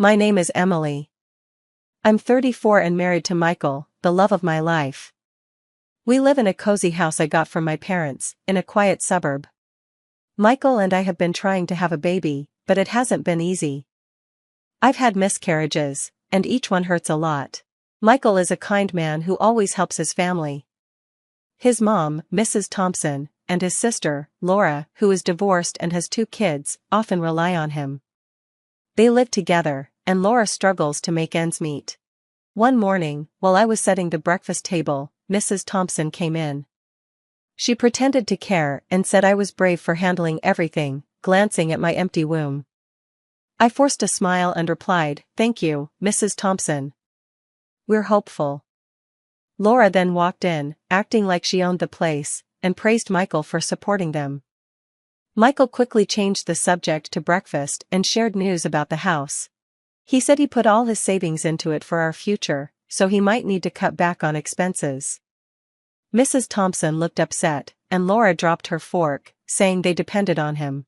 My name is Emily. I'm 34 and married to Michael, the love of my life. We live in a cozy house I got from my parents, in a quiet suburb. Michael and I have been trying to have a baby, but it hasn't been easy. I've had miscarriages, and each one hurts a lot. Michael is a kind man who always helps his family. His mom, Mrs. Thompson, and his sister, Laura, who is divorced and has 2 kids, often rely on him. They live together, and Laura struggles to make ends meet. One morning, while I was setting the breakfast table, Mrs. Thompson came in. She pretended to care and said I was brave for handling everything, glancing at my empty womb. I forced a smile and replied, "Thank you, Mrs. Thompson. We're hopeful." Laura then walked in, acting like she owned the place, and praised Michael for supporting them. Michael quickly changed the subject to breakfast and shared news about the house. He said he put all his savings into it for our future, so he might need to cut back on expenses. Mrs. Thompson looked upset, and Laura dropped her fork, saying they depended on him.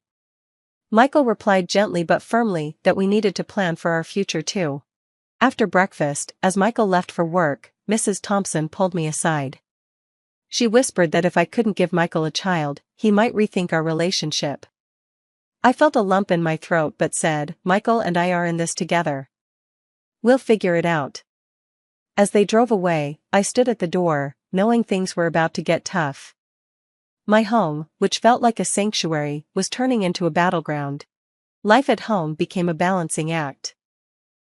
Michael replied gently but firmly that we needed to plan for our future too. After breakfast, as Michael left for work, Mrs. Thompson pulled me aside. She whispered that if I couldn't give Michael a child, he might rethink our relationship. I felt a lump in my throat but said, "Michael and I are in this together. We'll figure it out." As they drove away, I stood at the door, knowing things were about to get tough. My home, which felt like a sanctuary, was turning into a battleground. Life at home became a balancing act.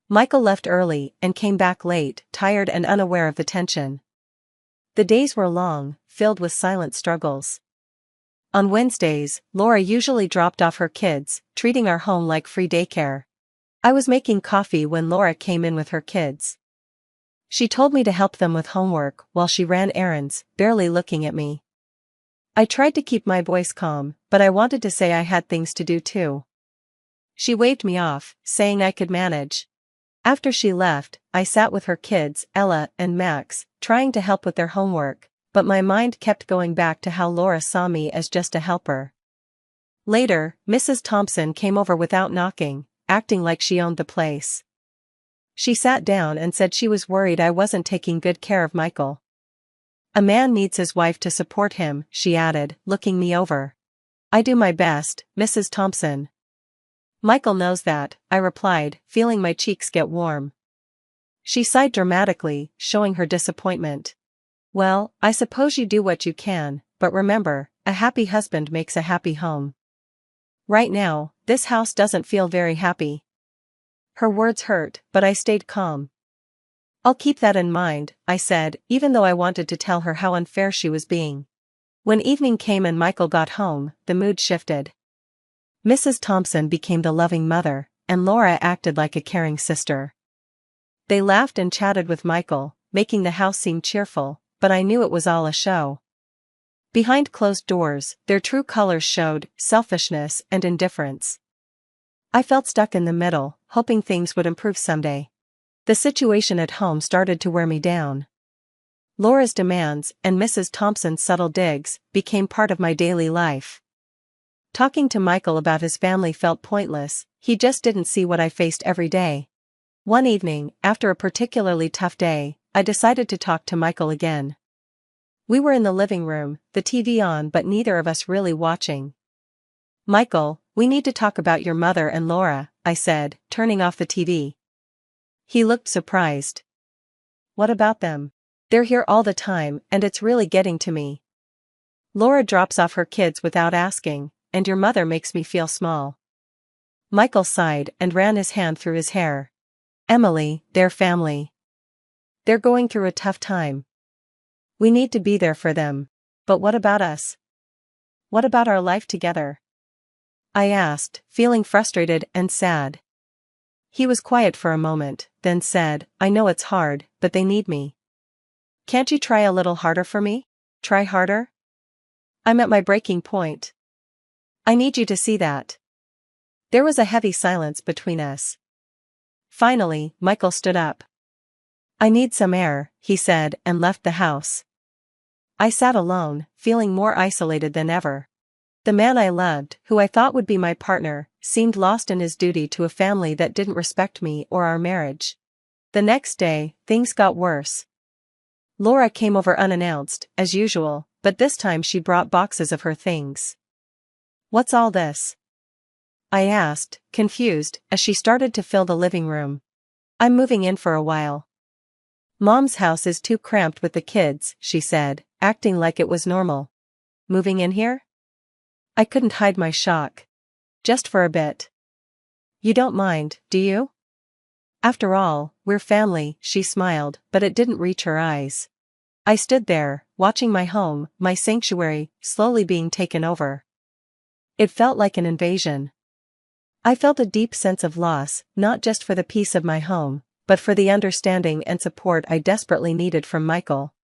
Michael left early and came back late, tired and unaware of the tension. The days were long, filled with silent struggles. On Wednesdays, Laura usually dropped off her kids, treating our home like free daycare. I was making coffee when Laura came in with her kids. She told me to help them with homework while she ran errands, barely looking at me. I tried to keep my voice calm, but I wanted to say I had things to do too. She waved me off, saying I could manage. After she left, I sat with her kids, Ella and Max, trying to help with their homework, but my mind kept going back to how Laura saw me as just a helper. Later, Mrs. Thompson came over without knocking, acting like she owned the place. She sat down and said she was worried I wasn't taking good care of Michael. "A man needs his wife to support him," she added, looking me over. "I do my best, Mrs. Thompson." "Michael knows that," I replied, feeling my cheeks get warm. She sighed dramatically, showing her disappointment. "Well, I suppose you do what you can, but remember, a happy husband makes a happy home. Right now, this house doesn't feel very happy." Her words hurt, but I stayed calm. "I'll keep that in mind," I said, even though I wanted to tell her how unfair she was being. When evening came and Michael got home, the mood shifted. Mrs. Thompson became the loving mother, and Laura acted like a caring sister. They laughed and chatted with Michael, making the house seem cheerful, but I knew it was all a show. Behind closed doors, their true colors showed: selfishness and indifference. I felt stuck in the middle, hoping things would improve someday. The situation at home started to wear me down. Laura's demands, and Mrs. Thompson's subtle digs, became part of my daily life. Talking to Michael about his family felt pointless, he just didn't see what I faced every day. One evening, after a particularly tough day, I decided to talk to Michael again. We were in the living room, the TV on but neither of us really watching. "Michael, we need to talk about your mother and Laura," I said, turning off the TV. He looked surprised. "What about them? They're here all the time and it's really getting to me. Laura drops off her kids without asking, and your mother makes me feel small." Michael sighed and ran his hand through his hair. "Emily, they're family. They're going through a tough time. We need to be there for them. But what about us? What about our life together?" I asked, feeling frustrated and sad. He was quiet for a moment, then said, "I know it's hard, but they need me. Can't you try a little harder for me? Try harder? I'm at my breaking point. I need you to see that." There was a heavy silence between us. Finally, Michael stood up. "I need some air," he said, and left the house. I sat alone, feeling more isolated than ever. The man I loved, who I thought would be my partner, seemed lost in his duty to a family that didn't respect me or our marriage. The next day, things got worse. Laura came over unannounced, as usual, but this time she brought boxes of her things. "What's all this?" I asked, confused, as she started to fill the living room. "I'm moving in for a while. Mom's house is too cramped with the kids," she said, acting like it was normal. "Moving in here?" I couldn't hide my shock. "Just for a bit." "You don't mind, do you?" "After all, we're family," she smiled, but it didn't reach her eyes. I stood there, watching my home, my sanctuary, slowly being taken over. It felt like an invasion. I felt a deep sense of loss, not just for the peace of my home, but for the understanding and support I desperately needed from Michael.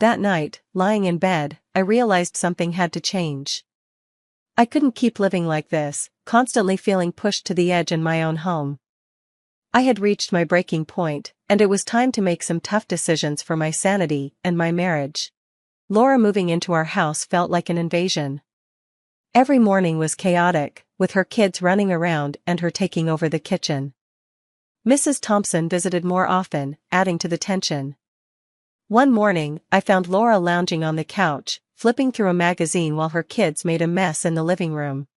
That night, lying in bed, I realized something had to change. I couldn't keep living like this, constantly feeling pushed to the edge in my own home. I had reached my breaking point, and it was time to make some tough decisions for my sanity and my marriage. Laura moving into our house felt like an invasion. Every morning was chaotic, with her kids running around and her taking over the kitchen. Mrs. Thompson visited more often, adding to the tension. One morning, I found Laura lounging on the couch, flipping through a magazine while her kids made a mess in the living room.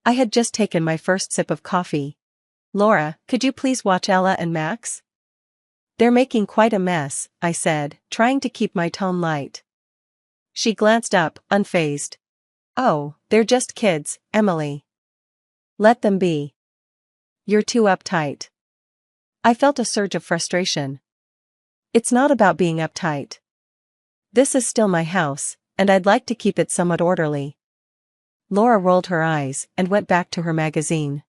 I had just taken my first sip of coffee. "Laura, could you please watch Ella and Max? They're making quite a mess," I said, trying to keep my tone light. She glanced up, unfazed. "Oh, they're just kids, Emily. Let them be. You're too uptight." I felt a surge of frustration. "It's not about being uptight. This is still my house, and I'd like to keep it somewhat orderly." Laura rolled her eyes and went back to her magazine.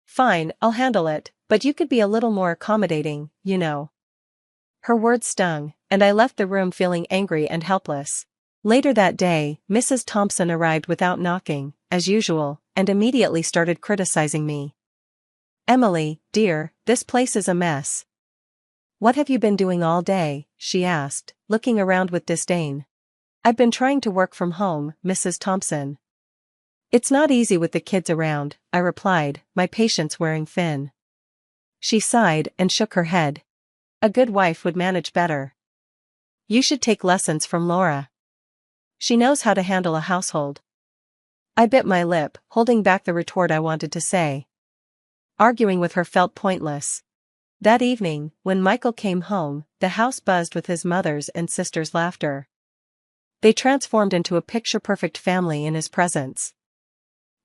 "Fine, I'll handle it, but you could be a little more accommodating, you know." Her words stung, and I left the room feeling angry and helpless. Later that day, Mrs. Thompson arrived without knocking, as usual, and immediately started criticizing me. "Emily, dear, this place is a mess." "What have you been doing all day?" she asked, looking around with disdain. "I've been trying to work from home, Mrs. Thompson." "It's not easy with the kids around," I replied, my patience wearing thin. She sighed and shook her head. "A good wife would manage better. You should take lessons from Laura. She knows how to handle a household." I bit my lip, holding back the retort I wanted to say. Arguing with her felt pointless. That evening, when Michael came home, the house buzzed with his mother's and sister's laughter. They transformed into a picture-perfect family in his presence.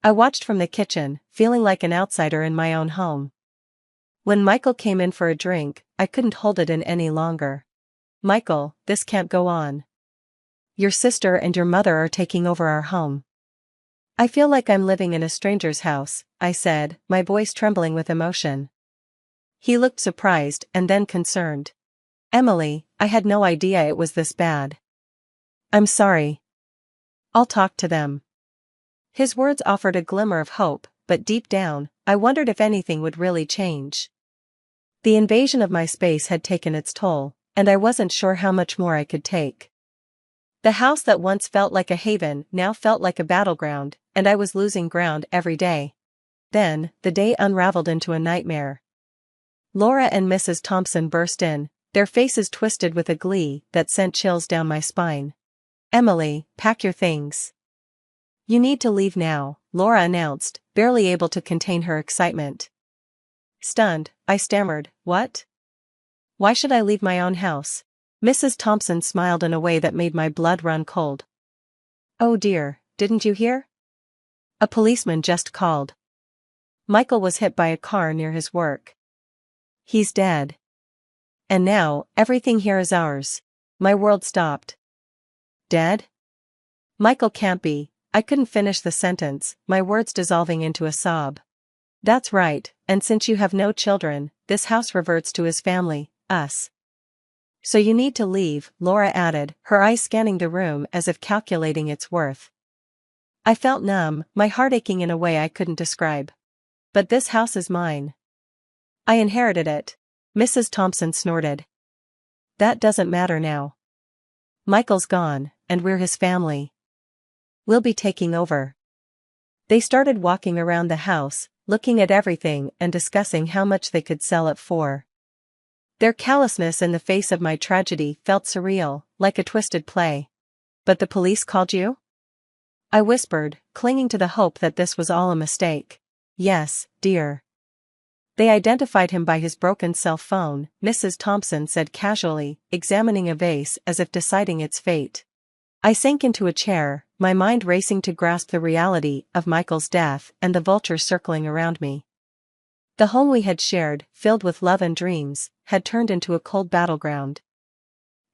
I watched from the kitchen, feeling like an outsider in my own home. When Michael came in for a drink, I couldn't hold it in any longer. "Michael, this can't go on. Your sister and your mother are taking over our home. I feel like I'm living in a stranger's house," I said, my voice trembling with emotion. He looked surprised and then concerned. "Emily, I had no idea it was this bad." "I'm sorry. I'll talk to them." His words offered a glimmer of hope, but deep down, I wondered if anything would really change. The invasion of my space had taken its toll, and I wasn't sure how much more I could take. The house that once felt like a haven now felt like a battleground, and I was losing ground every day. Then, the day unraveled into a nightmare. Laura and Mrs. Thompson burst in, their faces twisted with a glee that sent chills down my spine. "Emily, pack your things. You need to leave now," Laura announced, barely able to contain her excitement. Stunned, I stammered, "What? Why should I leave my own house?" Mrs. Thompson smiled in a way that made my blood run cold. "Oh dear, didn't you hear? A policeman just called. Michael was hit by a car near his work. He's dead. And now, everything here is ours." My world stopped. "Dead? Michael can't be." I couldn't finish the sentence, my words dissolving into a sob. "That's right, and since you have no children, this house reverts to his family, us. So you need to leave," Laura added, her eyes scanning the room as if calculating its worth. I felt numb, my heart aching in a way I couldn't describe. "But this house is mine. I inherited it," Mrs. Thompson snorted. "That doesn't matter now. Michael's gone, and we're his family. We'll be taking over. They started walking around the house, looking at everything and discussing how much they could sell it for. Their callousness in the face of my tragedy felt surreal, like a twisted play. But the police called you? I whispered, clinging to the hope that this was all a mistake. Yes, dear. They identified him by his broken cell phone, Mrs. Thompson said casually, examining a vase as if deciding its fate. I sank into a chair, my mind racing to grasp the reality of Michael's death and the vultures circling around me. The home we had shared, filled with love and dreams, had turned into a cold battleground.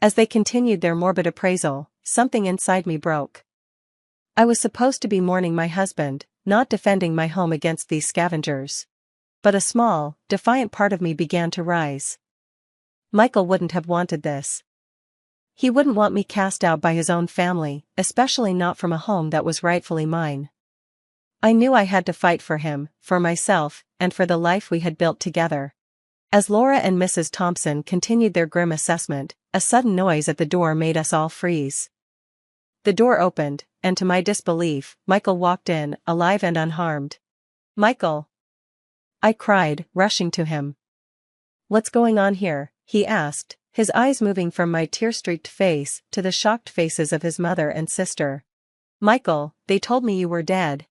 As they continued their morbid appraisal, something inside me broke. I was supposed to be mourning my husband, not defending my home against these scavengers. But a small, defiant part of me began to rise. Michael wouldn't have wanted this. He wouldn't want me cast out by his own family, especially not from a home that was rightfully mine. I knew I had to fight for him, for myself, and for the life we had built together. As Laura and Mrs. Thompson continued their grim assessment, a sudden noise at the door made us all freeze. The door opened, and to my disbelief, Michael walked in, alive and unharmed. "Michael!" I cried, rushing to him. "What's going on here?" he asked, his eyes moving from my tear-streaked face to the shocked faces of his mother and sister. "Michael, they told me you were dead."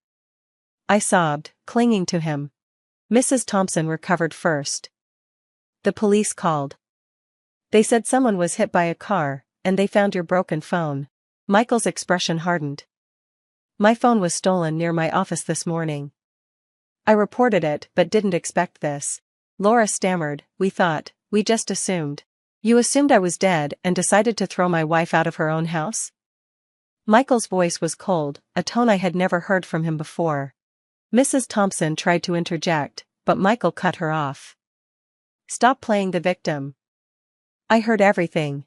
I sobbed, clinging to him. Mrs. Thompson recovered first. "The police called. They said someone was hit by a car, and they found your broken phone." Michael's expression hardened. "My phone was stolen near my office this morning. I reported it but didn't expect this." Laura stammered, we just assumed." "You assumed I was dead and decided to throw my wife out of her own house?" Michael's voice was cold, a tone I had never heard from him before. Mrs. Thompson tried to interject, but Michael cut her off. "Stop playing the victim. I heard everything.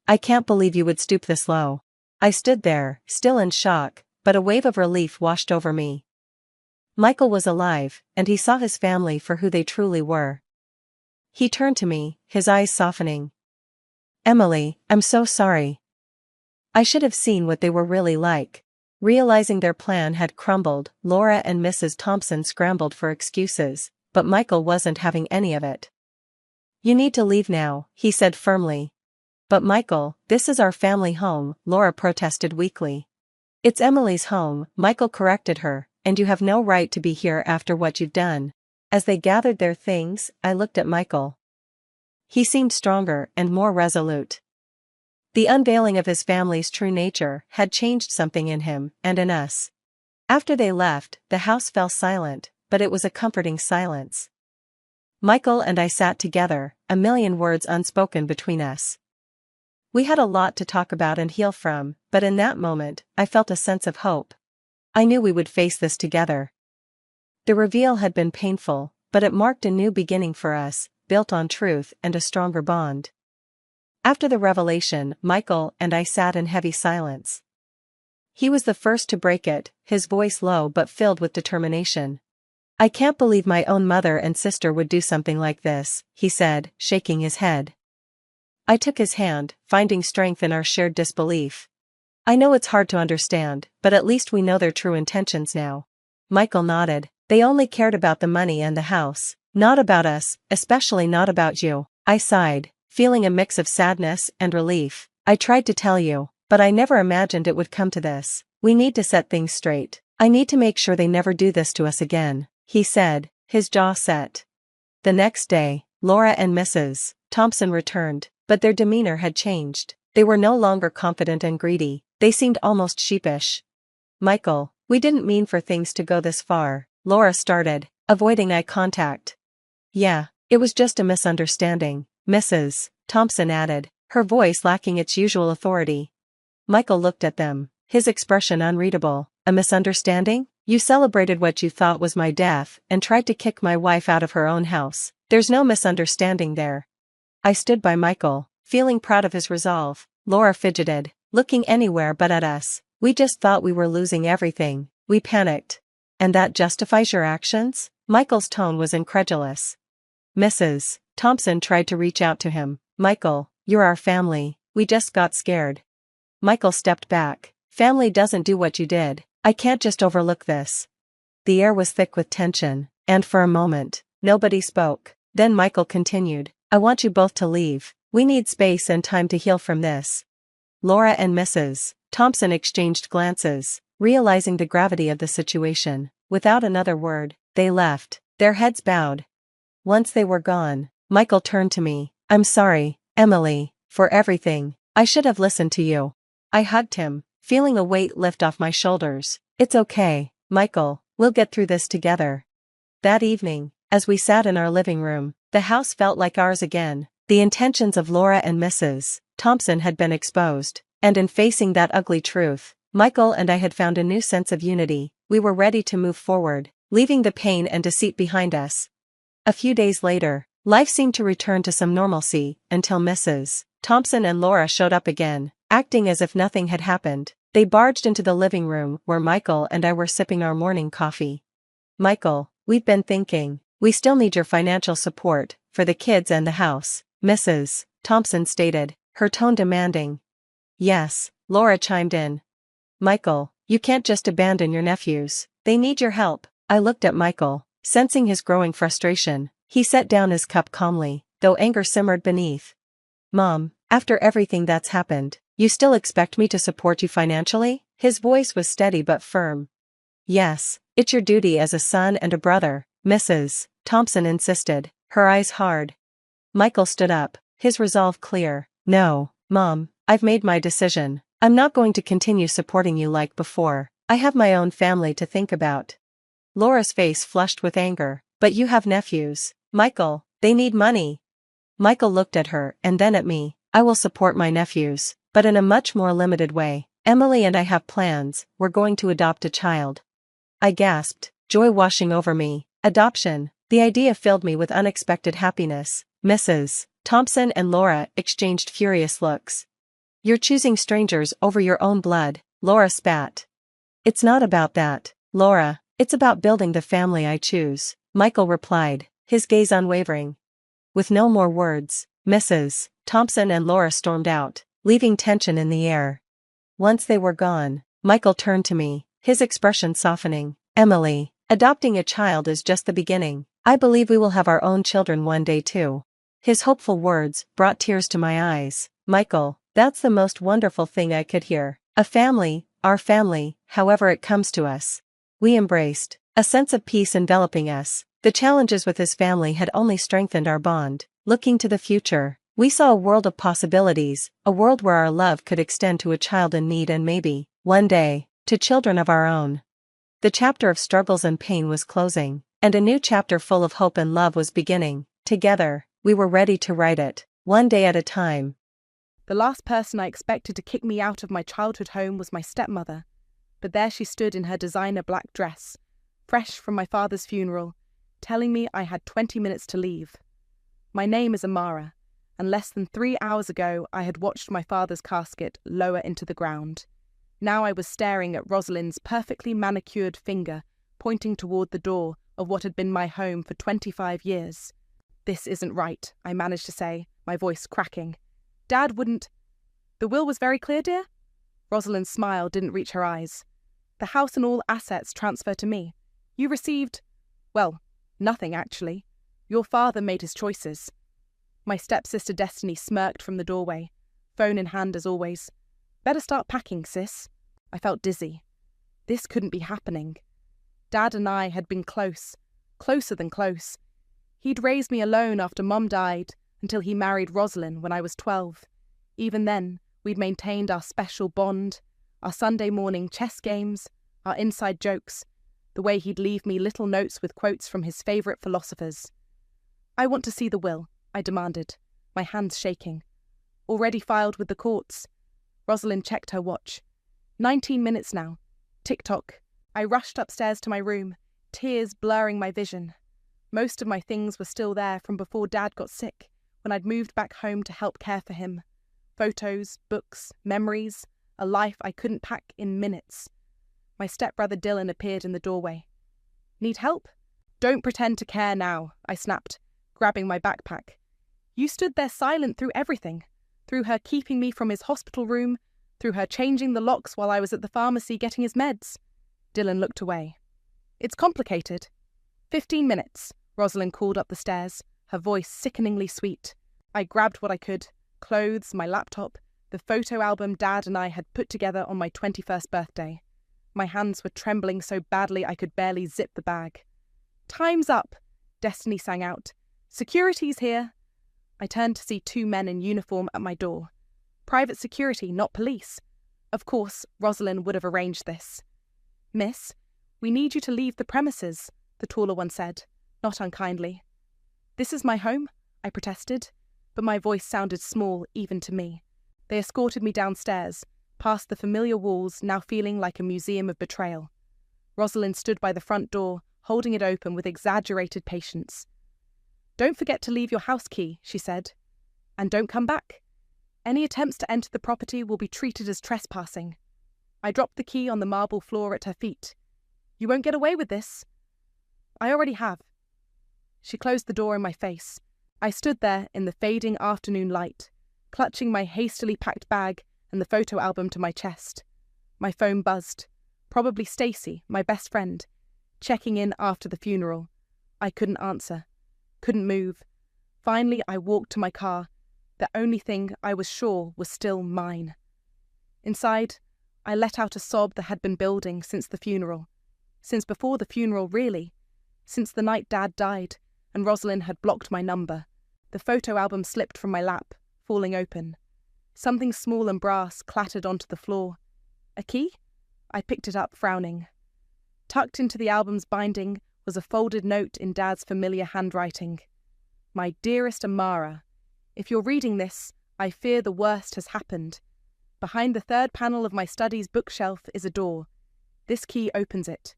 I can't believe you would stoop this low." I stood there, still in shock, but a wave of relief washed over me. Michael was alive, and he saw his family for who they truly were. He turned to me, his eyes softening. "Emily, I'm so sorry. I should have seen what they were really like." Realizing their plan had crumbled, Laura and Mrs. Thompson scrambled for excuses, but Michael wasn't having any of it. "You need to leave now," he said firmly. "But Michael, this is our family home," Laura protested weakly. "It's Emily's home," Michael corrected her, "and you have no right to be here after what you've done." As they gathered their things, I looked at Michael. He seemed stronger and more resolute. The unveiling of his family's true nature had changed something in him and in us. After they left, the house fell silent, but it was a comforting silence. Michael and I sat together, a million words unspoken between us. We had a lot to talk about and heal from, but in that moment, I felt a sense of hope. I knew we would face this together. The reveal had been painful, but it marked a new beginning for us, built on truth and a stronger bond. After the revelation, Michael and I sat in heavy silence. He was the first to break it, his voice low but filled with determination. "I can't believe my own mother and sister would do something like this," he said, shaking his head. I took his hand, finding strength in our shared disbelief. "I know it's hard to understand, but at least we know their true intentions now." Michael nodded. "They only cared about the money and the house, not about us, especially not about you." I sighed, feeling a mix of sadness and relief. "I tried to tell you, but I never imagined it would come to this. We need to set things straight. I need to make sure they never do this to us again," he said, his jaw set. The next day, Laura and Mrs. Thompson returned, but their demeanor had changed. They were no longer confident and greedy, they seemed almost sheepish. "Michael, we didn't mean for things to go this far," Laura started, avoiding eye contact. "Yeah, it was just a misunderstanding," Mrs. Thompson added, her voice lacking its usual authority. Michael looked at them, his expression unreadable. "A misunderstanding? You celebrated what you thought was my death and tried to kick my wife out of her own house. There's no misunderstanding there." I stood by Michael, feeling proud of his resolve. Laura fidgeted, looking anywhere but at us. "We just thought we were losing everything. We panicked." "And that justifies your actions?" Michael's tone was incredulous. Mrs. Thompson tried to reach out to him. "Michael, you're our family, we just got scared." Michael stepped back, Family doesn't do what you did. I can't just overlook this. The air was thick with tension, and for a moment, nobody spoke. Then Michael continued, I want you both to leave. We need space and time to heal from this. Laura and Mrs. Thompson exchanged glances, realizing the gravity of the situation. Without another word, they left, their heads bowed. Once they were gone, Michael turned to me. I'm sorry, Emily, for everything. I should have listened to you. I hugged him, feeling a weight lift off my shoulders. It's okay, Michael, we'll get through this together. That evening, as we sat in our living room, the house felt like ours again. The intentions of Laura and Mrs. Thompson had been exposed, and in facing that ugly truth, Michael and I had found a new sense of unity. We were ready to move forward, leaving the pain and deceit behind us. A few days later, life seemed to return to some normalcy, until Mrs. Thompson and Laura showed up again, acting as if nothing had happened. They barged into the living room where Michael and I were sipping our morning coffee. Michael, we've been thinking, we still need your financial support, for the kids and the house, Mrs. Thompson stated, her tone demanding. Yes, Laura chimed in. Michael, you can't just abandon your nephews. They need your help. I looked at Michael, sensing his growing frustration. He set down his cup calmly, though anger simmered beneath. Mom, after everything that's happened, you still expect me to support you financially? His voice was steady but firm. Yes, it's your duty as a son and a brother, Mrs. Thompson insisted, her eyes hard. Michael stood up, his resolve clear. No, Mom, I've made my decision. I'm not going to continue supporting you like before. I have my own family to think about. Laura's face flushed with anger. But you have nephews, Michael, they need money. Michael looked at her and then at me. I will support my nephews, but in a much more limited way. Emily and I have plans. We're going to adopt a child. I gasped, joy washing over me. Adoption. The idea filled me with unexpected happiness. Mrs. Thompson and Laura exchanged furious looks. You're choosing strangers over your own blood, Laura spat. It's not about that, Laura, it's about building the family I choose, Michael replied, his gaze unwavering. With no more words, Mrs. Thompson and Laura stormed out, leaving tension in the air. Once they were gone, Michael turned to me, his expression softening. Emily, adopting a child is just the beginning. I believe we will have our own children one day too. His hopeful words brought tears to my eyes. Michael, that's the most wonderful thing I could hear. A family, our family, however it comes to us. We embraced, a sense of peace enveloping us. The challenges with his family had only strengthened our bond. Looking to the future, we saw a world of possibilities, a world where our love could extend to a child in need and maybe, one day, to children of our own. The chapter of struggles and pain was closing, and a new chapter full of hope and love was beginning. Together, we were ready to write it, one day at a time. The last person I expected to kick me out of my childhood home was my stepmother, but there she stood in her designer black dress, fresh from my father's funeral, telling me I had 20 minutes to leave. My name is Amara, and less than 3 hours ago I had watched my father's casket lower into the ground. Now I was staring at Rosalind's perfectly manicured finger pointing toward the door of what had been my home for 25 years. This isn't right, I managed to say, my voice cracking. Dad wouldn't... The will was very clear, dear? Rosalind's smile didn't reach her eyes. The house and all assets transfer to me. You received... well, nothing actually. Your father made his choices. My stepsister Destiny smirked from the doorway, phone in hand as always. Better start packing, sis. I felt dizzy. This couldn't be happening. Dad and I had been close, closer than close. He'd raised me alone after Mum died, until he married Rosalind when I was 12. Even then, we'd maintained our special bond, our Sunday morning chess games, our inside jokes, the way he'd leave me little notes with quotes from his favourite philosophers. I want to see the will, I demanded, my hands shaking. Already filed with the courts. Rosalind checked her watch. 19 minutes now. Tick-tock. I rushed upstairs to my room, tears blurring my vision. Most of my things were still there from before Dad got sick, when I'd moved back home to help care for him. Photos, books, memories, a life I couldn't pack in minutes. My stepbrother Dylan appeared in the doorway. Need help? Don't pretend to care now, I snapped, grabbing my backpack. You stood there silent through everything, through her keeping me from his hospital room, through her changing the locks while I was at the pharmacy getting his meds. Dylan looked away. It's complicated. 15 minutes, Rosalind called up the stairs, her voice sickeningly sweet. I grabbed what I could, clothes, my laptop, the photo album Dad and I had put together on my 21st birthday. My hands were trembling so badly I could barely zip the bag. Time's up, Destiny sang out. Security's here. I turned to see 2 men in uniform at my door. Private security, not police. Of course, Rosalind would have arranged this. Miss, we need you to leave the premises, the taller one said, not unkindly. This is my home, I protested, but my voice sounded small even to me. They escorted me downstairs, past the familiar walls now feeling like a museum of betrayal. Rosalind stood by the front door, holding it open with exaggerated patience. Don't forget to leave your house key, she said. And don't come back. Any attempts to enter the property will be treated as trespassing. I dropped the key on the marble floor at her feet. You won't get away with this. I already have. She closed the door in my face. I stood there in the fading afternoon light, clutching my hastily packed bag and the photo album to my chest. My phone buzzed. Probably Stacy, my best friend, checking in after the funeral. I couldn't answer. Couldn't move. Finally, I walked to my car. The only thing I was sure was still mine. Inside, I let out a sob that had been building since the funeral. Since before the funeral, really. Since the night Dad died, and Rosalind had blocked my number. The photo album slipped from my lap, falling open. Something small and brass clattered onto the floor. A key? I picked it up, frowning. Tucked into the album's binding was a folded note in Dad's familiar handwriting. My dearest Amara, if you're reading this, I fear the worst has happened. Behind the third panel of my study's bookshelf is a door. This key opens it.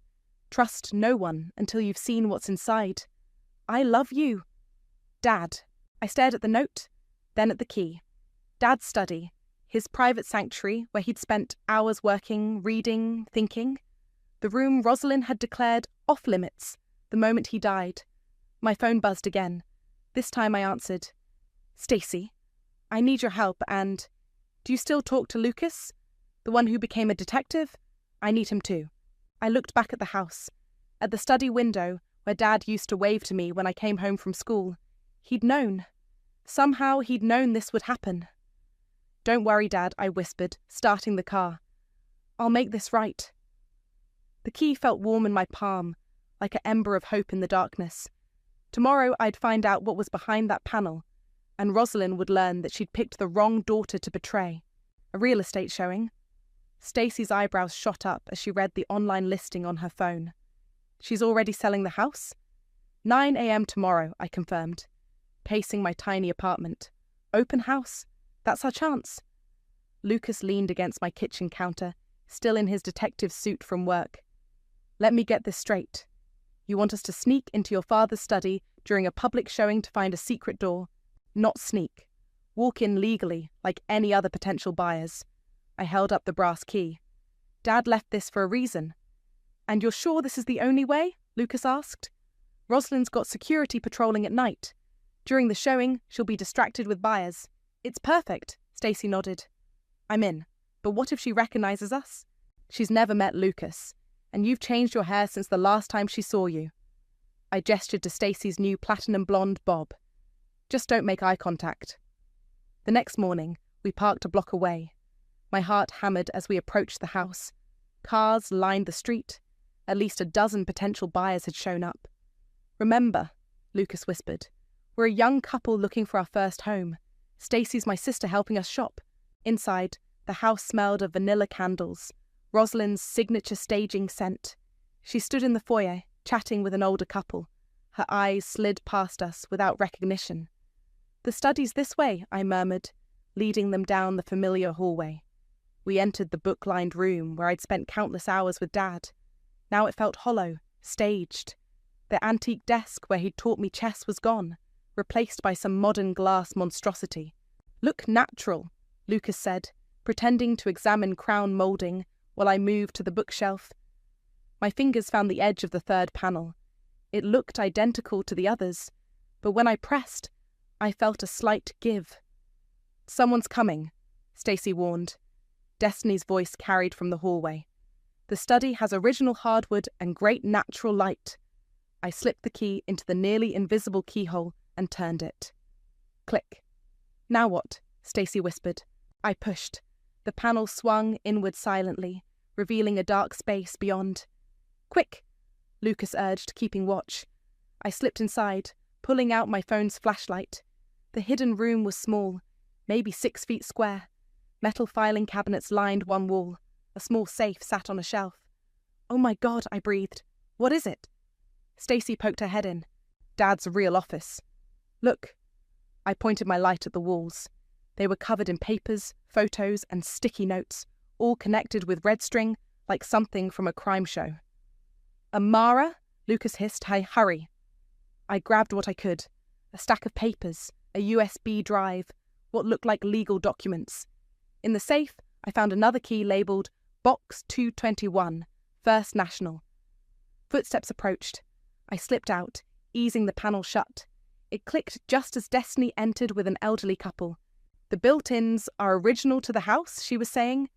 Trust no one until you've seen what's inside. I love you. Dad. I stared at the note, then at the key. Dad's study, his private sanctuary where he'd spent hours working, reading, thinking. The room Rosalind had declared off-limits the moment he died. My phone buzzed again. This time I answered. Stacy, I need your help and... Do you still talk to Lucas? The one who became a detective? I need him too. I looked back at the house. At the study window, where Dad used to wave to me when I came home from school. He'd known. Somehow he'd known this would happen. Don't worry, Dad, I whispered, starting the car. I'll make this right. The key felt warm in my palm, like an ember of hope in the darkness. Tomorrow I'd find out what was behind that panel, and Rosalind would learn that she'd picked the wrong daughter to betray. A real estate showing. Stacy's eyebrows shot up as she read the online listing on her phone. She's already selling the house? 9 a.m. tomorrow, I confirmed, pacing my tiny apartment. Open house? That's our chance. Lucas leaned against my kitchen counter, still in his detective suit from work. Let me get this straight. You want us to sneak into your father's study during a public showing to find a secret door? Not sneak. Walk in legally, like any other potential buyers. I held up the brass key. Dad left this for a reason. And you're sure this is the only way? Lucas asked. Rosalind's got security patrolling at night. During the showing, she'll be distracted with buyers. It's perfect, Stacy nodded. I'm in. But what if she recognizes us? She's never met Lucas, and you've changed your hair since the last time she saw you. I gestured to Stacy's new platinum blonde bob. Just don't make eye contact. The next morning, we parked a block away. My heart hammered as we approached the house. Cars lined the street. At least a dozen potential buyers had shown up. Remember, Lucas whispered, we're a young couple looking for our first home. Stacy's my sister helping us shop. Inside, the house smelled of vanilla candles, Rosalind's signature staging scent. She stood in the foyer, chatting with an older couple. Her eyes slid past us without recognition. The study's this way, I murmured, leading them down the familiar hallway. We entered the book-lined room where I'd spent countless hours with Dad. Now it felt hollow, staged. The antique desk where he'd taught me chess was gone, replaced by some modern glass monstrosity. Look natural, Lucas said, pretending to examine crown moulding while I moved to the bookshelf. My fingers found the edge of the third panel. It looked identical to the others, but when I pressed, I felt a slight give. Someone's coming, Stacy warned. Destiny's voice carried from the hallway. "The study has original hardwood and great natural light." I slipped the key into the nearly invisible keyhole and turned it. Click. "Now what?" Stacy whispered. I pushed. The panel swung inward silently, revealing a dark space beyond. "Quick!" Lucas urged, keeping watch. I slipped inside, pulling out my phone's flashlight. The hidden room was small, maybe 6 feet square. Metal filing cabinets lined one wall. A small safe sat on a shelf. "Oh my God," I breathed. "What is it?" Stacy poked her head in. "Dad's real office. Look." I pointed my light at the walls. They were covered in papers, photos, and sticky notes, all connected with red string, like something from a crime show. "Amara?" Lucas hissed. "Hey, hurry." I grabbed what I could. A stack of papers, a USB drive, what looked like legal documents. In the safe, I found another key labelled Box 221, First National. Footsteps approached. I slipped out, easing the panel shut. It clicked just as Destiny entered with an elderly couple. "The built-ins are original to the house," she was saying.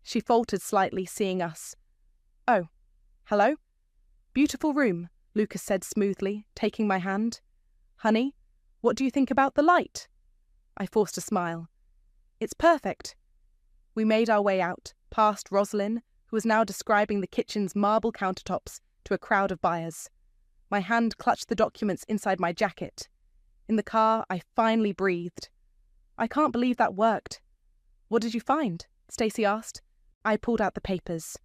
She faltered slightly, seeing us. "Oh, hello?" "Beautiful room," Lucas said smoothly, taking my hand. "Honey, what do you think about the light?" I forced a smile. "It's perfect." We made our way out, past Rosalind, who was now describing the kitchen's marble countertops to a crowd of buyers. My hand clutched the documents inside my jacket. In the car, I finally breathed. "I can't believe that worked." "What did you find?" Stacy asked. I pulled out the papers.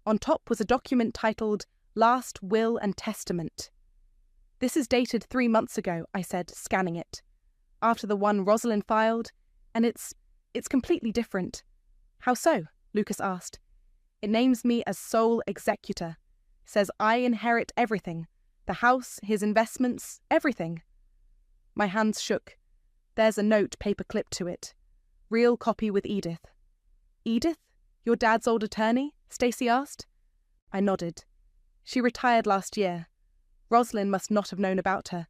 On top was a document titled Last Will and Testament. "This is dated 3 months ago," I said, scanning it. "After the one Rosalind filed, and it's completely different." "How so?" Lucas asked. "It names me as sole executor. Says I inherit everything. The house, his investments, everything." My hands shook. "There's a note paper-clipped to it. Real copy with Edith." "Edith? Your dad's old attorney?" Stacy asked. I nodded. "She retired last year. Rosalind must not have known about her."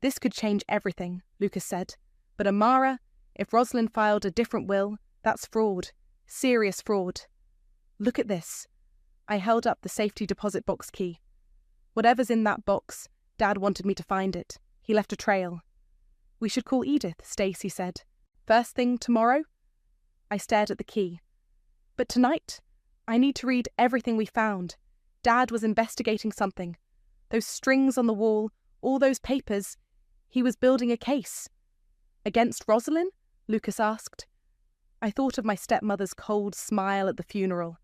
"This could change everything," Lucas said. "But Amara, if Rosalind filed a different will, that's fraud. Serious fraud. Look at this." I held up the safety deposit box key. "Whatever's in that box, Dad wanted me to find it. He left a trail." "We should call Edith," Stacy said. "First thing tomorrow?" I stared at the key. "But tonight? I need to read everything we found. Dad was investigating something. Those strings on the wall, all those papers. He was building a case." "Against Rosalind?" Lucas asked. I thought of my stepmother's cold smile at the funeral.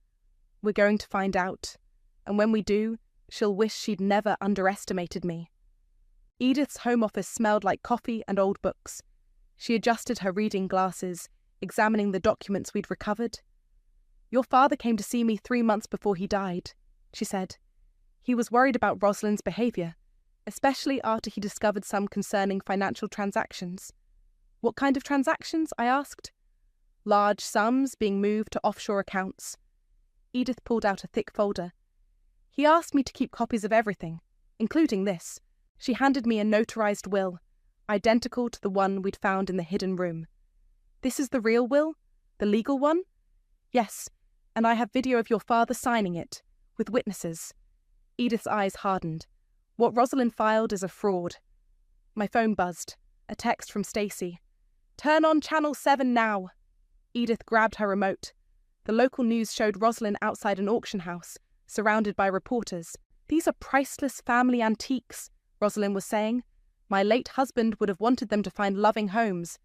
"We're going to find out. And when we do, she'll wish she'd never underestimated me." Edith's home office smelled like coffee and old books. She adjusted her reading glasses, examining the documents we'd recovered. "Your father came to see me 3 months before he died," she said. "He was worried about Rosalind's behaviour, especially after he discovered some concerning financial transactions." "What kind of transactions?" I asked. "Large sums being moved to offshore accounts." Edith pulled out a thick folder. "He asked me to keep copies of everything, including this." She handed me a notarized will, identical to the one we'd found in the hidden room. "This is the real will? The legal one?" "Yes, and I have video of your father signing it, with witnesses." Edith's eyes hardened. "What Rosalind filed is a fraud." My phone buzzed. A text from Stacy. "Turn on Channel 7 now." Edith grabbed her remote. The local news showed Rosalind outside an auction house, surrounded by reporters. "These are priceless family antiques," Rosalind was saying. "My late husband would have wanted them to find loving homes."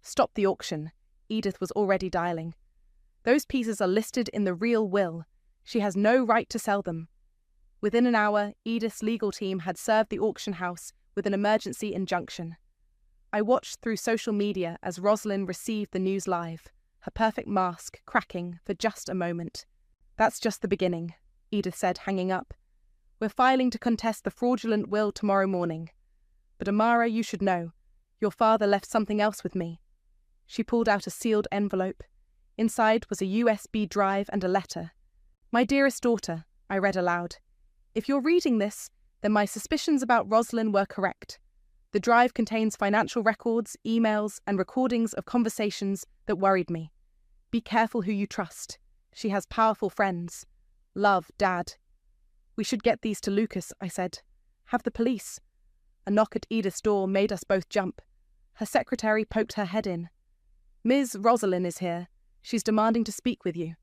"Stop the auction." Edith was already dialing. "Those pieces are listed in the real will. She has no right to sell them." Within an hour, Edith's legal team had served the auction house with an emergency injunction. I watched through social media as Rosalind received the news live, her perfect mask cracking for just a moment. "That's just the beginning," Edith said, hanging up. "We're filing to contest the fraudulent will tomorrow morning. But Amara, you should know. Your father left something else with me." She pulled out a sealed envelope. Inside was a USB drive and a letter. "My dearest daughter," I read aloud. "If you're reading this, then my suspicions about Rosalind were correct. The drive contains financial records, emails, and recordings of conversations that worried me. Be careful who you trust. She has powerful friends. Love, Dad. We should get these to Lucas, I said. Have the police. A knock at Edith's door made us both jump. Her secretary poked her head in. Ms. Rosalind is here. She's demanding to speak with you.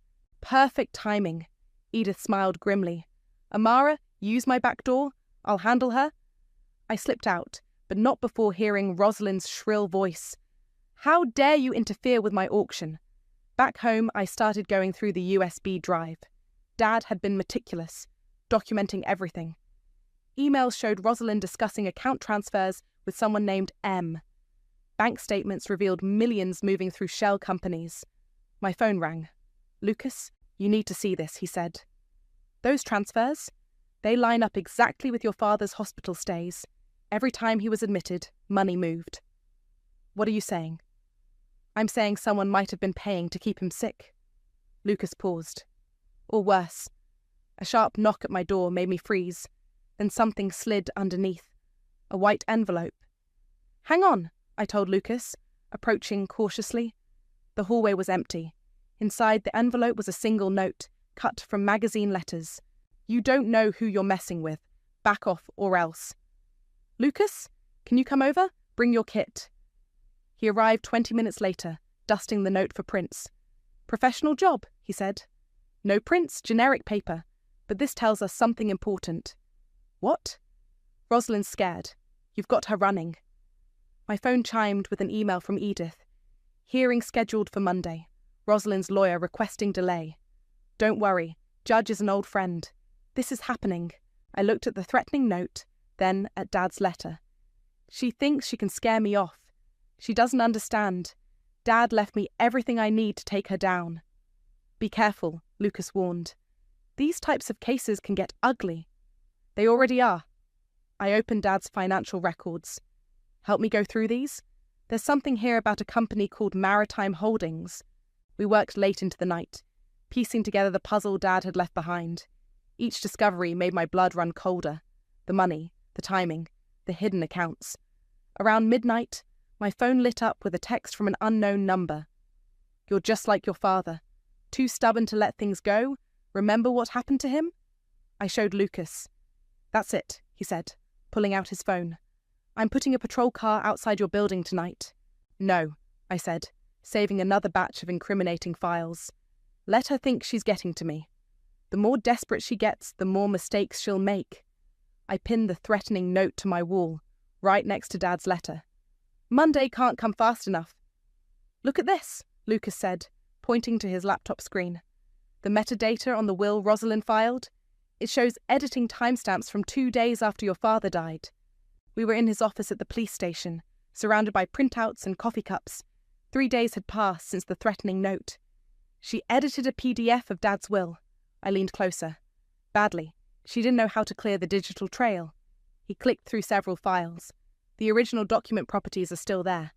Perfect timing. Edith smiled grimly. Amara, use my back door. I'll handle her. I slipped out, but not before hearing Rosalind's shrill voice. How dare you interfere with my auction? Back home, I started going through the USB drive. Dad had been meticulous, documenting everything. Emails showed Rosalind discussing account transfers with someone named M. Bank statements revealed millions moving through shell companies. My phone rang. Lucas, you need to see this, he said. Those transfers? They line up exactly with your father's hospital stays. Every time he was admitted, money moved. What are you saying? I'm saying someone might have been paying to keep him sick. Lucas paused. Or worse. A sharp knock at my door made me freeze. Then something slid underneath. A white envelope. Hang on, I told Lucas, approaching cautiously. The hallway was empty. Inside the envelope was a single note, cut from magazine letters. You don't know who you're messing with. Back off or else. Lucas, can you come over? Bring your kit. He arrived 20 minutes later, dusting the note for prints. Professional job, he said. No prints, generic paper. But this tells us something important. What? Rosalind's scared. You've got her running. My phone chimed with an email from Edith. Hearing scheduled for Monday. Rosalind's lawyer requesting delay. Don't worry, Judge is an old friend. This is happening. I looked at the threatening note, then at Dad's letter. She thinks she can scare me off. She doesn't understand. Dad left me everything I need to take her down. Be careful, Lucas warned. These types of cases can get ugly. They already are. I opened Dad's financial records. Help me go through these? There's something here about a company called Maritime Holdings. We worked late into the night, piecing together the puzzle Dad had left behind. Each discovery made my blood run colder. The money, the timing, the hidden accounts. Around midnight, my phone lit up with a text from an unknown number. You're just like your father. Too stubborn to let things go? Remember what happened to him? I showed Lucas. That's it, he said, pulling out his phone. I'm putting a patrol car outside your building tonight. No, I said, saving another batch of incriminating files. Let her think she's getting to me. The more desperate she gets, the more mistakes she'll make. I pinned the threatening note to my wall, right next to Dad's letter. Monday can't come fast enough. Look at this, Lucas said, pointing to his laptop screen. The metadata on the will Rosalind filed? It shows editing timestamps from 2 days after your father died. We were in his office at the police station, surrounded by printouts and coffee cups. 3 days had passed since the threatening note. She edited a PDF of Dad's will. I leaned closer. Badly. She didn't know how to clear the digital trail. He clicked through several files. The original document properties are still there.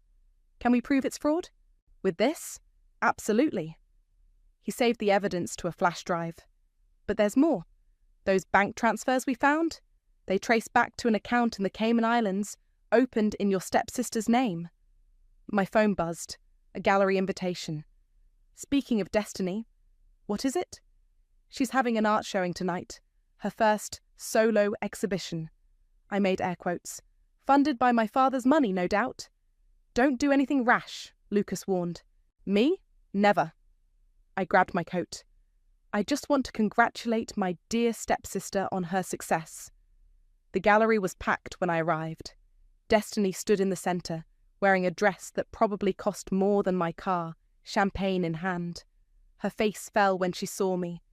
Can we prove it's fraud? With this? Absolutely. He saved the evidence to a flash drive. But there's more. Those bank transfers we found? They trace back to an account in the Cayman Islands, opened in your stepsister's name. My phone buzzed. A gallery invitation. Speaking of destiny, what is it? She's having an art showing tonight. Her first solo exhibition. I made air quotes. Funded by my father's money, no doubt. Don't do anything rash, Lucas warned. Me? Never. I grabbed my coat. I just want to congratulate my dear stepsister on her success. The gallery was packed when I arrived. Destiny stood in the centre, wearing a dress that probably cost more than my car, champagne in hand. Her face fell when she saw me.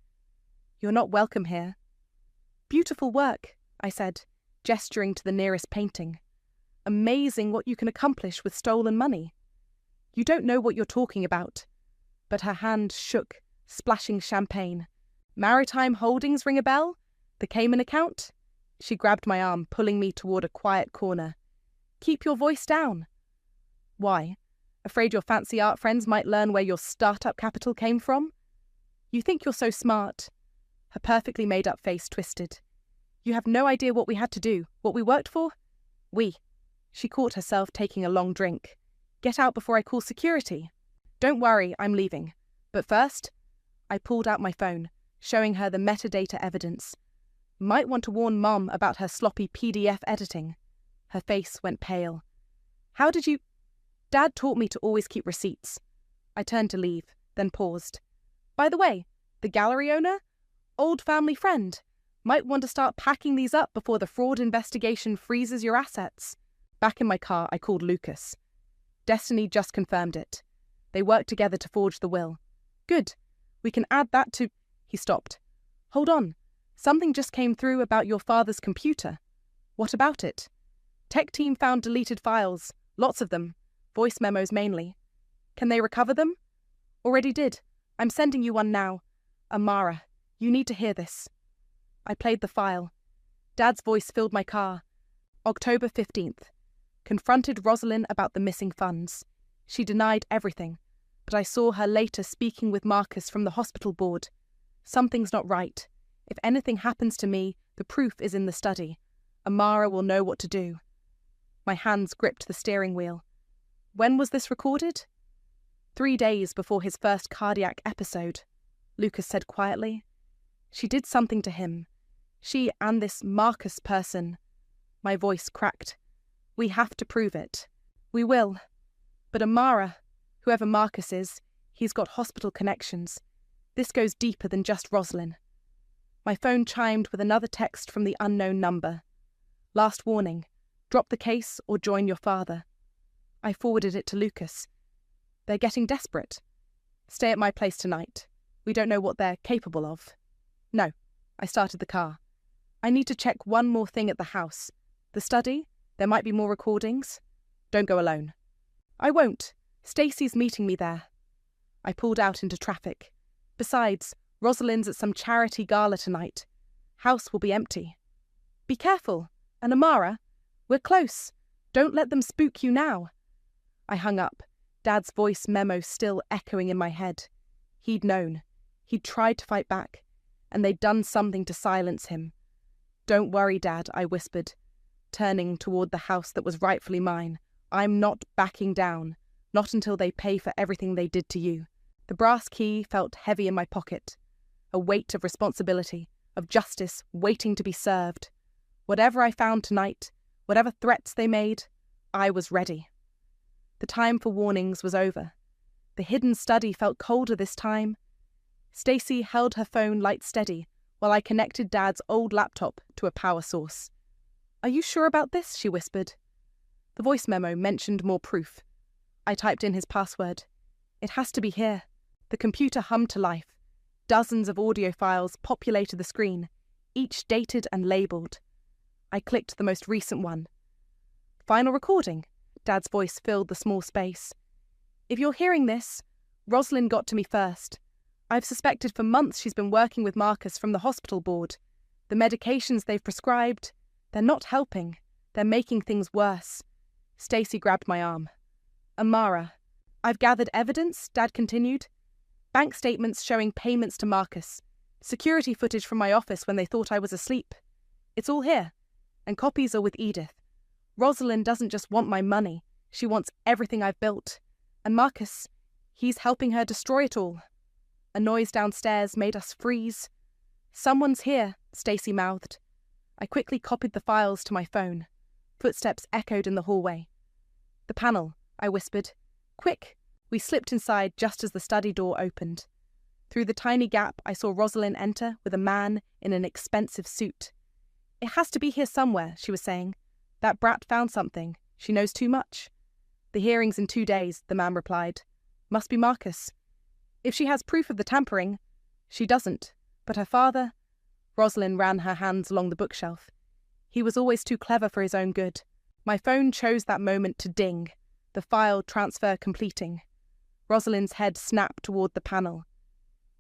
You're not welcome here. Beautiful work, I said, gesturing to the nearest painting. Amazing what you can accomplish with stolen money. You don't know what you're talking about. But her hand shook, splashing champagne. Maritime Holdings ring a bell? The Cayman account? She grabbed my arm, pulling me toward a quiet corner. Keep your voice down. Why? Afraid your fancy art friends might learn where your startup capital came from? You think you're so smart. Her perfectly made-up face twisted. You have no idea what we had to do, what we worked for? We. She caught herself taking a long drink. Get out before I call security. Don't worry, I'm leaving. But first, I pulled out my phone, showing her the metadata evidence. Might want to warn Mom about her sloppy PDF editing. Her face went pale. How did you... Dad taught me to always keep receipts. I turned to leave, then paused. By the way, the gallery owner? Old family friend. Might want to start packing these up before the fraud investigation freezes your assets. Back in my car, I called Lucas. Destiny just confirmed it. They worked together to forge the will. Good. We can add that to... He stopped. Hold on. Something just came through about your father's computer. What about it? Tech team found deleted files. Lots of them. Voice memos mainly. Can they recover them? Already did. I'm sending you one now. Amara, you need to hear this. I played the file. Dad's voice filled my car. October 15th. Confronted Rosalind about the missing funds. She denied everything, but I saw her later speaking with Marcus from the hospital board. Something's not right. If anything happens to me, the proof is in the study. Amara will know what to do. My hands gripped the steering wheel. When was this recorded? 3 days before his first cardiac episode, Lucas said quietly. She did something to him. She and this Marcus person. My voice cracked. We have to prove it. We will. But Amara, whoever Marcus is, he's got hospital connections. This goes deeper than just Rosalind. My phone chimed with another text from the unknown number. Last warning. Drop the case or join your father. I forwarded it to Lucas. They're getting desperate. Stay at my place tonight. We don't know what they're capable of. No. I started the car. I need to check one more thing at the house. The study? There might be more recordings. Don't go alone. I won't. Stacy's meeting me there. I pulled out into traffic. Besides, Rosalind's at some charity gala tonight. House will be empty. Be careful. And Amara, we're close. Don't let them spook you now. I hung up, Dad's voice memo still echoing in my head. He'd known. He'd tried to fight back, and they'd done something to silence him. Don't worry, Dad, I whispered, turning toward the house that was rightfully mine. I'm not backing down, not until they pay for everything they did to you. The brass key felt heavy in my pocket, a weight of responsibility, of justice waiting to be served. Whatever I found tonight, whatever threats they made, I was ready. The time for warnings was over. The hidden study felt colder this time. Stacy held her phone light steady while I connected Dad's old laptop to a power source. Are you sure about this? She whispered. The voice memo mentioned more proof. I typed in his password. It has to be here. The computer hummed to life. Dozens of audio files populated the screen, each dated and labelled. I clicked the most recent one. Final recording. Dad's voice filled the small space. If you're hearing this, Rosalind got to me first. I've suspected for months she's been working with Marcus from the hospital board. The medications they've prescribed, they're not helping. They're making things worse. Stacy grabbed my arm. Amara. I've gathered evidence, Dad continued. Bank statements showing payments to Marcus. Security footage from my office when they thought I was asleep. It's all here. And copies are with Edith. Rosalind doesn't just want my money. She wants everything I've built. And Marcus, he's helping her destroy it all. A noise downstairs made us freeze. Someone's here, Stacy mouthed. I quickly copied the files to my phone. Footsteps echoed in the hallway. The panel, I whispered. Quick! We slipped inside just as the study door opened. Through the tiny gap, I saw Rosalind enter with a man in an expensive suit. It has to be here somewhere, she was saying. That brat found something. She knows too much. The hearing's in 2 days, the man replied. Must be Marcus. If she has proof of the tampering, she doesn't. But her father... Rosalind ran her hands along the bookshelf. He was always too clever for his own good. My phone chose that moment to ding, the file transfer completing. Rosalind's head snapped toward the panel.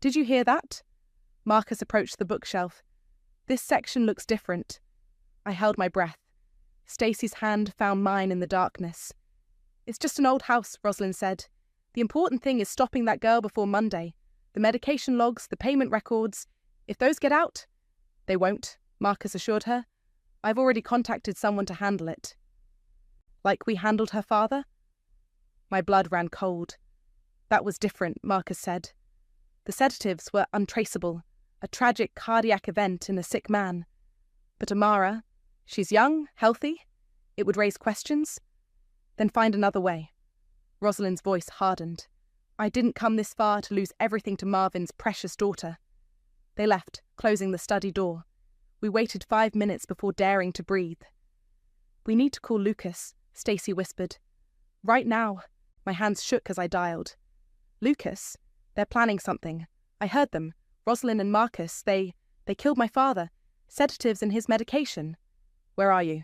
Did you hear that? Marcus approached the bookshelf. This section looks different. I held my breath. Stacy's hand found mine in the darkness. It's just an old house, Rosalind said. The important thing is stopping that girl before Monday. The medication logs, the payment records. If those get out... They won't, Marcus assured her. I've already contacted someone to handle it. Like we handled her father? My blood ran cold. That was different, Marcus said. The sedatives were untraceable, a tragic cardiac event in a sick man. But Amara, she's young, healthy. It would raise questions. Then find another way. Rosalind's voice hardened. I didn't come this far to lose everything to Marvin's precious daughter. They left, closing the study door. We waited 5 minutes before daring to breathe. We need to call Lucas, Stacy whispered. Right now. My hands shook as I dialed. Lucas? They're planning something. I heard them. Rosalind and Marcus, they killed my father. Sedatives in his medication. Where are you?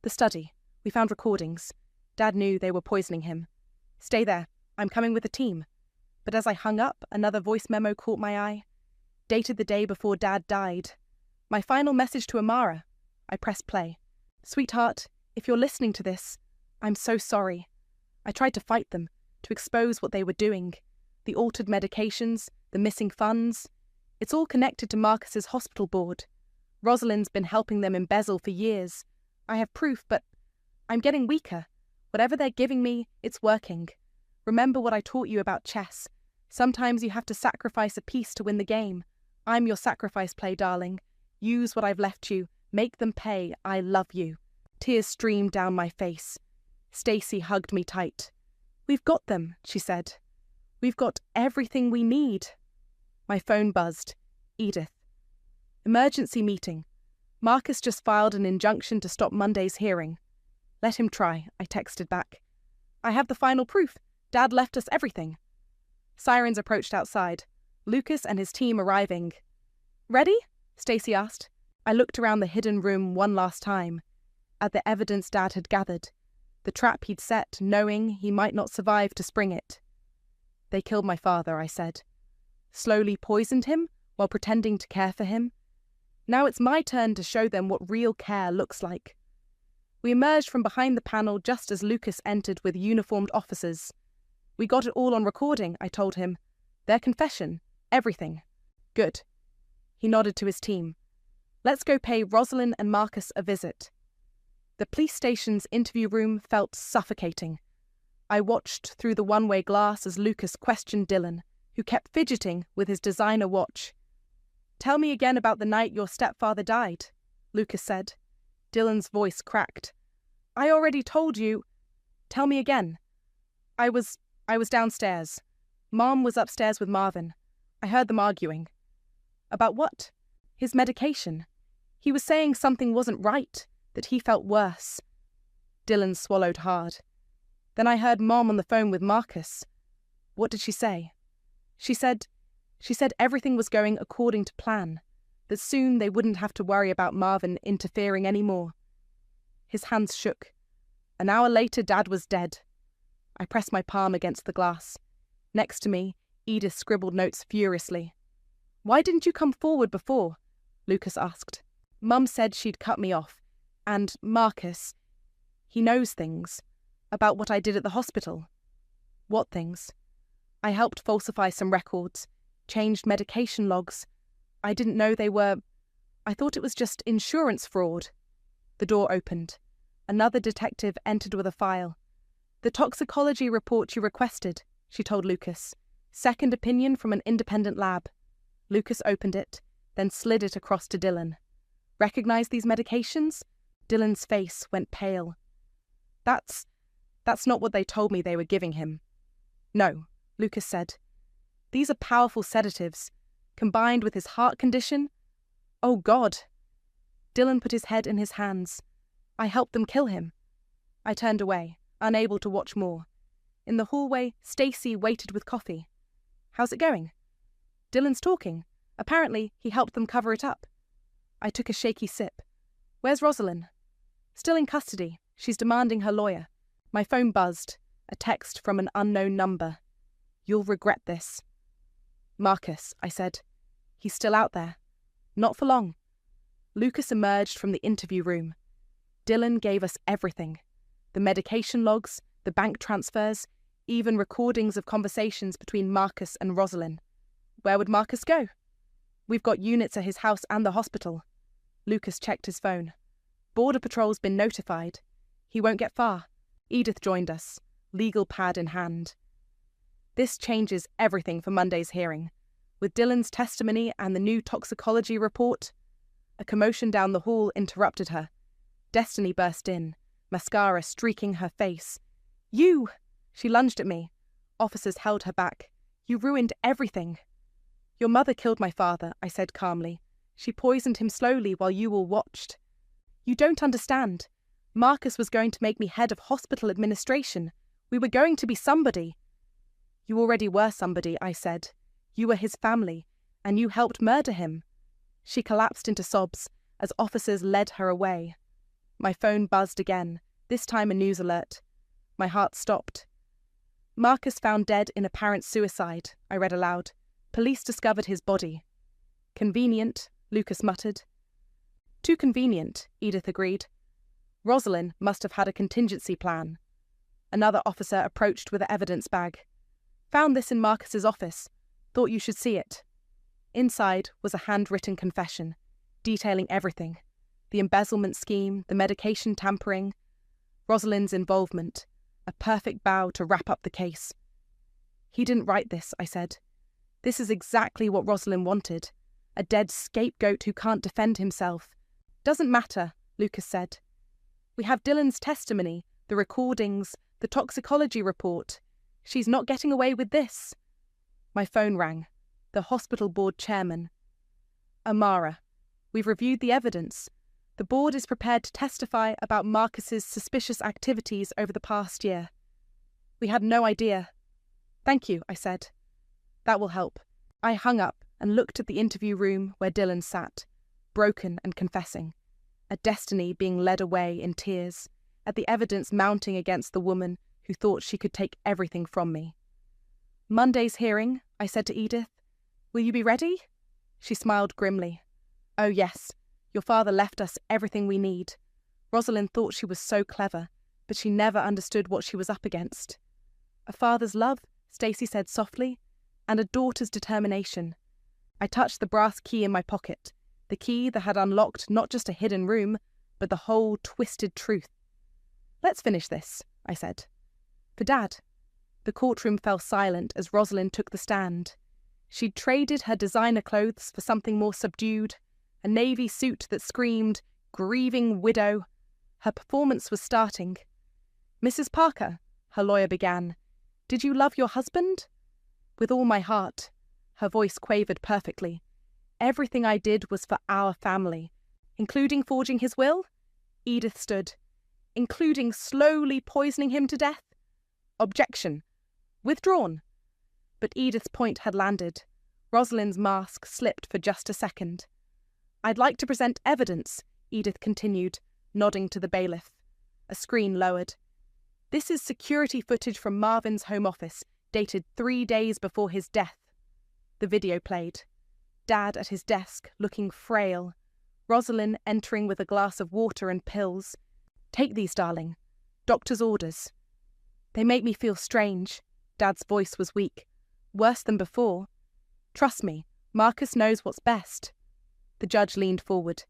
The study. We found recordings. Dad knew they were poisoning him. Stay there. I'm coming with a team. But as I hung up, another voice memo caught my eye. Dated the day before Dad died. My final message to Amara. I pressed play. Sweetheart, if you're listening to this, I'm so sorry. I tried to fight them, to expose what they were doing. The altered medications, the missing funds. It's all connected to Marcus's hospital board. Rosalind's been helping them embezzle for years. I have proof, but I'm getting weaker. Whatever they're giving me, it's working. Remember what I taught you about chess. Sometimes you have to sacrifice a piece to win the game. I'm your sacrifice play, darling. Use what I've left you. Make them pay. I love you. Tears streamed down my face. Stacy hugged me tight. We've got them, she said. We've got everything we need. My phone buzzed. Edith. Emergency meeting. Marcus just filed an injunction to stop Monday's hearing. Let him try, I texted back. I have the final proof. Dad left us everything. Sirens approached outside. Lucas and his team arriving. Ready? Stacy asked. I looked around the hidden room one last time. At the evidence Dad had gathered. The trap he'd set, knowing he might not survive to spring it. They killed my father, I said. Slowly poisoned him while pretending to care for him. Now it's my turn to show them what real care looks like. We emerged from behind the panel just as Lucas entered with uniformed officers. We got it all on recording, I told him. Their confession. Everything. Good. He nodded to his team. Let's go pay Rosalind and Marcus a visit. The police station's interview room felt suffocating. I watched through the one-way glass as Lucas questioned Dylan, who kept fidgeting with his designer watch. Tell me again about the night your stepfather died, Lucas said. Dylan's voice cracked. I already told you. Tell me again. I was downstairs. Mom was upstairs with Marvin. I heard them arguing. About what? His medication. He was saying something wasn't right, that he felt worse. Dylan swallowed hard. Then I heard Mom on the phone with Marcus. What did she say? She said everything was going according to plan, that soon they wouldn't have to worry about Marvin interfering anymore. His hands shook. An hour later, Dad was dead. I pressed my palm against the glass. Next to me, Edith scribbled notes furiously. Why didn't you come forward before? Lucas asked. Mum said she'd cut me off. And Marcus, he knows things about what I did at the hospital. What things? I helped falsify some records, changed medication logs. I didn't know they were... I thought it was just insurance fraud. The door opened. Another detective entered with a file. The toxicology report you requested, she told Lucas. Second opinion from an independent lab. Lucas opened it, then slid it across to Dylan. Recognize these medications? Dylan's face went pale. That's not what they told me they were giving him. No, Lucas said. These are powerful sedatives, combined with his heart condition. Oh, God. Dylan put his head in his hands. I helped them kill him. I turned away, unable to watch more. In the hallway, Stacy waited with coffee. How's it going? Dylan's talking. Apparently, he helped them cover it up. I took a shaky sip. Where's Rosalind? Still in custody. She's demanding her lawyer. My phone buzzed. A text from an unknown number. You'll regret this. Marcus, I said. He's still out there. Not for long. Lucas emerged from the interview room. Dylan gave us everything. The medication logs, the bank transfers, even recordings of conversations between Marcus and Rosalind. Where would Marcus go? We've got units at his house and the hospital. Lucas checked his phone. Border Patrol's been notified. He won't get far. Edith joined us, legal pad in hand. This changes everything for Monday's hearing. with Dylan's testimony and the new toxicology report. A commotion down the hall interrupted her. Destiny burst in, mascara streaking her face. "You!" She lunged at me. Officers held her back. "You ruined everything." "Your mother killed my father," I said calmly. "She poisoned him slowly while you all watched." "You don't understand. Marcus was going to make me head of hospital administration. We were going to be somebody." "You already were somebody," I said. "You were his family, and you helped murder him." She collapsed into sobs as officers led her away. My phone buzzed again, this time a news alert. My heart stopped. "Marcus found dead in apparent suicide," I read aloud. "Police discovered his body." "Convenient," Lucas muttered. "Too convenient," Edith agreed. "Rosalind must have had a contingency plan." Another officer approached with an evidence bag. "Found this in Marcus's office. Thought you should see it." Inside was a handwritten confession, detailing everything. The embezzlement scheme, the medication tampering, Rosalind's involvement. A perfect bow to wrap up the case. "He didn't write this," I said. "This is exactly what Rosalind wanted. A dead scapegoat who can't defend himself." "Doesn't matter," Lucas said. "We have Dylan's testimony, the recordings, the toxicology report. She's not getting away with this." My phone rang. The hospital board chairman. "Amara, we've reviewed the evidence. The board is prepared to testify about Marcus's suspicious activities over the past year." "We had no idea." "Thank you," I said. "That will help." I hung up and looked at the interview room where Dylan sat, broken and confessing, at Destiny being led away in tears, at the evidence mounting against the woman who thought she could take everything from me. "Monday's hearing," I said to Edith. "Will you be ready?" She smiled grimly. "Oh yes, your father left us everything we need. Rosalind thought she was so clever, but she never understood what she was up against." "A father's love," Stacey said softly, "and a daughter's determination." I touched the brass key in my pocket, the key that had unlocked not just a hidden room, but the whole twisted truth. "Let's finish this," I said. "For Dad." The courtroom fell silent as Rosalind took the stand. She'd traded her designer clothes for something more subdued, a navy suit that screamed, "Grieving widow." Her performance was starting. "Mrs. Parker," her lawyer began, "did you love your husband?" "With all my heart." Her voice quavered perfectly. "Everything I did was for our family." "Including forging his will?" Edith stood. "Including slowly poisoning him to death?" "Objection. Withdrawn." But Edith's point had landed. Rosalind's mask slipped for just a second. "I'd like to present evidence," Edith continued, nodding to the bailiff. A screen lowered. "This is security footage from Marvin's home office, dated 3 days before his death." The video played. Dad at his desk, looking frail. Rosalind entering with a glass of water and pills. "Take these, darling. Doctor's orders." "They make me feel strange." Dad's voice was weak. "Worse than before." "Trust me, Marcus knows what's best." The judge leaned forward.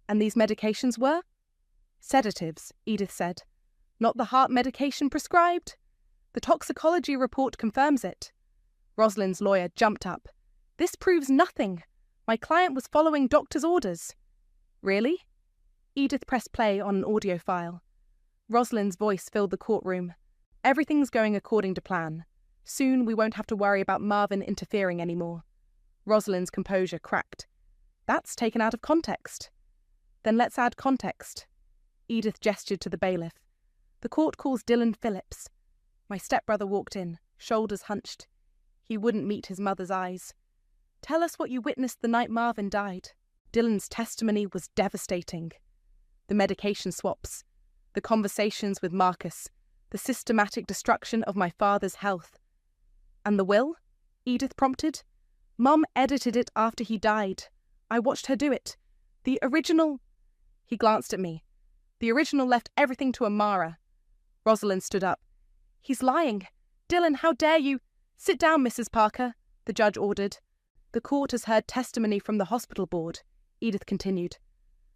"And these medications were?" "Sedatives," Edith said. "Not the heart medication prescribed?" "The toxicology report confirms it." Rosalind's lawyer jumped up. "This proves nothing. My client was following doctor's orders." "Really?" Edith pressed play on an audio file. Rosalind's voice filled the courtroom. "Everything's going according to plan. Soon we won't have to worry about Marvin interfering anymore." Rosalind's composure cracked. "That's taken out of context." "Then let's add context." Edith gestured to the bailiff. "The court calls Dylan Phillips." My stepbrother walked in, shoulders hunched. He wouldn't meet his mother's eyes. "Tell us what you witnessed the night Marvin died." Dylan's testimony was devastating. The medication swaps, the conversations with Marcus, the systematic destruction of my father's health. "And the will?" Edith prompted. "Mum edited it after he died. I watched her do it. The original—" He glanced at me. "The original left everything to Amara." Rosalind stood up. "He's lying. Dylan, how dare you—" "Sit down, Mrs. Parker," the judge ordered. "The court has heard testimony from the hospital board," Edith continued.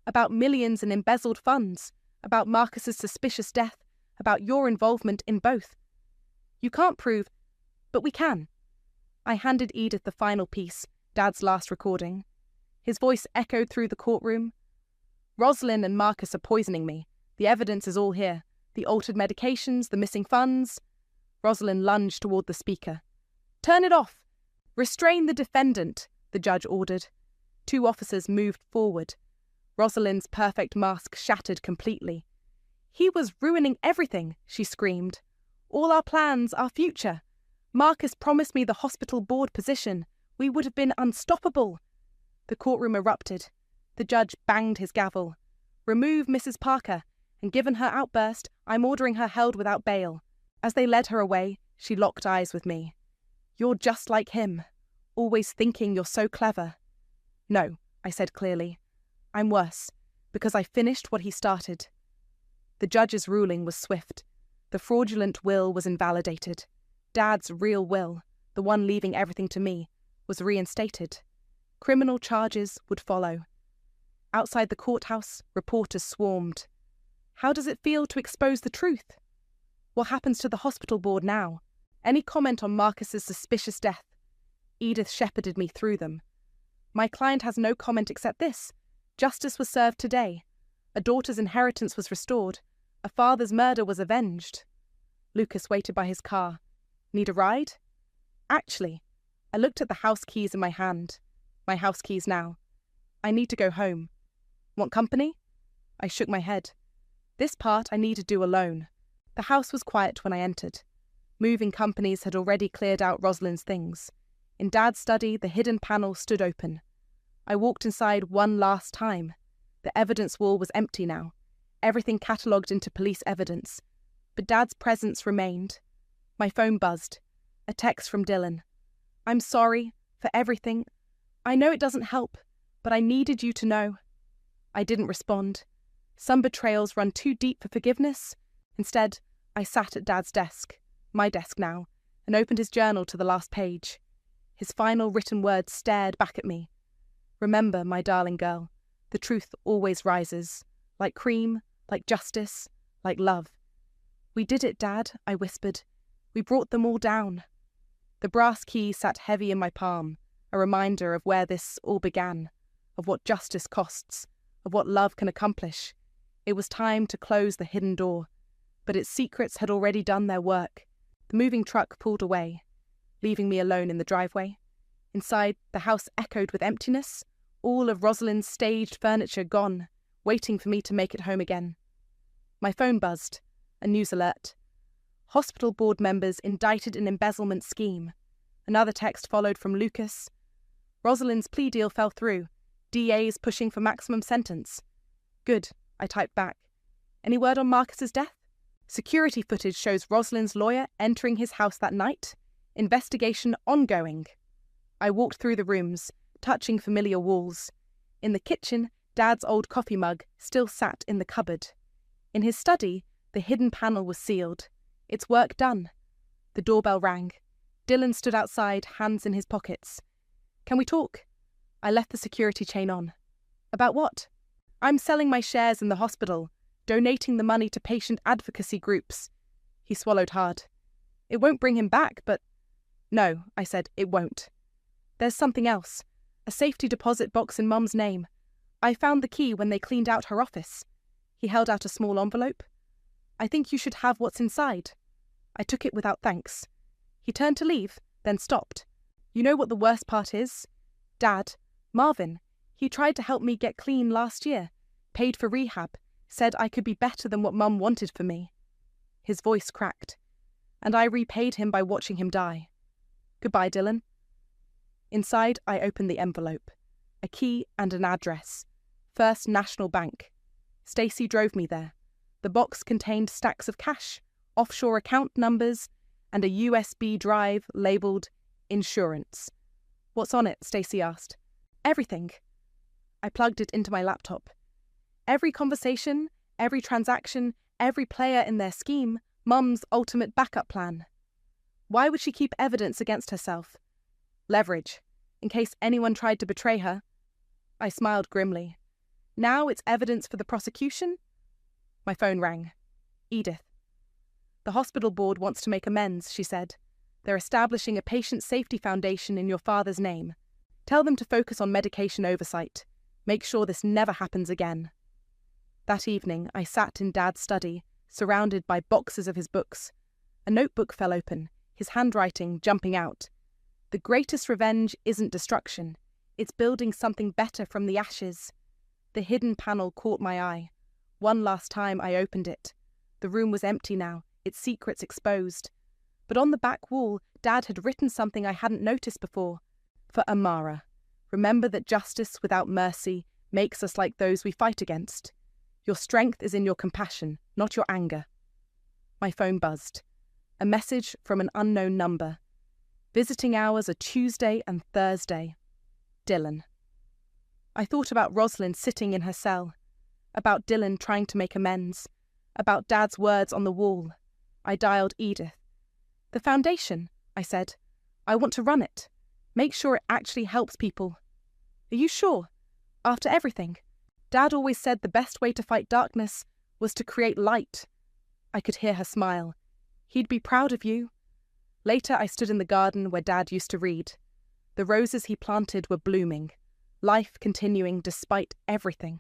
"About millions in embezzled funds, about Marcus's suspicious death, about your involvement in both. You can't prove, but we can." I handed Edith the final piece, Dad's last recording. His voice echoed through the courtroom. Rosalind and Marcus are poisoning me. The evidence is all here. The altered medications, the missing funds. Rosalind lunged toward the speaker. Turn it off! Restrain the defendant, the judge ordered. 2 officers moved forward. Rosalind's perfect mask shattered completely. He was ruining everything, she screamed. All our plans, our future. Marcus promised me the hospital board position. We would have been unstoppable. The courtroom erupted. The judge banged his gavel. Remove Mrs. Parker, and given her outburst, I'm ordering her held without bail. As they led her away, she locked eyes with me. You're just like him, always thinking you're so clever. No, I said clearly. I'm worse, because I finished what he started. The judge's ruling was swift. The fraudulent will was invalidated. Dad's real will, the one leaving everything to me, was reinstated. Criminal charges would follow. Outside the courthouse, reporters swarmed. How does it feel to expose the truth? What happens to the hospital board now? Any comment on Marcus's suspicious death? Edith shepherded me through them. My client has no comment except this. Justice was served today. A daughter's inheritance was restored. A father's murder was avenged. Lucas waited by his car. Need a ride? Actually, I looked at the house keys in my hand. My house keys now. I need to go home. Want company? I shook my head. This part I need to do alone. The house was quiet when I entered. Moving companies had already cleared out Rosalind's things. In Dad's study, the hidden panel stood open. I walked inside one last time. The evidence wall was empty now, everything catalogued into police evidence. But Dad's presence remained. My phone buzzed. A text from Dylan. I'm sorry for everything. I know it doesn't help, but I needed you to know. I didn't respond. Some betrayals run too deep for forgiveness. Instead, I sat at Dad's desk, my desk now, and opened his journal to the last page. His final written words stared back at me. Remember, my darling girl, the truth always rises, like cream, like justice, like love. We did it, Dad, I whispered. We brought them all down. The brass key sat heavy in my palm, a reminder of where this all began, of what justice costs, of what love can accomplish. It was time to close the hidden door, but its secrets had already done their work. The moving truck pulled away, leaving me alone in the driveway. Inside, the house echoed with emptiness, all of Rosalind's staged furniture gone, waiting for me to make it home again. My phone buzzed, a news alert. Hospital board members indicted in embezzlement scheme. Another text followed from Lucas. Rosalind's plea deal fell through. DA's pushing for maximum sentence. Good, I typed back. Any word on Marcus's death? Security footage shows Rosalind's lawyer entering his house that night. Investigation ongoing. I walked through the rooms, touching familiar walls. In the kitchen, Dad's old coffee mug still sat in the cupboard. In his study, the hidden panel was sealed. Its work done. The doorbell rang. Dylan stood outside, hands in his pockets. Can we talk? I left the security chain on. About what? I'm selling my shares in the hospital, donating the money to patient advocacy groups. He swallowed hard. It won't bring him back, but... No, I said, it won't. There's something else. A safety deposit box in Mum's name. I found the key when they cleaned out her office. He held out a small envelope. I think you should have what's inside. I took it without thanks. He turned to leave, then stopped. You know what the worst part is? Dad, Marvin, he tried to help me get clean last year, paid for rehab, said I could be better than what Mum wanted for me. His voice cracked, and I repaid him by watching him die. Goodbye, Dylan. Inside, I opened the envelope. A key and an address. First National Bank. Stacy drove me there. The box contained stacks of cash, offshore account numbers, and a USB drive labelled Insurance. What's on it? Stacy asked. Everything. I plugged it into my laptop. Every conversation, every transaction, every player in their scheme, Mum's ultimate backup plan. Why would she keep evidence against herself? Leverage, in case anyone tried to betray her. I smiled grimly. Now it's evidence for the prosecution? My phone rang. Edith. The hospital board wants to make amends, she said. They're establishing a patient safety foundation in your father's name. Tell them to focus on medication oversight. Make sure this never happens again." That evening, I sat in Dad's study, surrounded by boxes of his books. A notebook fell open, his handwriting jumping out. "The greatest revenge isn't destruction. It's building something better from the ashes." The hidden panel caught my eye. One last time I opened it. The room was empty now, its secrets exposed. But on the back wall, Dad had written something I hadn't noticed before. "For Amara. Remember that justice without mercy makes us like those we fight against. Your strength is in your compassion, not your anger." My phone buzzed. A message from an unknown number. Visiting hours are Tuesday and Thursday. Dylan. I thought about Rosalind sitting in her cell, about Dylan trying to make amends, about Dad's words on the wall. I dialed Edith. "The foundation," I said. "I want to run it. Make sure it actually helps people." "Are you sure? After everything? Dad always said the best way to fight darkness was to create light." I could hear her smile. "He'd be proud of you." Later I stood in the garden where Dad used to read. The roses he planted were blooming, life continuing despite everything.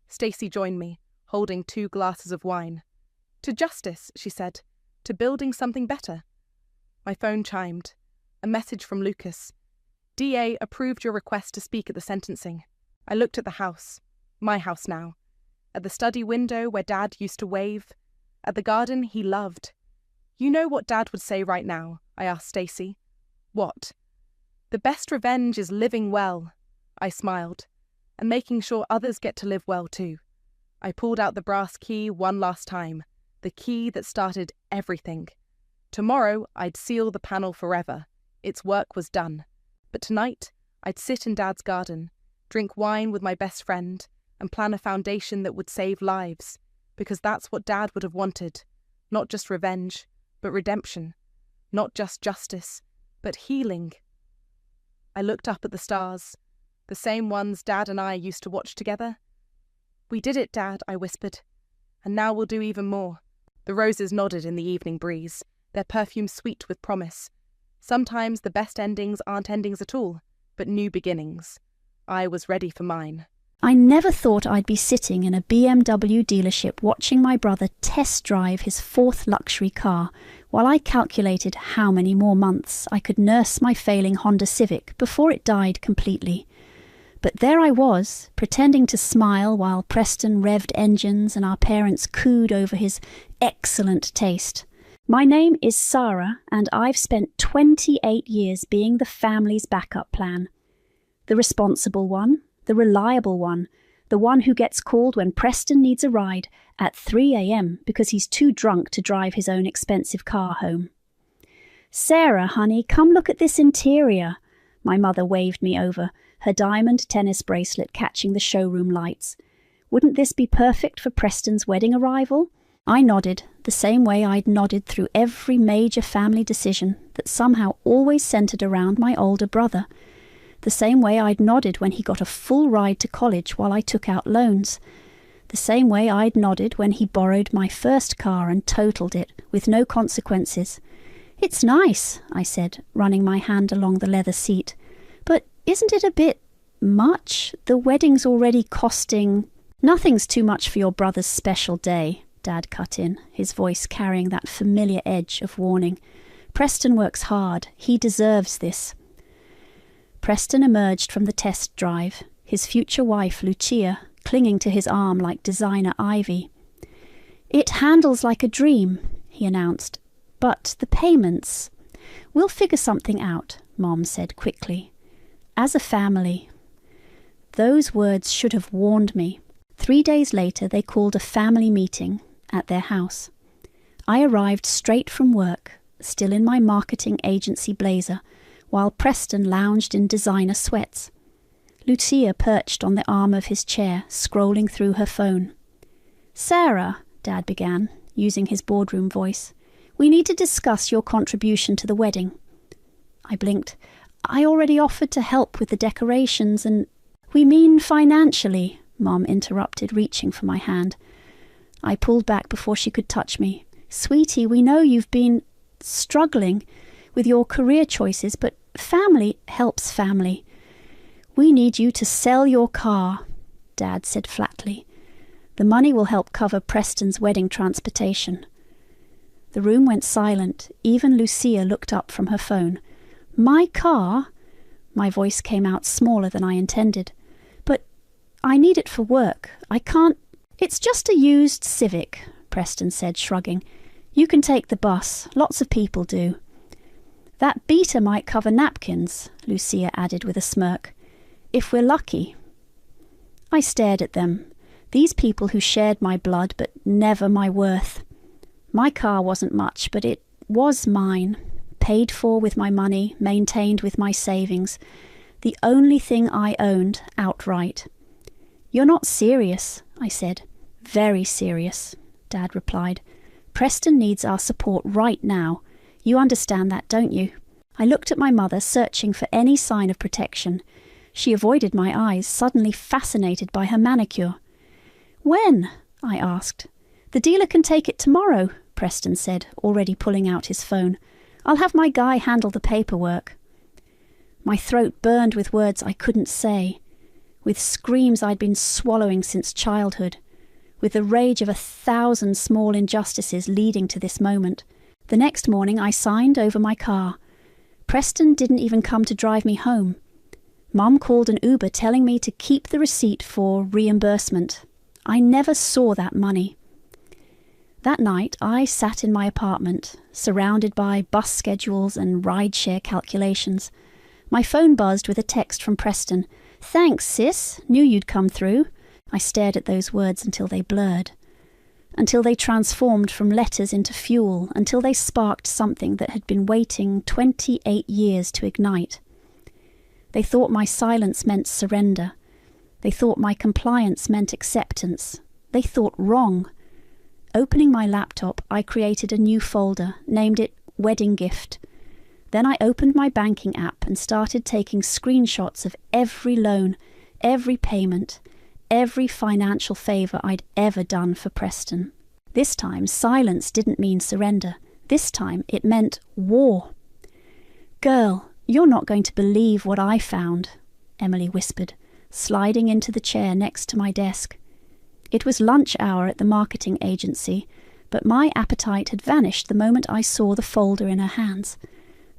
Stacy joined me, holding 2 glasses of wine. "To justice," she said. "To building something better." My phone chimed. A message from Lucas. "DA approved your request to speak at the sentencing." I looked at the house. My house now. At the study window where Dad used to wave. At the garden he loved. "You know what Dad would say right now?" I asked Stacy. "What?" "The best revenge is living well." I smiled. "And making sure others get to live well too." I pulled out the brass key one last time. The key that started everything. Tomorrow I'd seal the panel forever. Its work was done. But tonight I'd sit in Dad's garden, drink wine with my best friend, and plan a foundation that would save lives, because that's what Dad would have wanted. Not just revenge, but redemption. Not just justice, but healing. I looked up at the stars, the same ones Dad and I used to watch together. "We did it, Dad," I whispered. "And now we'll do even more." The roses nodded in the evening breeze, their perfume sweet with promise. Sometimes the best endings aren't endings at all, but new beginnings. I was ready for mine. I never thought I'd be sitting in a BMW dealership watching my brother test drive his 4th luxury car, while I calculated how many more months I could nurse my failing Honda Civic before it died completely. But there I was, pretending to smile while Preston revved engines and our parents cooed over his excellent taste. My name is Sarah, and I've spent 28 years being the family's backup plan. The responsible one, the reliable one, the one who gets called when Preston needs a ride at 3 a.m. because he's too drunk to drive his own expensive car home. "Sarah, honey, come look at this interior." My mother waved me over, her diamond tennis bracelet catching the showroom lights. "Wouldn't this be perfect for Preston's wedding arrival?" I nodded, the same way I'd nodded through every major family decision that somehow always centered around my older brother. The same way I'd nodded when he got a full ride to college while I took out loans. The same way I'd nodded when he borrowed my first car and totaled it with no consequences. "It's nice," I said, running my hand along the leather seat. "But isn't it a bit much? The wedding's already costing—" "Nothing's too much for your brother's special day," Dad cut in, his voice carrying that familiar edge of warning. "Preston works hard. He deserves this." Preston emerged from the test drive, his future wife, Lucia, clinging to his arm like designer ivy. "It handles like a dream," he announced. "But the payments—" "We'll figure something out," Mom said quickly. "As a family." Those words should have warned me. 3 days later, they called a family meeting at their house. I arrived straight from work, still in my marketing agency blazer, while Preston lounged in designer sweats. Lucia perched on the arm of his chair, scrolling through her phone. "Sarah," Dad began, using his boardroom voice, "we need to discuss your contribution to the wedding." I blinked. "I already offered to help with the decorations and—" "We mean financially," Mom interrupted, reaching for my hand. I pulled back before she could touch me. "Sweetie, we know you've been struggling. with your career choices, but family helps family. We need you to sell your car, Dad said flatly. The money will help cover Preston's wedding transportation. The room went silent. Even Lucia looked up from her phone. My car? My voice came out smaller than I intended. But I need it for work. I can't... It's just a used Civic, Preston said, shrugging. You can take the bus. Lots of people do. That beater might cover napkins, Lucia added with a smirk. If we're lucky. I stared at them. These people who shared my blood but never my worth. My car wasn't much, but it was mine. Paid for with my money, maintained with my savings. The only thing I owned outright. You're not serious, I said. Very serious, Dad replied. Preston needs our support right now. You understand that, don't you? I looked at my mother, searching for any sign of protection. She avoided my eyes, suddenly fascinated by her manicure. When? I asked. The dealer can take it tomorrow, Preston said, already pulling out his phone. I'll have my guy handle the paperwork. My throat burned with words I couldn't say, with screams I'd been swallowing since childhood, with the rage of 1,000 small injustices leading to this moment. The next morning I signed over my car. Preston didn't even come to drive me home. Mum called an Uber telling me to keep the receipt for reimbursement. I never saw that money. That night I sat in my apartment, surrounded by bus schedules and rideshare calculations. My phone buzzed with a text from Preston. Thanks, sis. Knew you'd come through. I stared at those words until they blurred. Until they transformed from letters into fuel, until they sparked something that had been waiting 28 years to ignite. They thought my silence meant surrender. They thought my compliance meant acceptance. They thought wrong. Opening my laptop, I created a new folder, named it Wedding Gift. Then I opened my banking app and started taking screenshots of every loan, every payment, every financial favour I'd ever done for Preston. This time, silence didn't mean surrender. This time, it meant war. Girl, you're not going to believe what I found, Emily whispered, sliding into the chair next to my desk. It was lunch hour at the marketing agency, but my appetite had vanished the moment I saw the folder in her hands.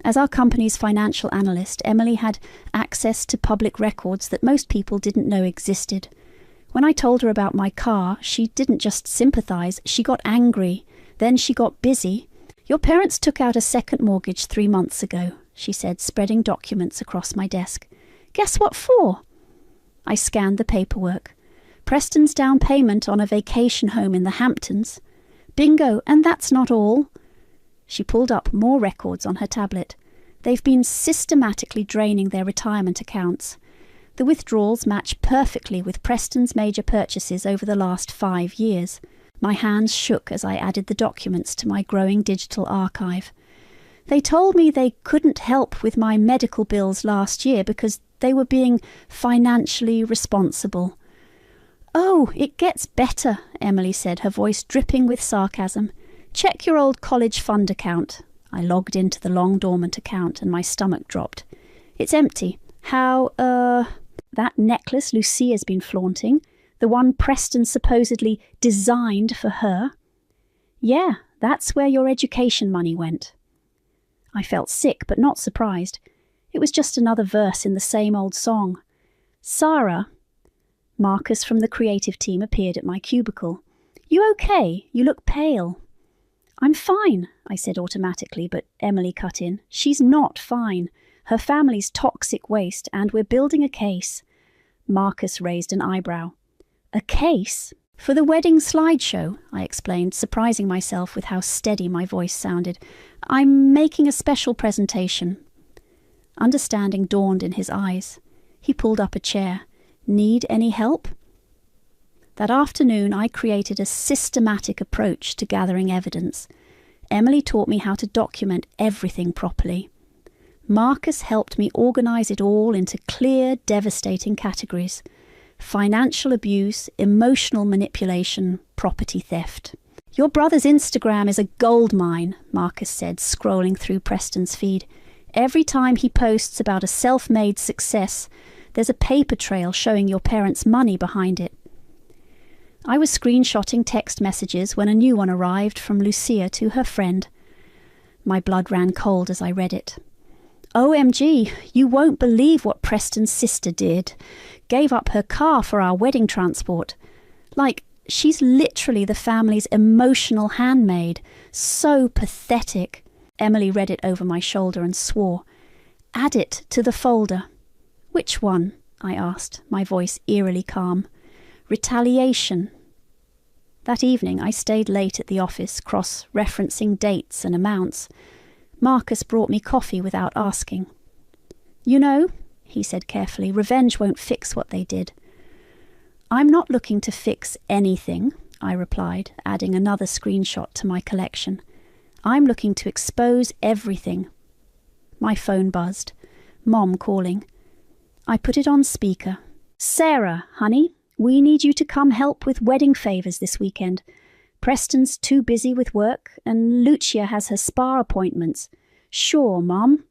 As our company's financial analyst, Emily had access to public records that most people didn't know existed. When I told her about my car, she didn't just sympathise, she got angry. Then she got busy. Your parents took out a second mortgage 3 months ago, she said, spreading documents across my desk. Guess what for? I scanned the paperwork. Preston's down payment on a vacation home in the Hamptons. Bingo, and that's not all. She pulled up more records on her tablet. They've been systematically draining their retirement accounts. The withdrawals match perfectly with Preston's major purchases over the last 5 years. My hands shook as I added the documents to my growing digital archive. They told me they couldn't help with my medical bills last year because they were being financially responsible. Oh, it gets better, Emily said, her voice dripping with sarcasm. Check your old college fund account. I logged into the long dormant account and my stomach dropped. It's empty. How, that necklace Lucia's been flaunting, the one Preston supposedly designed for her? Yeah, that's where your education money went. I felt sick, but not surprised. It was just another verse in the same old song. Sarah, Marcus from the creative team appeared at my cubicle. You okay? You look pale. I'm fine, I said automatically, but Emily cut in. She's not fine. Her family's toxic waste, and we're building a case. Marcus raised an eyebrow. A case? For the wedding slideshow, I explained, surprising myself with how steady my voice sounded. I'm making a special presentation. Understanding dawned in his eyes. He pulled up a chair. Need any help? That afternoon I created a systematic approach to gathering evidence. Emily taught me how to document everything properly. Marcus helped me organise it all into clear, devastating categories. Financial abuse, emotional manipulation, property theft. Your brother's Instagram is a goldmine, Marcus said, scrolling through Preston's feed. Every time he posts about a self-made success, there's a paper trail showing your parents' money behind it. I was screenshotting text messages when a new one arrived from Lucia to her friend. My blood ran cold as I read it. OMG, you won't believe what Preston's sister did. Gave up her car for our wedding transport. Like, she's literally the family's emotional handmaid. So pathetic. Emily read it over my shoulder and swore. Add it to the folder. Which one? I asked, my voice eerily calm. Retaliation. That evening I stayed late at the office, cross-referencing dates and amounts. Marcus brought me coffee without asking. You know, he said carefully, revenge won't fix what they did. I'm not looking to fix anything, I replied, adding another screenshot to my collection. I'm looking to expose everything. My phone buzzed. Mom calling. I put it on speaker. Sarah, honey, we need you to come help with wedding favours this weekend. Preston's too busy with work, and Lucia has her spa appointments. Sure, Mom.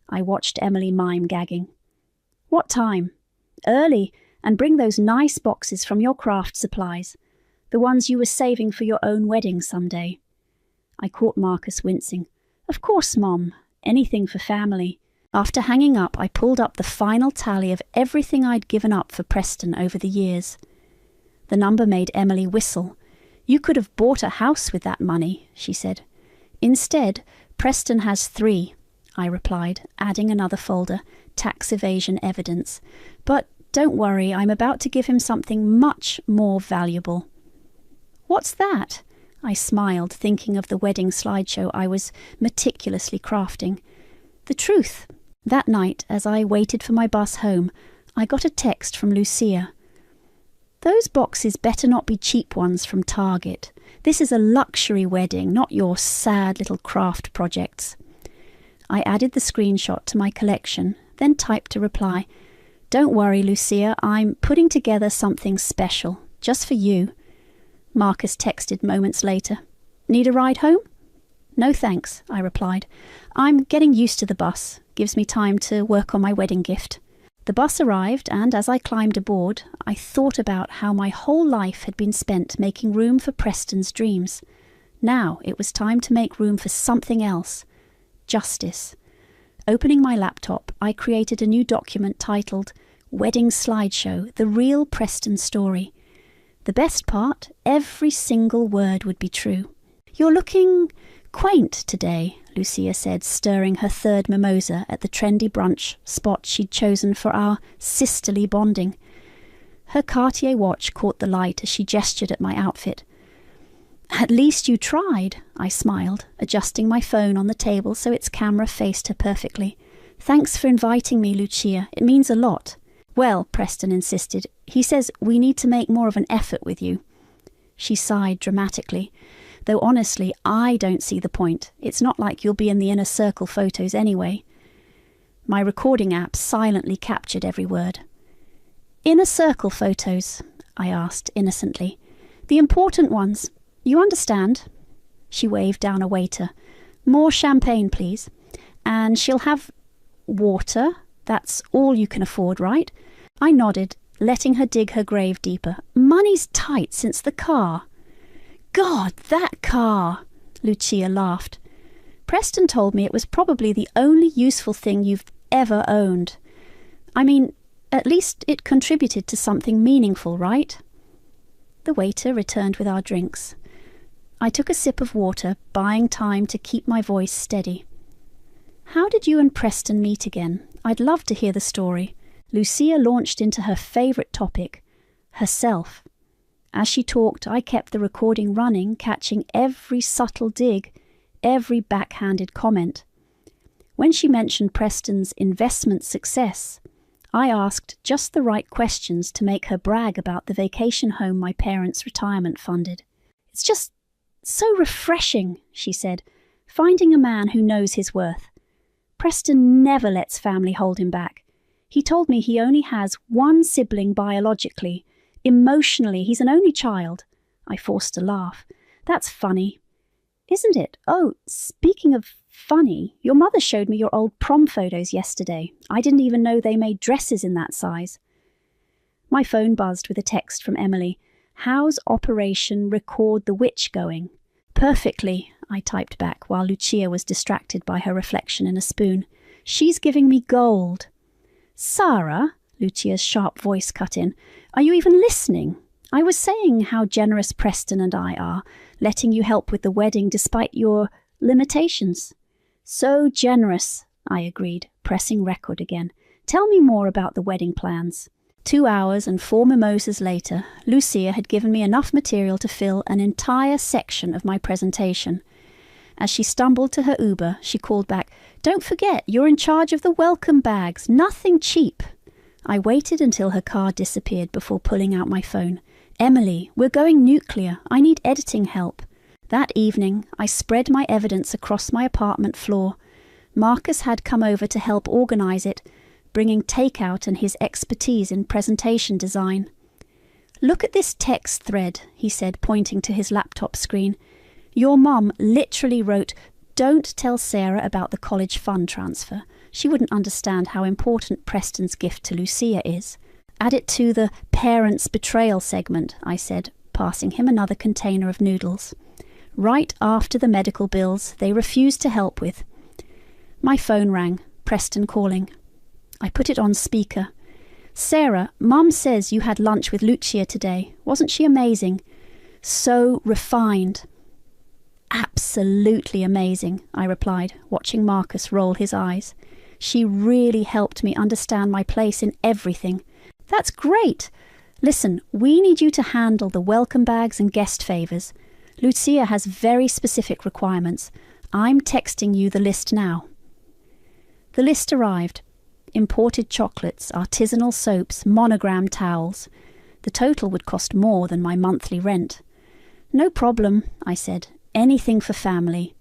I watched Emily mime gagging. What time? Early, and bring those nice boxes from your craft supplies, the ones you were saving for your own wedding someday. I caught Marcus wincing. Of course, Mom. Anything for family. After hanging up, I pulled up the final tally of everything I'd given up for Preston over the years. The number made Emily whistle. You could have bought a house with that money, she said. Instead, Preston has 3, I replied, adding another folder, tax evasion evidence. But don't worry, I'm about to give him something much more valuable. What's that? I smiled, thinking of the wedding slideshow I was meticulously crafting. The truth. That night, as I waited for my bus home, I got a text from Lucia. Those boxes better not be cheap ones from Target. This is a luxury wedding, not your sad little craft projects. I added the screenshot to my collection, then typed a reply. Don't worry, Lucia, I'm putting together something special, just for you. Marcus texted moments later. Need a ride home? No thanks, I replied. I'm getting used to the bus. Gives me time to work on my wedding gift. The bus arrived, and as I climbed aboard, I thought about how my whole life had been spent making room for Preston's dreams. Now it was time to make room for something else. Justice. Opening my laptop, I created a new document titled Wedding Slideshow, The Real Preston Story. The best part, every single word would be true. You're looking quaint today, Lucia said, stirring her third mimosa at the trendy brunch spot she'd chosen for our sisterly bonding. Her Cartier watch caught the light as she gestured at my outfit. At least you tried, I smiled, adjusting my phone on the table so its camera faced her perfectly. Thanks for inviting me, Lucia. It means a lot. Well, Preston insisted, he says we need to make more of an effort with you. She sighed dramatically. Though honestly, I don't see the point. It's not like you'll be in the inner circle photos anyway. My recording app silently captured every word. Inner circle photos? I asked innocently. The important ones. You understand? She waved down a waiter. More champagne, please. And she'll have water. That's all you can afford, right? I nodded, letting her dig her grave deeper. Money's tight since the car. God, that car! Lucia laughed. Preston told me it was probably the only useful thing you've ever owned. I mean, at least it contributed to something meaningful, right? The waiter returned with our drinks. I took a sip of water, buying time to keep my voice steady. How did you and Preston meet again? I'd love to hear the story. Lucia launched into her favourite topic, herself. As she talked, I kept the recording running, catching every subtle dig, every backhanded comment. When she mentioned Preston's investment success, I asked just the right questions to make her brag about the vacation home my parents' retirement funded. It's just so refreshing, she said, finding a man who knows his worth. Preston never lets family hold him back. He told me he only has one sibling biologically. Emotionally, he's an only child. I forced a laugh. That's funny. Isn't it? Oh, speaking of funny, your mother showed me your old prom photos yesterday. I didn't even know they made dresses in that size. My phone buzzed with a text from Emily. How's Operation Record the Witch going? Perfectly, I typed back while Lucia was distracted by her reflection in a spoon. She's giving me gold. Sarah, Lucia's sharp voice cut in, are you even listening? I was saying how generous Preston and I are, letting you help with the wedding despite your limitations. So generous, I agreed, pressing record again. Tell me more about the wedding plans. 2 hours and 4 mimosas later, Lucia had given me enough material to fill an entire section of my presentation. As she stumbled to her Uber, she called back, Don't forget, you're in charge of the welcome bags. Nothing cheap. I waited until her car disappeared before pulling out my phone. Emily, we're going nuclear. I need editing help. That evening, I spread my evidence across my apartment floor. Marcus had come over to help organise it, bringing takeout and his expertise in presentation design. Look at this text thread, he said, pointing to his laptop screen. Your mum literally wrote, Don't tell Sarah about the college fund transfer. She wouldn't understand how important Preston's gift to Lucia is. Add it to the parents' betrayal segment, I said, passing him another container of noodles. Right after the medical bills they refused to help with. My phone rang, Preston calling. I put it on speaker. Sarah, Mum says you had lunch with Lucia today. Wasn't she amazing? So refined. Absolutely amazing, I replied, watching Marcus roll his eyes. She really helped me understand my place in everything. That's great. Listen, we need you to handle the welcome bags and guest favours. Lucia has very specific requirements. I'm texting you the list now. The list arrived. Imported chocolates, artisanal soaps, monogram towels. The total would cost more than my monthly rent. No problem, I said. Anything for family.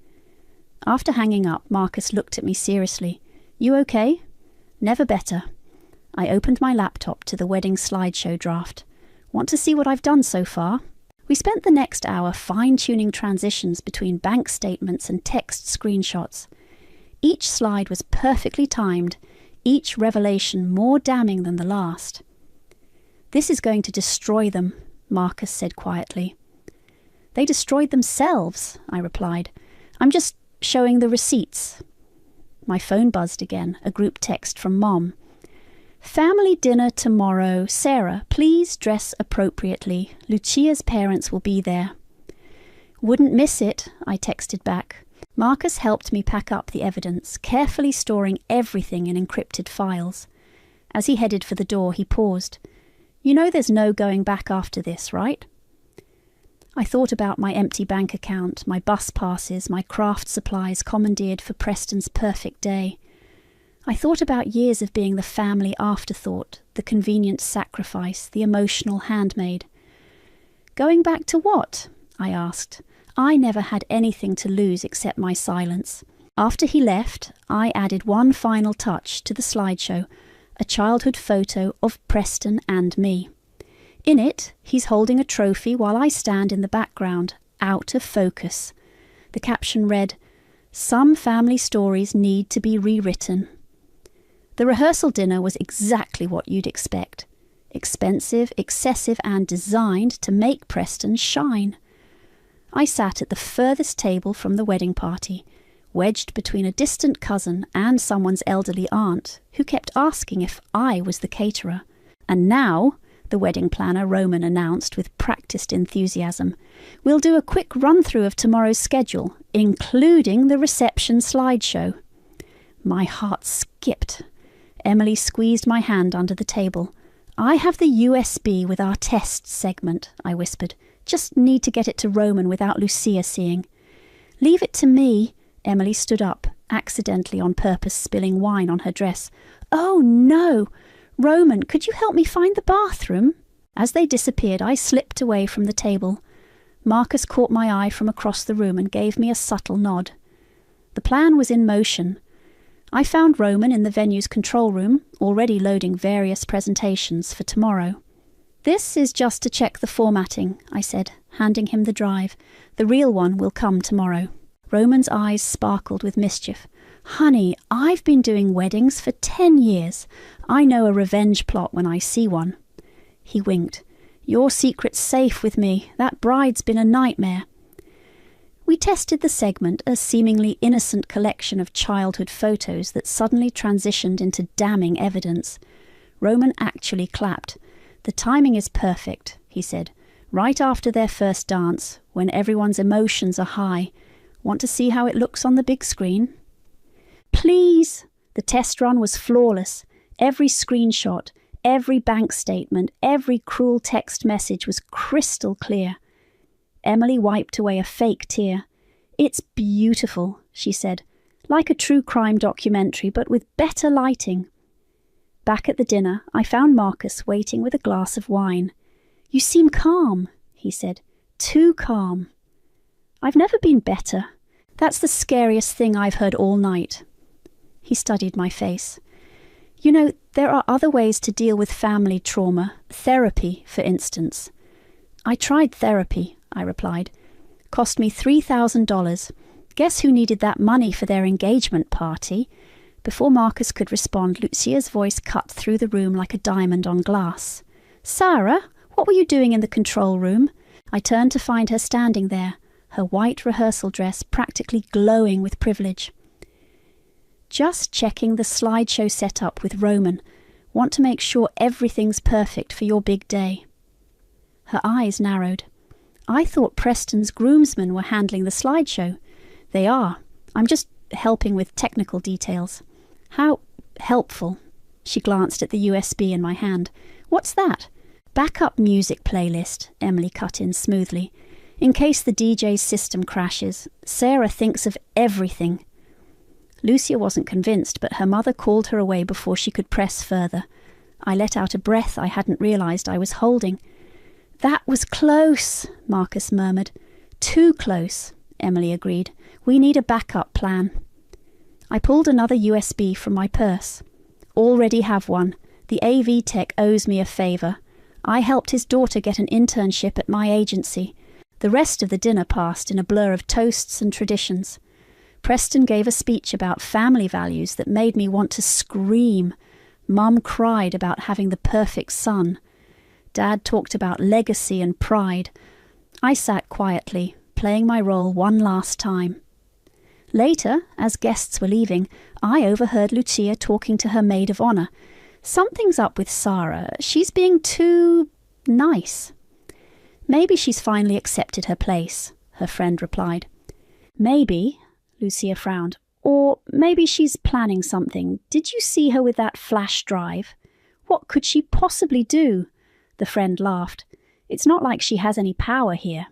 After hanging up, Marcus looked at me seriously. You okay? Never better. I opened my laptop to the wedding slideshow draft. Want to see what I've done so far? We spent the next hour fine-tuning transitions between bank statements and text screenshots. Each slide was perfectly timed, each revelation more damning than the last. This is going to destroy them, Marcus said quietly. They destroyed themselves, I replied. I'm just showing the receipts. My phone buzzed again, a group text from Mom. Family dinner tomorrow. Sarah, please dress appropriately. Lucia's parents will be there. Wouldn't miss it, I texted back. Marcus helped me pack up the evidence, carefully storing everything in encrypted files. As he headed for the door, he paused. You know there's no going back after this, right? I thought about my empty bank account, my bus passes, my craft supplies commandeered for Preston's perfect day. I thought about years of being the family afterthought, the convenient sacrifice, the emotional handmaid. Going back to what? I asked. I never had anything to lose except my silence. After he left, I added one final touch to the slideshow, a childhood photo of Preston and me. In it, he's holding a trophy while I stand in the background, out of focus. The caption read, Some family stories need to be rewritten. The rehearsal dinner was exactly what you'd expect. Expensive, excessive, and designed to make Preston shine. I sat at the furthest table from the wedding party, wedged between a distant cousin and someone's elderly aunt, who kept asking if I was the caterer. And now, the wedding planner Roman announced with practiced enthusiasm, we'll do a quick run-through of tomorrow's schedule, including the reception slideshow. My heart skipped. Emily squeezed my hand under the table. I have the USB with our tests segment, I whispered. Just need to get it to Roman without Lucia seeing. Leave it to me. Emily stood up, accidentally on purpose spilling wine on her dress. Oh, no! Roman, could you help me find the bathroom? As they disappeared, I slipped away from the table. Marcus caught my eye from across the room and gave me a subtle nod. The plan was in motion. I found Roman in the venue's control room, already loading various presentations for tomorrow. This is just to check the formatting, I said, handing him the drive. The real one will come tomorrow. Roman's eyes sparkled with mischief. Honey, I've been doing weddings for 10 years. I know a revenge plot when I see one. He winked. Your secret's safe with me. That bride's been a nightmare. We tested the segment, a seemingly innocent collection of childhood photos that suddenly transitioned into damning evidence. Roman actually clapped. The timing is perfect, he said. Right after their first dance, when everyone's emotions are high. Want to see how it looks on the big screen? Please! The test run was flawless. Every screenshot, every bank statement, every cruel text message was crystal clear. Emily wiped away a fake tear. It's beautiful, she said, like a true crime documentary, but with better lighting. Back at the dinner, I found Marcus waiting with a glass of wine. You seem calm, he said. Too calm. I've never been better. That's the scariest thing I've heard all night. He studied my face. You know, there are other ways to deal with family trauma. Therapy, for instance. I tried therapy, I replied. Cost me $3,000. Guess who needed that money for their engagement party? Before Marcus could respond, Lucia's voice cut through the room like a diamond on glass. Sarah, what were you doing in the control room? I turned to find her standing there, her white rehearsal dress practically glowing with privilege. Just checking the slideshow setup with Roman. Want to make sure everything's perfect for your big day. Her eyes narrowed. I thought Preston's groomsmen were handling the slideshow. They are. I'm just helping with technical details. How helpful. She glanced at the USB in my hand. What's that? Backup music playlist, Emily cut in smoothly. In case the DJ's system crashes, Sarah thinks of everything. Lucia wasn't convinced, but her mother called her away before she could press further. I let out a breath I hadn't realised I was holding. That was close, Marcus murmured. Too close, Emily agreed. We need a backup plan. I pulled another USB from my purse. Already have one. The AV tech owes me a favour. I helped his daughter get an internship at my agency. The rest of the dinner passed in a blur of toasts and traditions. Preston gave a speech about family values that made me want to scream. Mum cried about having the perfect son. Dad talked about legacy and pride. I sat quietly, playing my role one last time. Later, as guests were leaving, I overheard Lucia talking to her maid of honour. Something's up with Sarah. She's being too nice. Maybe she's finally accepted her place, her friend replied. Maybe, Lucia frowned. Or maybe she's planning something. Did you see her with that flash drive? What could she possibly do? The friend laughed. It's not like she has any power here.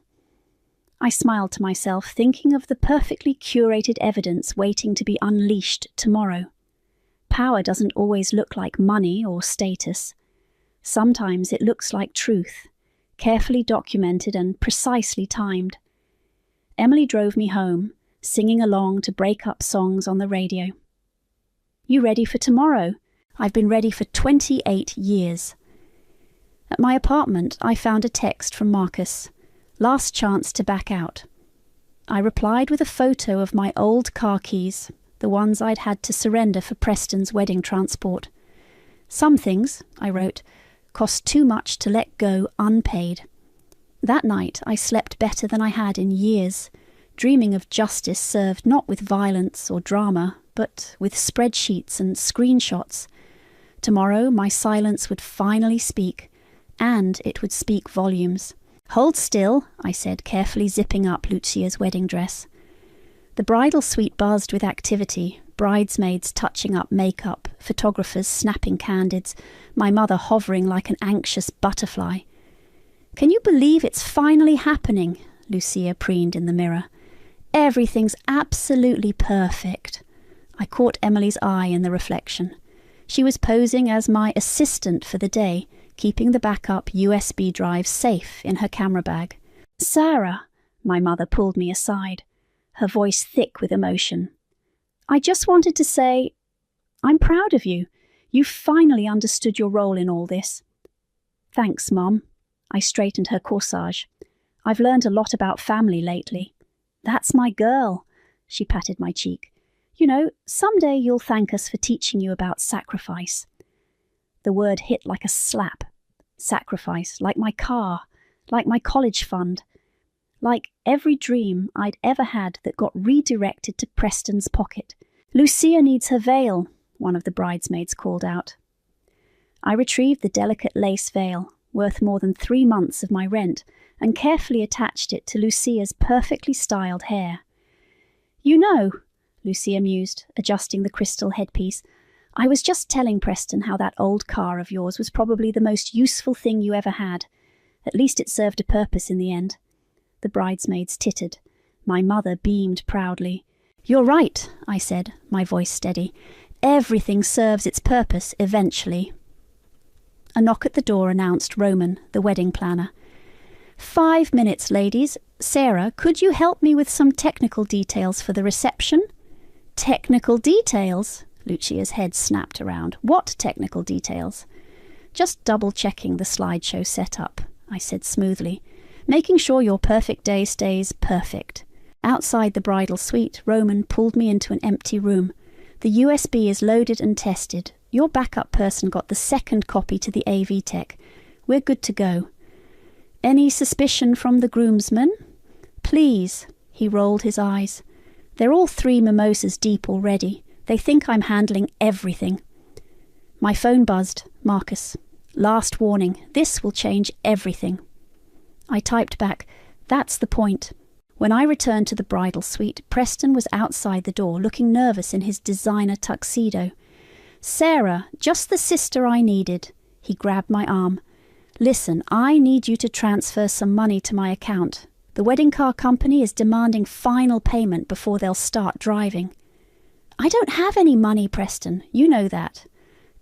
I smiled to myself, thinking of the perfectly curated evidence waiting to be unleashed tomorrow. Power doesn't always look like money or status. Sometimes it looks like truth, carefully documented and precisely timed. Emily drove me home, singing along to break-up songs on the radio. You ready for tomorrow? I've been ready for 28 years. At my apartment, I found a text from Marcus. Last chance to back out. I replied with a photo of my old car keys, the ones I'd had to surrender for Preston's wedding transport. Some things, I wrote, cost too much to let go unpaid. That night I slept better than I had in years, dreaming of justice served not with violence or drama, but with spreadsheets and screenshots. Tomorrow my silence would finally speak, and it would speak volumes. Hold still, I said, carefully zipping up Lucia's wedding dress. The bridal suite buzzed with activity, bridesmaids touching up makeup, photographers snapping candids, my mother hovering like an anxious butterfly. Can you believe it's finally happening? Lucia preened in the mirror. Everything's absolutely perfect. I caught Emily's eye in the reflection. She was posing as my assistant for the day, keeping the backup USB drive safe in her camera bag. Sarah, my mother pulled me aside, her voice thick with emotion. I just wanted to say, I'm proud of you. You finally understood your role in all this. Thanks, Mom. I straightened her corsage. I've learned a lot about family lately. That's my girl. She patted my cheek. You know, someday you'll thank us for teaching you about sacrifice. The word hit like a slap. Sacrifice, like my car, like my college fund, like every dream I'd ever had that got redirected to Preston's pocket. Lucia needs her veil, one of the bridesmaids called out. I retrieved the delicate lace veil, worth more than 3 months of my rent, and carefully attached it to Lucia's perfectly styled hair. You know, Lucia mused, adjusting the crystal headpiece, I was just telling Preston how that old car of yours was probably the most useful thing you ever had. At least it served a purpose in the end. The bridesmaids tittered. My mother beamed proudly. You're right, I said, my voice steady. Everything serves its purpose eventually. A knock at the door announced Roman, the wedding planner. 5 minutes, ladies. Sarah, could you help me with some technical details for the reception? Technical details? Lucia's head snapped around. What technical details? Just double-checking the slideshow setup, I said smoothly, making sure your perfect day stays perfect. Outside the bridal suite, Roman pulled me into an empty room. The USB is loaded and tested. Your backup person got the second copy to the AV tech. We're good to go. Any suspicion from the groomsmen? Please, he rolled his eyes. They're all 3 mimosas deep already. They think I'm handling everything. My phone buzzed. Marcus. Last warning. This will change everything. I typed back, that's the point. When I returned to the bridal suite, Preston was outside the door, looking nervous in his designer tuxedo. Sarah, just the sister I needed. He grabbed my arm. Listen, I need you to transfer some money to my account. The wedding car company is demanding final payment before they'll start driving. I don't have any money, Preston. You know that.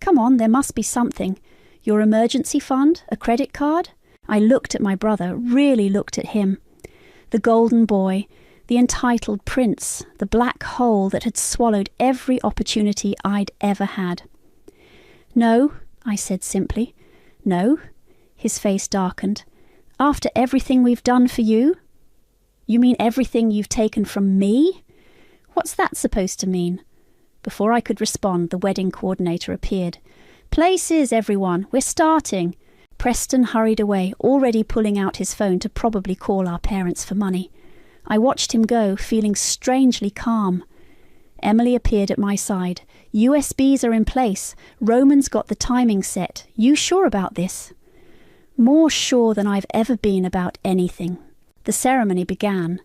Come on, there must be something. Your emergency fund? A credit card? I looked at my brother, really looked at him. The golden boy, the entitled prince, the black hole that had swallowed every opportunity I'd ever had. No, I said simply. No. His face darkened. After everything we've done for you? You mean everything you've taken from me? What's that supposed to mean? Before I could respond, the wedding coordinator appeared. Places, everyone. We're starting. Preston hurried away, already pulling out his phone to probably call our parents for money. I watched him go, feeling strangely calm. Emily appeared at my side. USBs are in place. Roman's got the timing set. You sure about this? More sure than I've ever been about anything. The ceremony began.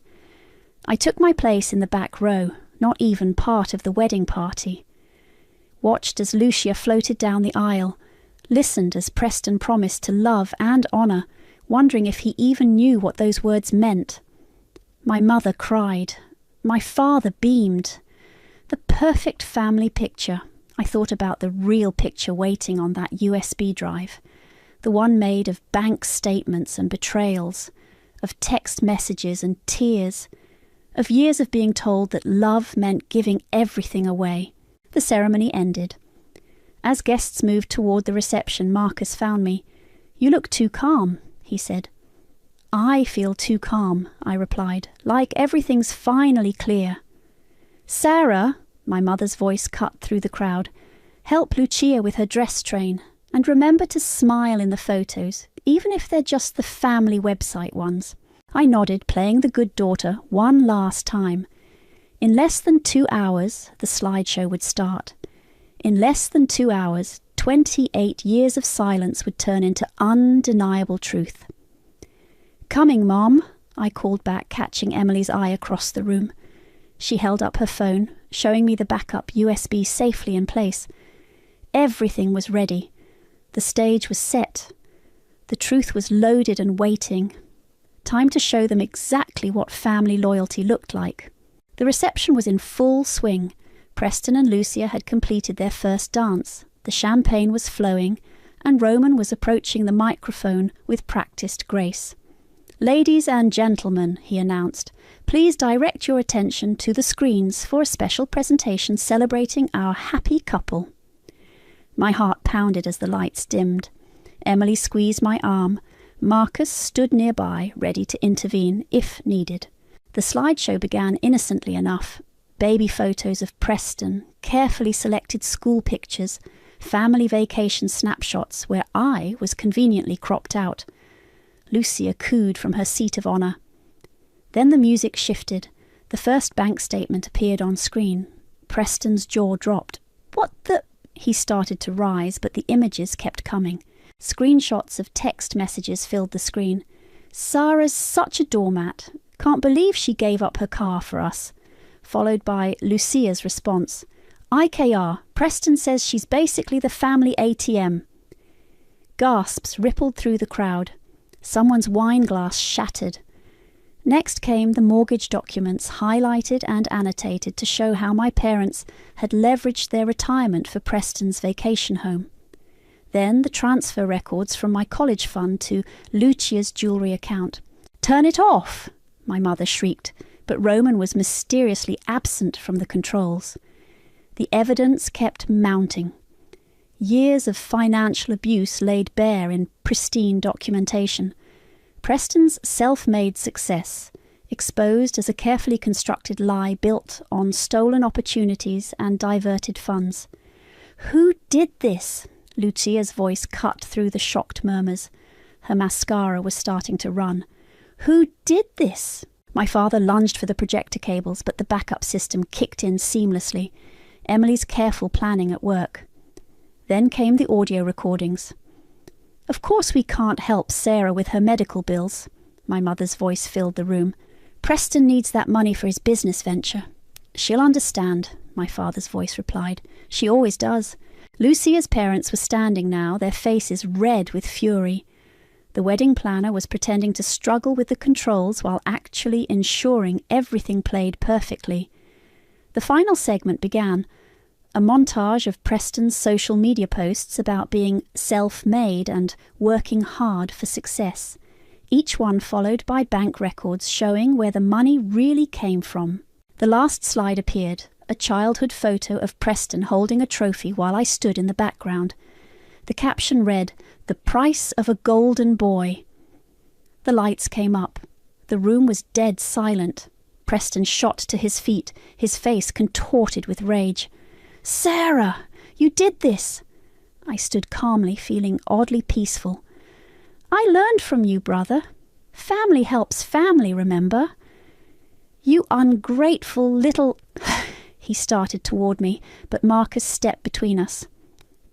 I took my place in the back row, not even part of the wedding party. Watched as Lucia floated down the aisle, listened as Preston promised to love and honour, wondering if he even knew what those words meant. My mother cried. My father beamed. The perfect family picture. I thought about the real picture waiting on that USB drive, the one made of bank statements and betrayals, of text messages and tears, of years of being told that love meant giving everything away. The ceremony ended. As guests moved toward the reception, Marcus found me. You look too calm, he said. I feel too calm, I replied, like everything's finally clear. Sarah, my mother's voice cut through the crowd, help Lucia with her dress train, and remember to smile in the photos, even if they're just the family website ones. I nodded, playing the good daughter one last time. In less than 2 hours, the slideshow would start. In less than 2 hours, 28 years of silence would turn into undeniable truth. Coming, Mom, I called back, catching Emily's eye across the room. She held up her phone, showing me the backup USB safely in place. Everything was ready. The stage was set. The truth was loaded and waiting. Time to show them exactly what family loyalty looked like. The reception was in full swing. Preston and Lucia had completed their first dance. The champagne was flowing, and Roman was approaching the microphone with practiced grace. Ladies and gentlemen, he announced, please direct your attention to the screens for a special presentation celebrating our happy couple. My heart pounded as the lights dimmed. Emily squeezed my arm. Marcus stood nearby, ready to intervene if needed. The slideshow began innocently enough. Baby photos of Preston, carefully selected school pictures, family vacation snapshots where I was conveniently cropped out. Lucia cooed from her seat of honour. Then the music shifted. The first bank statement appeared on screen. Preston's jaw dropped. "What the—" He started to rise, but the images kept coming. Screenshots of text messages filled the screen. "Sarah's such a doormat. Can't believe she gave up her car for us." Followed by Lucia's response. "IKR, Preston says she's basically the family ATM." Gasps rippled through the crowd. Someone's wine glass shattered. Next came the mortgage documents, highlighted and annotated to show how my parents had leveraged their retirement for Preston's vacation home. Then the transfer records from my college fund to Lucia's jewellery account. "Turn it off!" my mother shrieked, but Roman was mysteriously absent from the controls. The evidence kept mounting. Years of financial abuse laid bare in pristine documentation. Preston's self-made success, exposed as a carefully constructed lie built on stolen opportunities and diverted funds. "Who did this?" Lucia's voice cut through the shocked murmurs. Her mascara was starting to run. "Who did this?" My father lunged for the projector cables, but the backup system kicked in seamlessly. Emily's careful planning at work. Then came the audio recordings. "Of course we can't help Sarah with her medical bills." My mother's voice filled the room. "Preston needs that money for his business venture." "She'll understand," my father's voice replied. "She always does." Lucia's parents were standing now, their faces red with fury. The wedding planner was pretending to struggle with the controls while actually ensuring everything played perfectly. The final segment began. A montage of Preston's social media posts about being self-made and working hard for success, each one followed by bank records showing where the money really came from. The last slide appeared, a childhood photo of Preston holding a trophy while I stood in the background. The caption read, "The price of a golden boy." The lights came up. The room was dead silent. Preston shot to his feet, his face contorted with rage. "Sarah, you did this!" I stood calmly, feeling oddly peaceful. "I learned from you, brother. Family helps family, remember?" "You ungrateful little—" He started toward me, but Marcus stepped between us.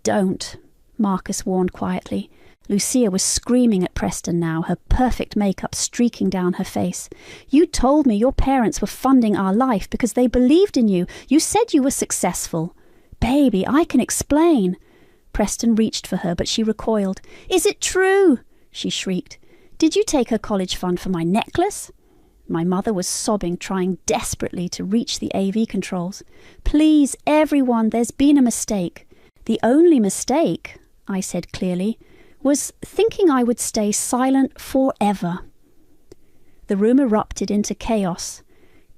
"Don't," Marcus warned quietly. Lucia was screaming at Preston now, her perfect makeup streaking down her face. "You told me your parents were funding our life because they believed in you. You said you were successful." "Baby, I can explain." Preston reached for her, but she recoiled. "Is it true?" she shrieked. "Did you take her college fund for my necklace?" My mother was sobbing, trying desperately to reach the AV controls. "Please, everyone, there's been a mistake." "The only mistake," I said clearly, "was thinking I would stay silent forever." The room erupted into chaos.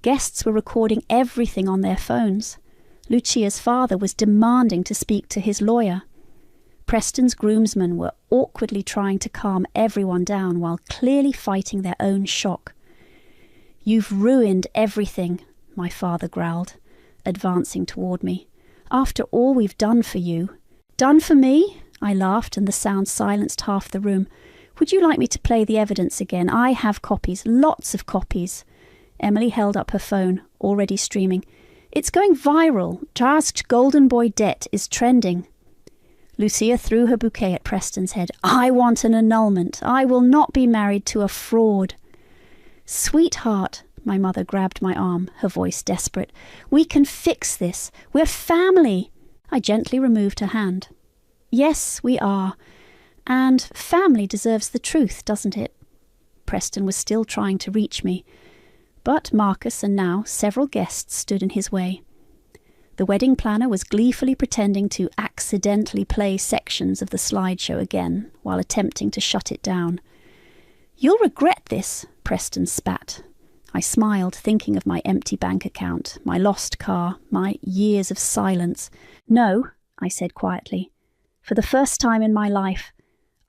Guests were recording everything on their phones. Lucia's father was demanding to speak to his lawyer. Preston's groomsmen were awkwardly trying to calm everyone down while clearly fighting their own shock. "You've ruined everything," my father growled, advancing toward me. "After all we've done for you." "Done for me?" I laughed, and the sound silenced half the room. "Would you like me to play the evidence again? I have copies, lots of copies." Emily held up her phone, already streaming. "It's going viral. Charged golden boy debt is trending." Lucia threw her bouquet at Preston's head. "I want an annulment. I will not be married to a fraud." "Sweetheart," my mother grabbed my arm, her voice desperate. "We can fix this. We're family." I gently removed her hand. "Yes, we are. And family deserves the truth, doesn't it?" Preston was still trying to reach me, but Marcus and now several guests stood in his way. The wedding planner was gleefully pretending to accidentally play sections of the slideshow again while attempting to shut it down. "You'll regret this," Preston spat. I smiled, thinking of my empty bank account, my lost car, my years of silence. "No," I said quietly. "For the first time in my life,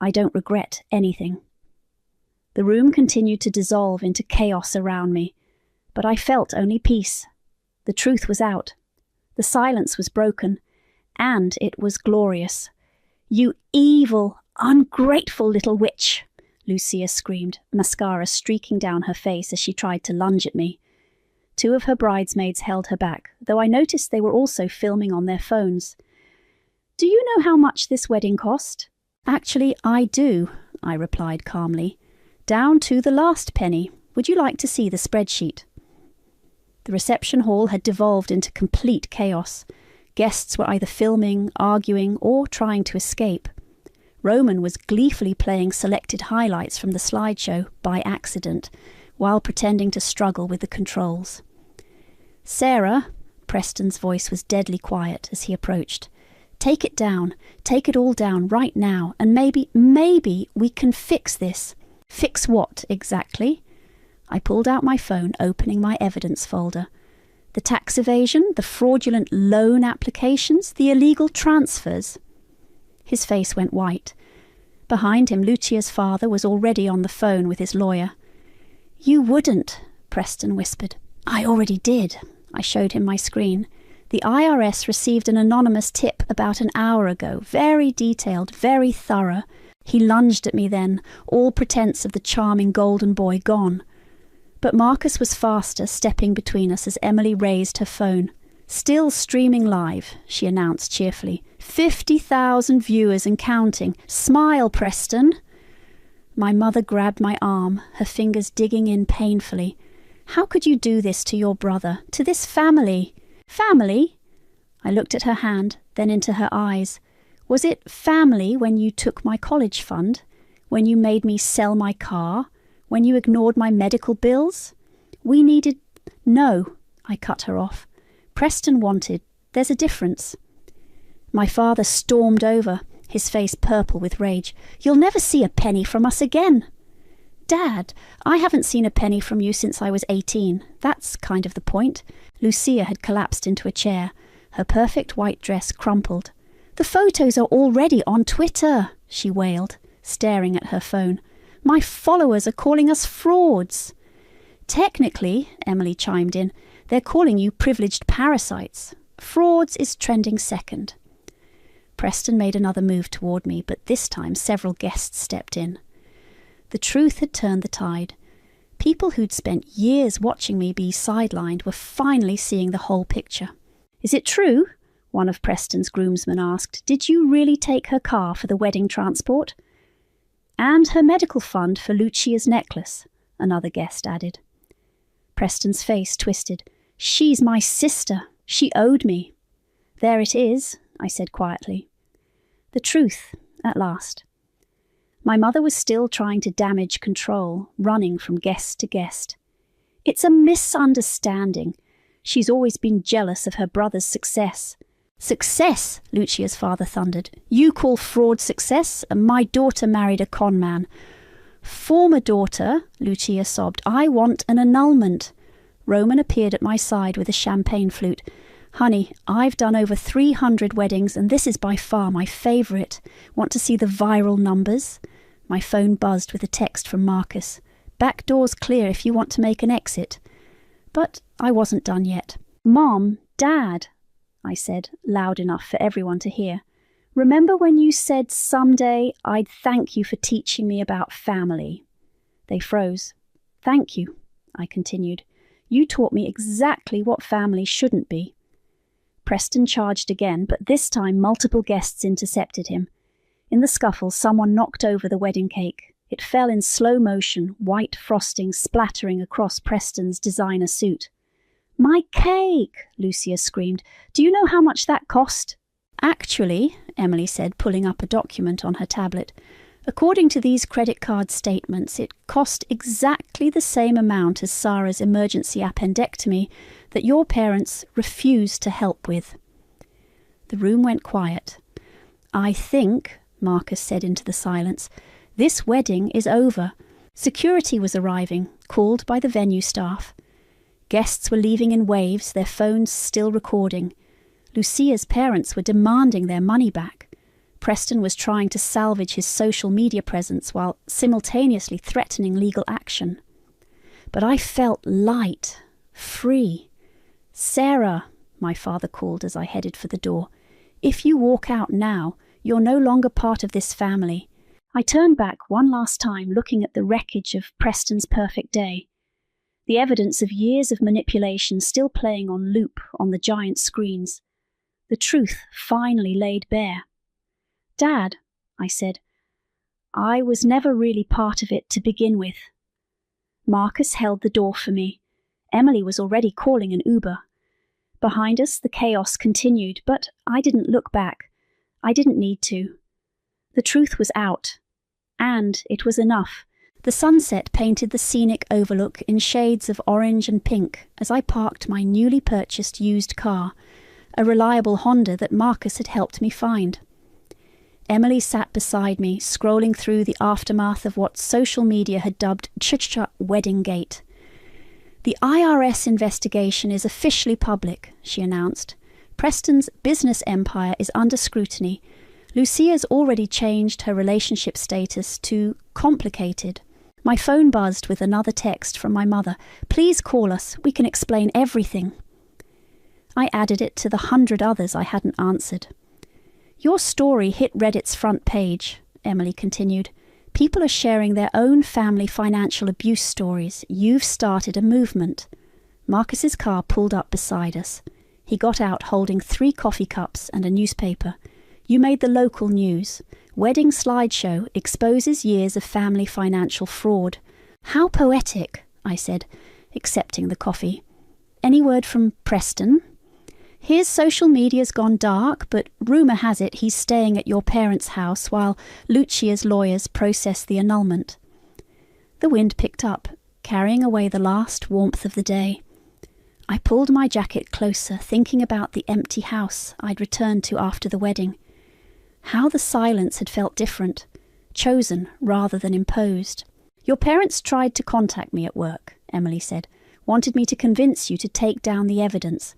I don't regret anything. The room continued to dissolve into chaos around me, but I felt only peace. The truth was out. The silence was broken, and it was glorious. "You evil, ungrateful little witch!" Lucia screamed, mascara streaking down her face as she tried to lunge at me. Two of her bridesmaids held her back, though I noticed they were also filming on their phones. "Do you know how much this wedding cost?" "Actually, I do," I replied calmly. "Down to the last penny. Would you like to see the spreadsheet?" The reception hall had devolved into complete chaos. Guests were either filming, arguing, or trying to escape. Roman was gleefully playing selected highlights from the slideshow by accident, while pretending to struggle with the controls. "Sarah," Preston's voice was deadly quiet as he approached. "Take it down. Take it all down right now, and maybe we can fix this." "Fix what, exactly?" I pulled out my phone, opening my evidence folder. The tax evasion, the fraudulent loan applications, the illegal transfers. His face went white. Behind him, Lucia's father was already on the phone with his lawyer. "You wouldn't," Preston whispered. "I already did." I showed him my screen. "The IRS received an anonymous tip about an hour ago. Very detailed, very thorough." He lunged at me then, all pretense of the charming golden boy gone. But Marcus was faster, stepping between us as Emily raised her phone. "Still streaming live," she announced cheerfully. 50,000 viewers and counting. Smile, Preston." My mother grabbed my arm, her fingers digging in painfully. "How could you do this to your brother, to this family?" "Family?" I looked at her hand, then into her eyes. "Was it family when you took my college fund? When you made me sell my car? When you ignored my medical bills? We needed—" "No," I cut her off. "Preston wanted. There's a difference." My father stormed over, his face purple with rage. "You'll never see a penny from us again." "Dad, I haven't seen a penny from you since I was 18. That's kind of the point." Lucia had collapsed into a chair, her perfect white dress crumpled. "The photos are already on Twitter," she wailed, staring at her phone. "My followers are calling us frauds." "Technically," Emily chimed in, "they're calling you privileged parasites. Frauds is trending second." Preston made another move toward me, but this time several guests stepped in. The truth had turned the tide. People who'd spent years watching me be sidelined were finally seeing the whole picture. "Is it true?" one of Preston's groomsmen asked. "Did you really take her car for the wedding transport?" "And her medical fund for Lucia's necklace," another guest added. Preston's face twisted. "She's my sister. She owed me." "There it is," I said quietly. The truth, at last. My mother was still trying to damage control, running from guest to guest. "It's a misunderstanding. She's always been jealous of her brother's success." "Success?" Lucia's father thundered. "You call fraud success? And my daughter married a con man." "Former daughter," Lucia sobbed. "I want an annulment." Roman appeared at my side with a champagne flute. "Honey, I've done over 300 weddings, and this is by far my favourite. Want to see the viral numbers?" My phone buzzed with a text from Marcus. "Back door's clear if you want to make an exit." But I wasn't done yet. "Mom, Dad," I said, loud enough for everyone to hear. "Remember when you said someday I'd thank you for teaching me about family?" They froze. "Thank you," I continued. "You taught me exactly what family shouldn't be." Preston charged again, but this time multiple guests intercepted him. In the scuffle, someone knocked over the wedding cake. It fell in slow motion, white frosting splattering across Preston's designer suit. "My cake!" Lucia screamed. "Do you know how much that cost?" "Actually," Emily said, pulling up a document on her tablet, "according to these credit card statements, it cost exactly the same amount as Sarah's emergency appendectomy that your parents refused to help with." The room went quiet. "I think," Marcus said into the silence, "this wedding is over." Security was arriving, called by the venue staff. Guests were leaving in waves, their phones still recording. Lucia's parents were demanding their money back. Preston was trying to salvage his social media presence while simultaneously threatening legal action. But I felt light, free. "Sarah," my father called as I headed for the door, "if you walk out now, you're no longer part of this family." I turned back one last time, looking at the wreckage of Preston's perfect day. The evidence of years of manipulation still playing on loop on the giant screens. The truth finally laid bare. "Dad," I said, "I was never really part of it to begin with." Marcus held the door for me. Emily was already calling an Uber. Behind us, the chaos continued, but I didn't look back. I didn't need to. The truth was out, and it was enough. The sunset painted the scenic overlook in shades of orange and pink as I parked my newly purchased used car, a reliable Honda that Marcus had helped me find. Emily sat beside me, scrolling through the aftermath of what social media had dubbed Ch-Ch Wedding Gate. "The IRS investigation is officially public," she announced. "Preston's business empire is under scrutiny. Lucia's already changed her relationship status to complicated." My phone buzzed with another text from my mother. "Please call us. We can explain everything." I added it to the 100 others I hadn't answered. "Your story hit Reddit's front page," Emily continued. "People are sharing their own family financial abuse stories. You've started a movement." Marcus's car pulled up beside us. He got out holding 3 coffee cups and a newspaper. "You made the local news. Wedding slideshow exposes years of family financial fraud." "How poetic," I said, accepting the coffee. "Any word from Preston?" "His social media's gone dark, but rumour has it he's staying at your parents' house while Lucia's lawyers process the annulment." The wind picked up, carrying away the last warmth of the day. I pulled my jacket closer, thinking about the empty house I'd returned to after the wedding. How the silence had felt different, chosen rather than imposed. "Your parents tried to contact me at work," Emily said. "Wanted me to convince you to take down the evidence."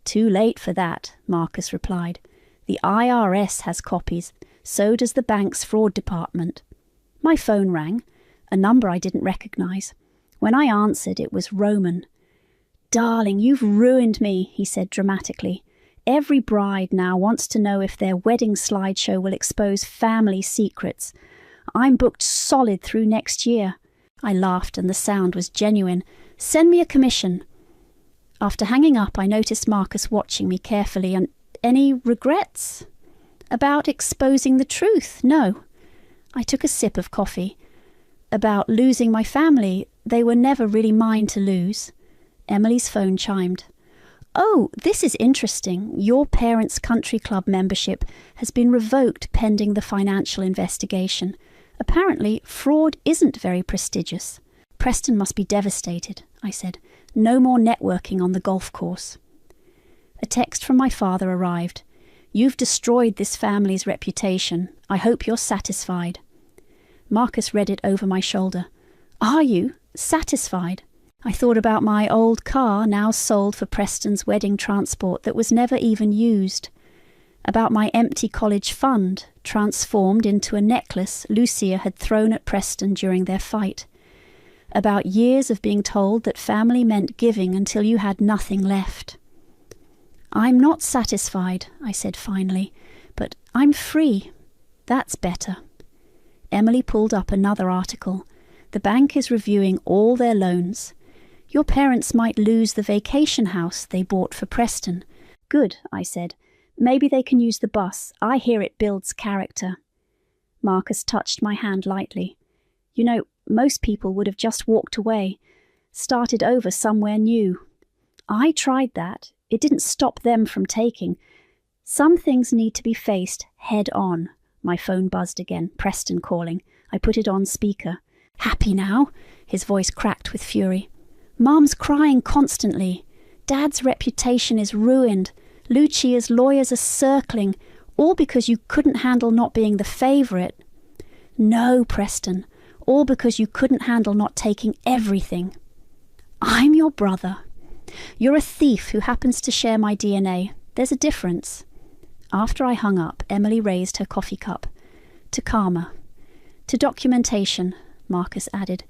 "Too late for that," Marcus replied. "The IRS has copies, so does the bank's fraud department." My phone rang, a number I didn't recognise. When I answered, it was Roman. "Darling, you've ruined me," he said dramatically. "Every bride now wants to know if their wedding slideshow will expose family secrets. I'm booked solid through next year." I laughed and the sound was genuine. "Send me a commission." After hanging up, I noticed Marcus watching me carefully. "And any regrets?" "About exposing the truth? No." I took a sip of coffee. "About losing my family? They were never really mine to lose." Emily's phone chimed. "Oh, this is interesting. Your parents' country club membership has been revoked pending the financial investigation. Apparently, fraud isn't very prestigious." "Preston must be devastated," I said. "No more networking on the golf course." A text from my father arrived. "You've destroyed this family's reputation. I hope you're satisfied." Marcus read it over my shoulder. "Are you satisfied?" I thought about my old car now sold for Preston's wedding transport that was never even used. About my empty college fund, transformed into a necklace Lucia had thrown at Preston during their fight. About years of being told that family meant giving until you had nothing left. "I'm not satisfied," I said finally, "but I'm free. That's better." Emily pulled up another article. "The bank is reviewing all their loans. Your parents might lose the vacation house they bought for Preston." "Good," I said. "Maybe they can use the bus. I hear it builds character." Marcus touched my hand lightly. "You know, most people would have just walked away, started over somewhere new. I tried that. It didn't stop them from taking. Some things need to be faced head on." My phone buzzed again, Preston calling. I put it on speaker. "Happy now?" His voice cracked with fury. "Mum's crying constantly. Dad's reputation is ruined. Lucia's lawyers are circling, all because you couldn't handle not being the favourite." "No, Preston, all because you couldn't handle not taking everything." "I'm your brother. You're a thief who happens to share my DNA. There's a difference." After I hung up, Emily raised her coffee cup. To karma. To documentation, Marcus added.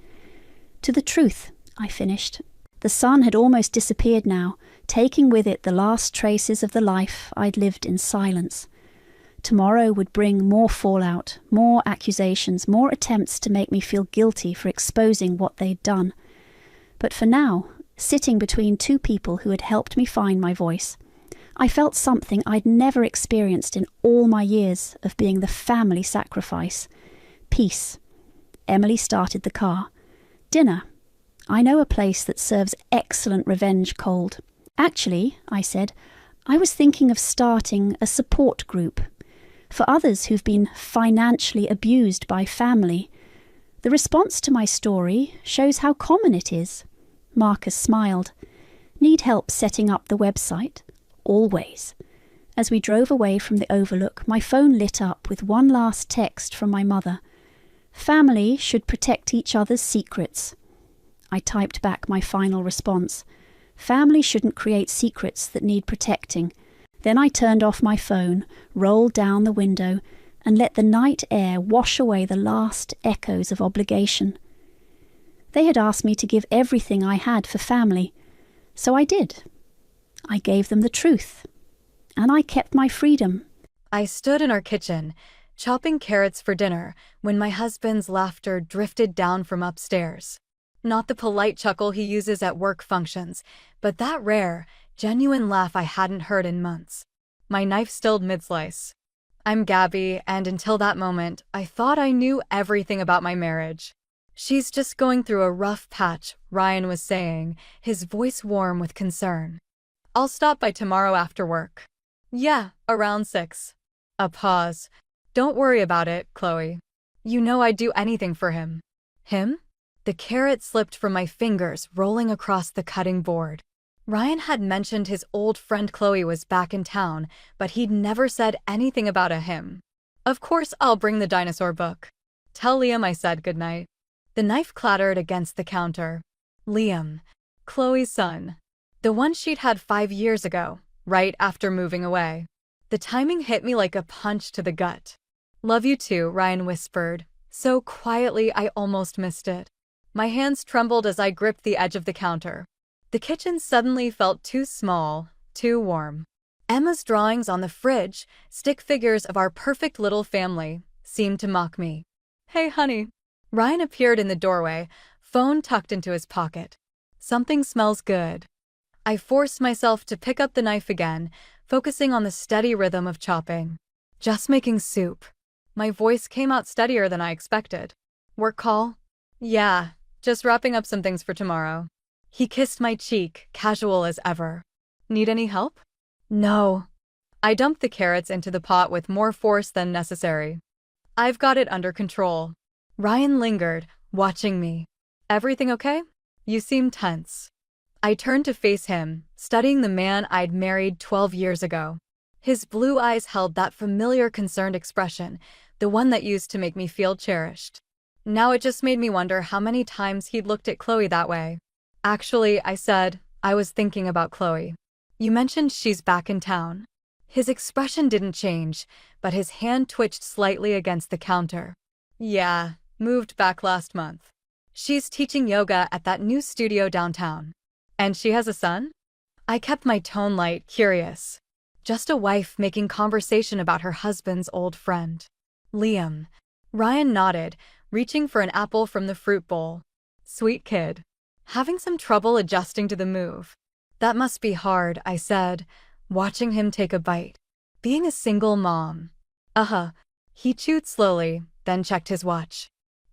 To the truth, I finished. The sun had almost disappeared now, taking with it the last traces of the life I'd lived in silence. Tomorrow would bring more fallout, more accusations, more attempts to make me feel guilty for exposing what they'd done. But for now, sitting between two people who had helped me find my voice, I felt something I'd never experienced in all my years of being the family sacrifice. Peace. Emily started the car. Dinner. I know a place that serves excellent revenge cold. Actually, I said, I was thinking of starting a support group for others who've been financially abused by family. The response to my story shows how common it is. Marcus smiled. Need help setting up the website? Always. As we drove away from the overlook, my phone lit up with one last text from my mother. Family should protect each other's secrets. I typed back my final response. Family shouldn't create secrets that need protecting. Then I turned off my phone, rolled down the window, and let the night air wash away the last echoes of obligation. They had asked me to give everything I had for family, so I did. I gave them the truth, and I kept my freedom. I stood in our kitchen, chopping carrots for dinner, when my husband's laughter drifted down from upstairs. Not the polite chuckle he uses at work functions, but that rare, genuine laugh I hadn't heard in months. My knife stilled mid-slice. I'm Gabby, and until that moment, I thought I knew everything about my marriage. She's just going through a rough patch, Ryan was saying, his voice warm with concern. I'll stop by tomorrow after work. Yeah, around 6. A pause. Don't worry about it, Chloe. You know I'd do anything for him. Him? The carrot slipped from my fingers, rolling across the cutting board. Ryan had mentioned his old friend Chloe was back in town, but he'd never said anything about a him. Of course I'll bring the dinosaur book. Tell Liam I said goodnight. The knife clattered against the counter. Liam. Chloe's son. The one she'd had 5 years ago, right after moving away. The timing hit me like a punch to the gut. Love you too, Ryan whispered, so quietly I almost missed it. My hands trembled as I gripped the edge of the counter. The kitchen suddenly felt too small, too warm. Emma's drawings on the fridge, stick figures of our perfect little family, seemed to mock me. Hey, honey. Ryan appeared in the doorway, phone tucked into his pocket. Something smells good. I forced myself to pick up the knife again, focusing on the steady rhythm of chopping. Just making soup. My voice came out steadier than I expected. Work call? Yeah, just wrapping up some things for tomorrow. He kissed my cheek, casual as ever. Need any help? No. I dumped the carrots into the pot with more force than necessary. I've got it under control. Ryan lingered, watching me. Everything okay? You seem tense. I turned to face him, studying the man I'd married 12 years ago. His blue eyes held that familiar concerned expression, the one that used to make me feel cherished. Now it just made me wonder how many times he'd looked at Chloe that way. Actually, I said, I was thinking about Chloe. You mentioned she's back in town. His expression didn't change, but his hand twitched slightly against the counter. Yeah, moved back last month. She's teaching yoga at that new studio downtown. And she has a son? I kept my tone light, curious. Just a wife making conversation about her husband's old friend. Liam. Ryan nodded, reaching for an apple from the fruit bowl. Sweet kid. Having some trouble adjusting to the move. That must be hard, I said, watching him take a bite. Being a single mom. He chewed slowly, then checked his watch.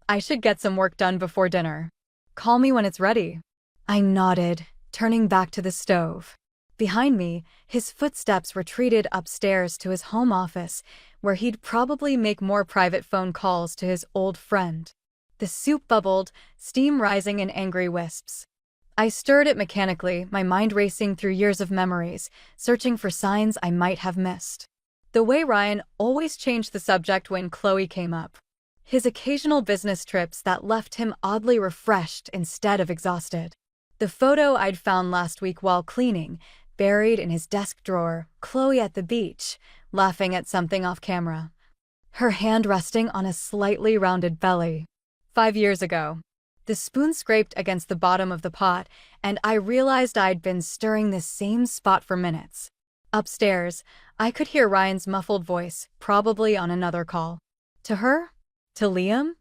I should get some work done before dinner. Call me when it's ready. I nodded, turning back to the stove. Behind me, his footsteps retreated upstairs to his home office, where he'd probably make more private phone calls to his old friend. The soup bubbled, steam rising in angry wisps. I stirred it mechanically, my mind racing through years of memories, searching for signs I might have missed. The way Ryan always changed the subject when Chloe came up. His occasional business trips that left him oddly refreshed instead of exhausted. The photo I'd found last week while cleaning, buried in his desk drawer, Chloe at the beach, laughing at something off camera. Her hand resting on a slightly rounded belly. 5 years ago. The spoon scraped against the bottom of the pot, and I realized I'd been stirring the same spot for minutes. Upstairs, I could hear Ryan's muffled voice, probably on another call. To her? To Liam?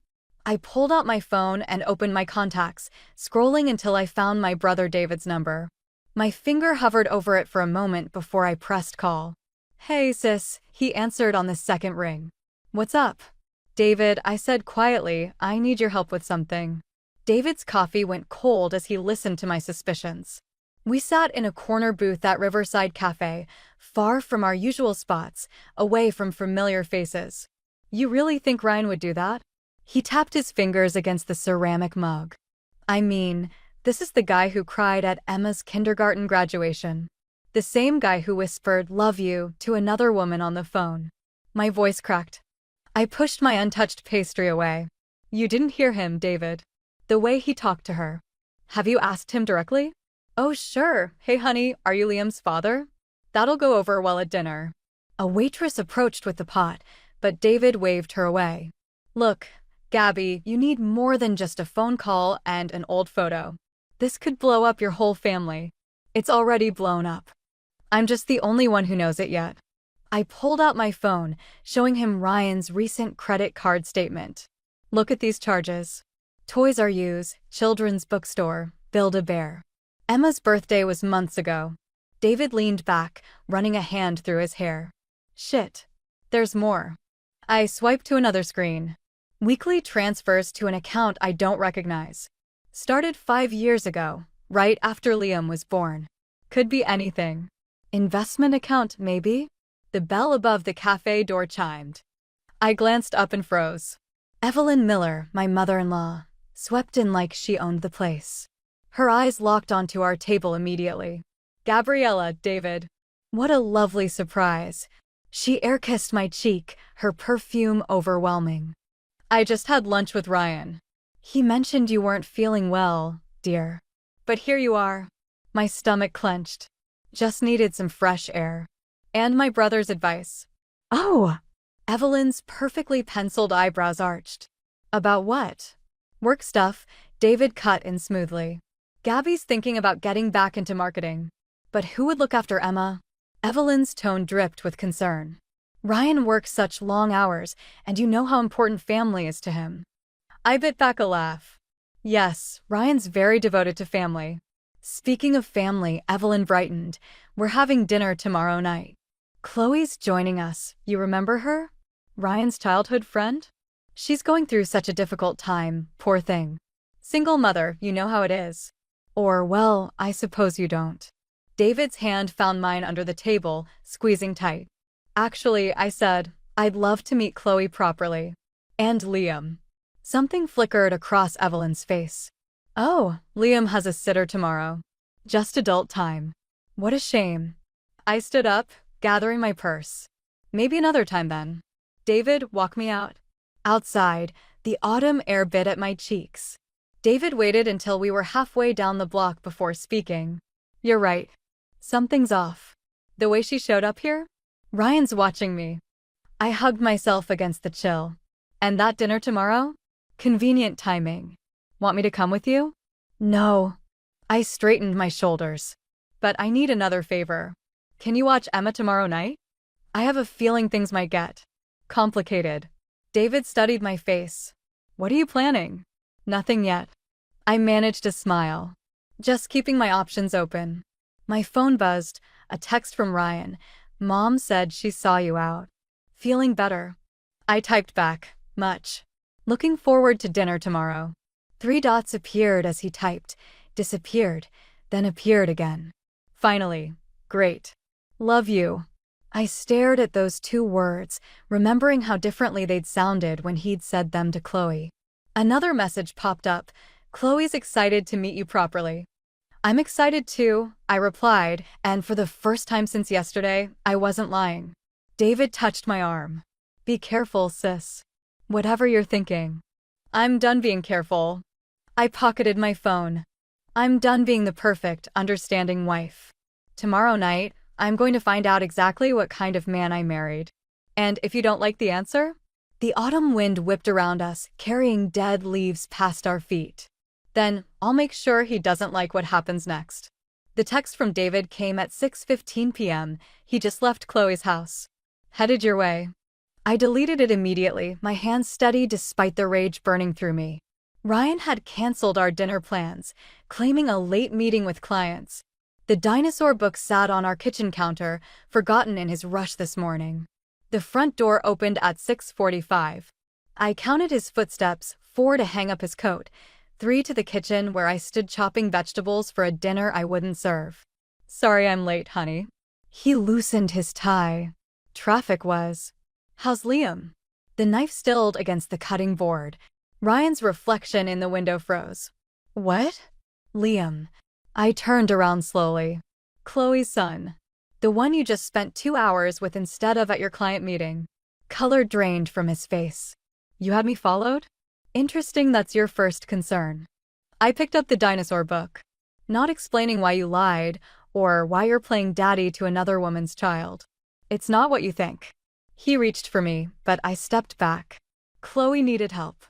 I pulled out my phone and opened my contacts, scrolling until I found my brother David's number. My finger hovered over it for a moment before I pressed call. "Hey, sis," he answered on the second ring. "What's up?" "David," I said quietly, "I need your help with something." David's coffee went cold as he listened to my suspicions. We sat in a corner booth at Riverside Cafe, far from our usual spots, away from familiar faces. "You really think Ryan would do that?" He tapped his fingers against the ceramic mug. "I mean, this is the guy who cried at Emma's kindergarten graduation. The same guy who whispered, 'Love you,' to another woman on the phone." My voice cracked. I pushed my untouched pastry away. "You didn't hear him, David. The way he talked to her." "Have you asked him directly?" "Oh, sure. 'Hey, honey, are you Liam's father?' That'll go over well at dinner." A waitress approached with the pot, but David waved her away. "Look, Gabby, you need more than just a phone call and an old photo. This could blow up your whole family. It's already blown up. I'm just the only one who knows it yet." I pulled out my phone, showing him Ryan's recent credit card statement. "Look at these charges. Toys R Us, Children's Bookstore, Build-A-Bear. Emma's birthday was months ago." David leaned back, running a hand through his hair. "Shit. There's more." I swiped to another screen. Weekly transfers to an account I don't recognize. Started 5 years ago, right after Liam was born. Could be anything. Investment account, maybe? The bell above the cafe door chimed. I glanced up and froze. Evelyn Miller, my mother-in-law, swept in like she owned the place. Her eyes locked onto our table immediately. "Gabriella, David." What a lovely surprise. She air-kissed my cheek, her perfume overwhelming. "I just had lunch with Ryan. He mentioned you weren't feeling well, dear. But here you are." My stomach clenched. Just needed some fresh air. And my brother's advice. "Oh!" Evelyn's perfectly penciled eyebrows arched. "About what?" "Work stuff," David cut in smoothly. "Gabby's thinking about getting back into marketing. But who would look after Emma?" Evelyn's tone dripped with concern. "Ryan works such long hours, and you know how important family is to him." I bit back a laugh. "Yes, Ryan's very devoted to family." Speaking of family, Evelyn brightened. "We're having dinner tomorrow night. Chloe's joining us, you remember her? Ryan's childhood friend? She's going through such a difficult time, poor thing. Single mother, you know how it is. Or, well, I suppose you don't." David's hand found mine under the table, squeezing tight. "Actually," I said, "I'd love to meet Chloe properly. And Liam." Something flickered across Evelyn's face. "Oh, Liam has a sitter tomorrow. Just adult time. What a shame." I stood up, gathering my purse. "Maybe another time then." "David, walk me out." Outside, the autumn air bit at my cheeks. David waited until we were halfway down the block before speaking. "You're right. Something's off. The way she showed up here? Ryan's watching me." I hugged myself against the chill. "And that dinner tomorrow? Convenient timing. Want me to come with you?" "No." I straightened my shoulders. "But I need another favor. Can you watch Emma tomorrow night? I have a feeling things might get complicated." David studied my face. "What are you planning?" "Nothing yet." I managed a smile. "Just keeping my options open." My phone buzzed, a text from Ryan. "Mom said she saw you out. Feeling better?" I typed back, "Much. Looking forward to dinner tomorrow." 3 dots appeared as he typed, disappeared, then appeared again. Finally, "Great. Love you." I stared at those 2 words, remembering how differently they'd sounded when he'd said them to Chloe. Another message popped up. "Chloe's excited to meet you properly." "I'm excited too," I replied, and for the first time since yesterday, I wasn't lying. David touched my arm. "Be careful, sis. Whatever you're thinking." "I'm done being careful." I pocketed my phone. "I'm done being the perfect, understanding wife. Tomorrow night, I'm going to find out exactly what kind of man I married. And if you don't like the answer, the autumn wind whipped around us, carrying dead leaves past our feet. Then I'll make sure he doesn't like what happens next. The text from David came at 6:15 p.m. He just left Chloe's house. Headed your way. I deleted it immediately, my hands steady despite the rage burning through me. Ryan had canceled our dinner plans, claiming a late meeting with clients. The dinosaur book sat on our kitchen counter, forgotten in his rush this morning. The front door opened at 6:45. I counted his footsteps, 4 to hang up his coat, 3 to the kitchen where I stood chopping vegetables for a dinner I wouldn't serve. Sorry I'm late, honey. He loosened his tie. Traffic was. How's Liam? The knife stilled against the cutting board. Ryan's reflection in the window froze. What? Liam. I turned around slowly. Chloe's son. The one you just spent 2 hours with instead of at your client meeting. Color drained from his face. You had me followed? Interesting that's your first concern. I picked up the dinosaur book. Not explaining why you lied, or why you're playing daddy to another woman's child. It's not what you think. He reached for me, but I stepped back. Chloe needed help.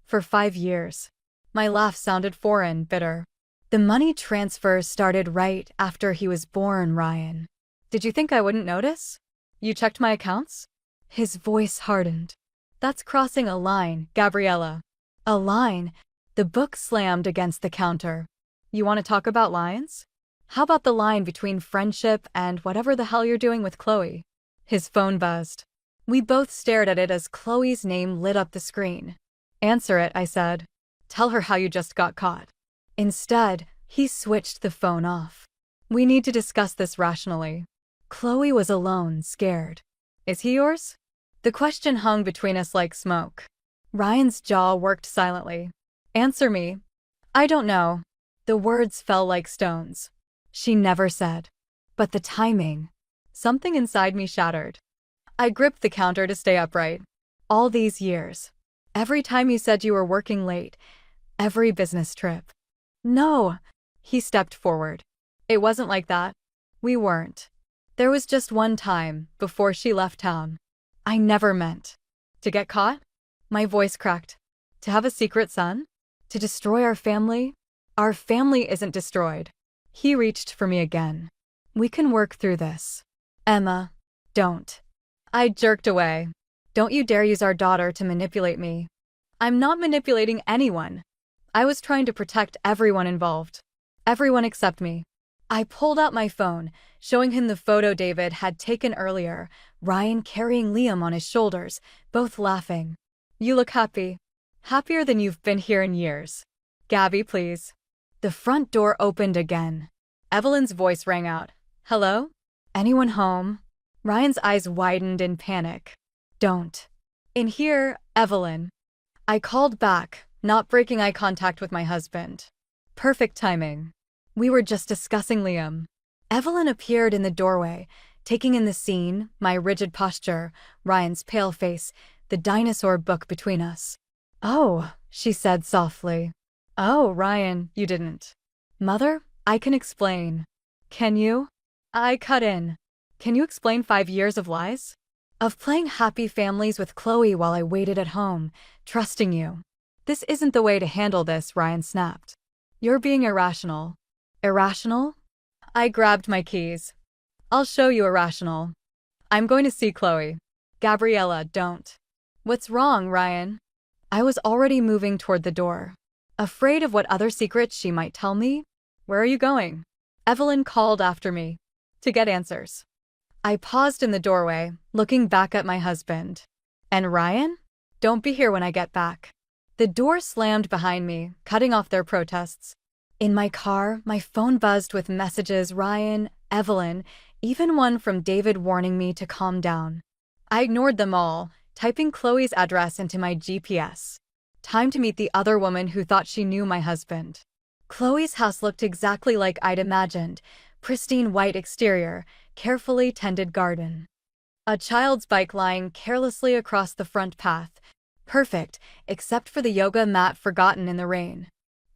For 5 years. My laugh sounded foreign, bitter. The money transfers started right after he was born, Ryan. Did you think I wouldn't notice? You checked my accounts? His voice hardened. That's crossing a line, Gabriella. A line. The book slammed against the counter. You want to talk about lines? How about the line between friendship and whatever the hell you're doing with Chloe? His phone buzzed. We both stared at it as Chloe's name lit up the screen. Answer it, I said. Tell her how you just got caught. Instead, he switched the phone off. We need to discuss this rationally. Chloe was alone, scared. Is he yours? The question hung between us like smoke. Ryan's jaw worked silently. Answer me. I don't know. The words fell like stones. She never said. But the timing. Something inside me shattered. I gripped the counter to stay upright. All these years. Every time you said you were working late. Every business trip. No. He stepped forward. It wasn't like that. We weren't. There was just one time, before she left town. I never meant. To get caught? My voice cracked. To have a secret son? To destroy our family? Our family isn't destroyed. He reached for me again. We can work through this. Emma, don't. I jerked away. Don't you dare use our daughter to manipulate me. I'm not manipulating anyone. I was trying to protect everyone involved. Everyone except me. I pulled out my phone, showing him the photo David had taken earlier, Ryan carrying Liam on his shoulders, both laughing. You look happy. Happier than you've been here in years. Gabby, please. The front door opened again. Evelyn's voice rang out. Hello? Anyone home? Ryan's eyes widened in panic. Don't. In here, Evelyn. I called back, not breaking eye contact with my husband. Perfect timing. We were just discussing Liam. Evelyn appeared in the doorway, taking in the scene, my rigid posture, Ryan's pale face, the dinosaur book between us. Oh, she said softly. Oh, Ryan, you didn't. Mother, I can explain. Can you? I cut in. Can you explain 5 years of lies? Of playing happy families with Chloe while I waited at home, trusting you. This isn't the way to handle this, Ryan snapped. You're being irrational. Irrational? I grabbed my keys. I'll show you irrational. I'm going to see Chloe. Gabriella, don't. What's wrong, Ryan? I was already moving toward the door. Afraid of what other secrets she might tell me? Where are you going? Evelyn called after me. To get answers. I paused in the doorway, looking back at my husband. And Ryan? Don't be here when I get back. The door slammed behind me, cutting off their protests. In my car, my phone buzzed with messages Ryan, Evelyn, even one from David warning me to calm down. I ignored them all, typing Chloe's address into my GPS. Time to meet the other woman who thought she knew my husband. Chloe's house looked exactly like I'd imagined, pristine white exterior, carefully tended garden. A child's bike lying carelessly across the front path. Perfect, except for the yoga mat forgotten in the rain.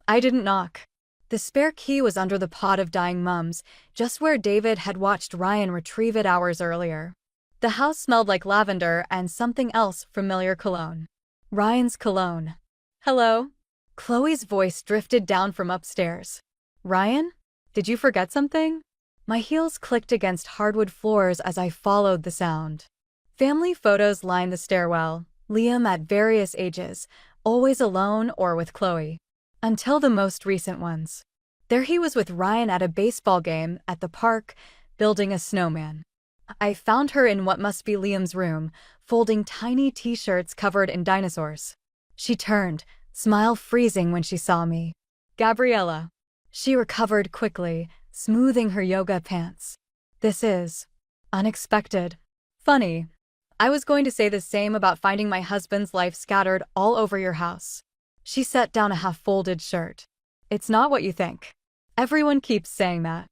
I didn't knock. The spare key was under the pot of dying mums, just where David had watched Ryan retrieve it hours earlier. The house smelled like lavender and something else, familiar cologne. Ryan's cologne. Hello? Chloe's voice drifted down from upstairs. Ryan? Did you forget something? My heels clicked against hardwood floors as I followed the sound. Family photos lined the stairwell, Liam at various ages, always alone or with Chloe. Until the most recent ones. There he was with Ryan at a baseball game at the park, building a snowman. I found her in what must be Liam's room, folding tiny t-shirts covered in dinosaurs. She turned, smile freezing when she saw me. Gabriella. She recovered quickly, smoothing her yoga pants. This is unexpected. Funny. I was going to say the same about finding my husband's life scattered all over your house. She set down a half-folded shirt. It's not what you think. Everyone keeps saying that.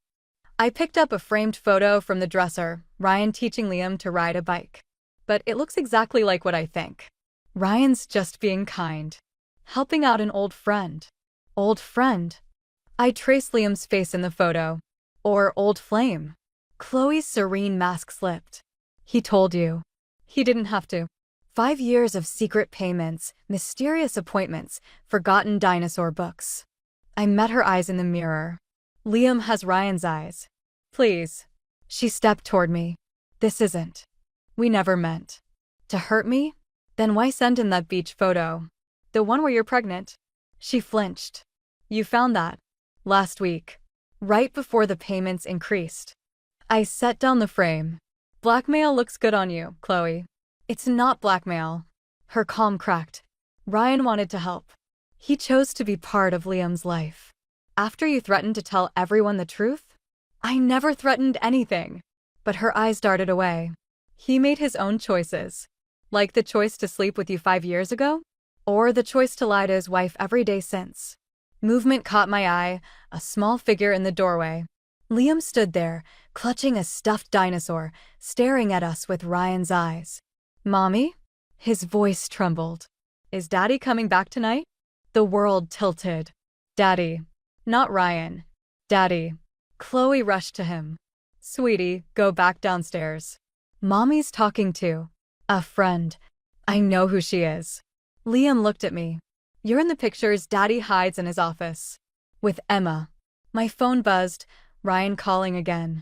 I picked up a framed photo from the dresser, Ryan teaching Liam to ride a bike. But it looks exactly like what I think. Ryan's just being kind. Helping out an old friend. Old friend. I traced Liam's face in the photo. Or old flame. Chloe's serene mask slipped. He told you. He didn't have to. 5 years of secret payments, mysterious appointments, forgotten dinosaur books. I met her eyes in the mirror. Liam has Ryan's eyes. Please. She stepped toward me. This isn't. We never meant. To hurt me? Then why send in that beach photo? The one where you're pregnant? She flinched. You found that. Last week. Right before the payments increased. I set down the frame. Blackmail looks good on you, Chloe. It's not blackmail. Her calm cracked. Ryan wanted to help. He chose to be part of Liam's life. After you threatened to tell everyone the truth? I never threatened anything. But her eyes darted away. He made his own choices. Like the choice to sleep with you 5 years ago? Or the choice to lie to his wife every day since. Movement caught my eye, a small figure in the doorway. Liam stood there, clutching a stuffed dinosaur, staring at us with Ryan's eyes. Mommy? His voice trembled. Is Daddy coming back tonight? The world tilted. Daddy. Not Ryan. Daddy. Chloe rushed to him. Sweetie, go back downstairs. Mommy's talking to a friend. I know who she is. Liam looked at me. You're in the pictures Daddy hides in his office. With Emma. My phone buzzed, Ryan calling again.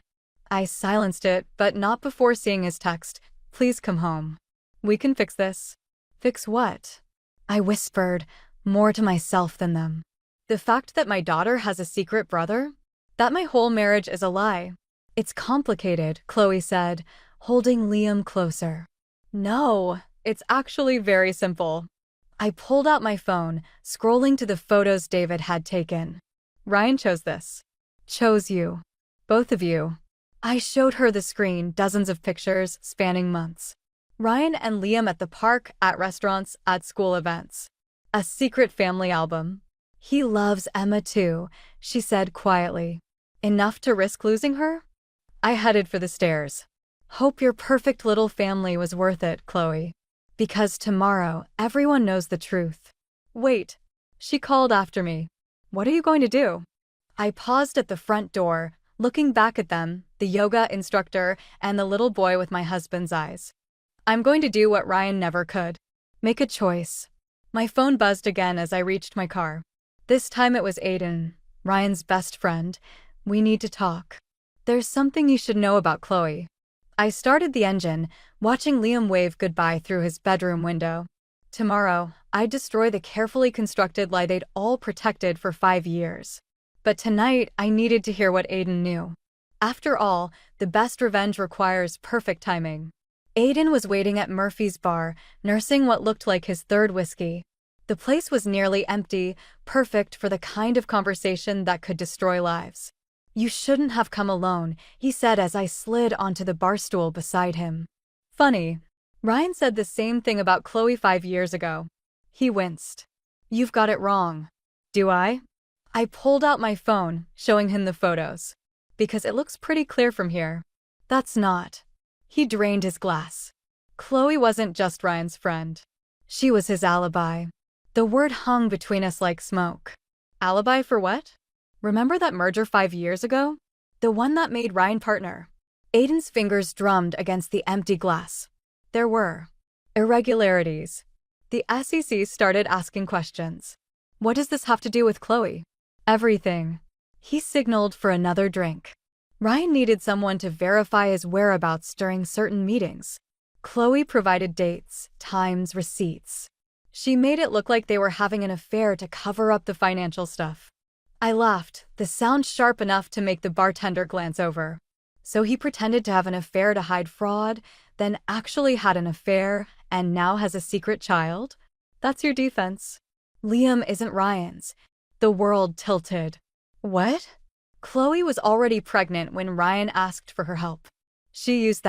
I silenced it, but not before seeing his text. Please come home. We can fix this. Fix what? I whispered, more to myself than them. The fact that my daughter has a secret brother? That my whole marriage is a lie. It's complicated, Chloe said, holding Liam closer. No, it's actually very simple. I pulled out my phone, scrolling to the photos David had taken. Ryan chose this. Chose you. Both of you. I showed her the screen, dozens of pictures spanning months. Ryan and Liam at the park, at restaurants, at school events. A secret family album. He loves Emma too, she said quietly. Enough to risk losing her? I headed for the stairs. Hope your perfect little family was worth it, Chloe. Because tomorrow, everyone knows the truth. Wait. She called after me. What are you going to do? I paused at the front door, looking back at them, the yoga instructor and the little boy with my husband's eyes. I'm going to do what Ryan never could. Make a choice. My phone buzzed again as I reached my car. This time it was Aiden, Ryan's best friend. We need to talk. There's something you should know about Chloe. I started the engine, watching Liam wave goodbye through his bedroom window. Tomorrow, I'd destroy the carefully constructed lie they'd all protected for 5 years. But tonight, I needed to hear what Aiden knew. After all, the best revenge requires perfect timing. Aiden was waiting at Murphy's bar, nursing what looked like his third whiskey. The place was nearly empty, perfect for the kind of conversation that could destroy lives. You shouldn't have come alone, he said as I slid onto the bar stool beside him. Funny. Ryan said the same thing about Chloe 5 years ago. He winced. You've got it wrong. Do I? I pulled out my phone, showing him the photos. Because it looks pretty clear from here. That's not. He drained his glass. Chloe wasn't just Ryan's friend. She was his alibi. The word hung between us like smoke. Alibi for what? Remember that merger 5 years ago? The one that made Ryan partner. Aiden's fingers drummed against the empty glass. There were irregularities. The SEC started asking questions. What does this have to do with Chloe? Everything. He signaled for another drink. Ryan needed someone to verify his whereabouts during certain meetings. Chloe provided dates, times, receipts. She made it look like they were having an affair to cover up the financial stuff. I laughed, the sound sharp enough to make the bartender glance over. So he pretended to have an affair to hide fraud, then actually had an affair, and now has a secret child? That's your defense. Liam isn't Ryan's. The world tilted. What? Chloe was already pregnant when Ryan asked for her help. She used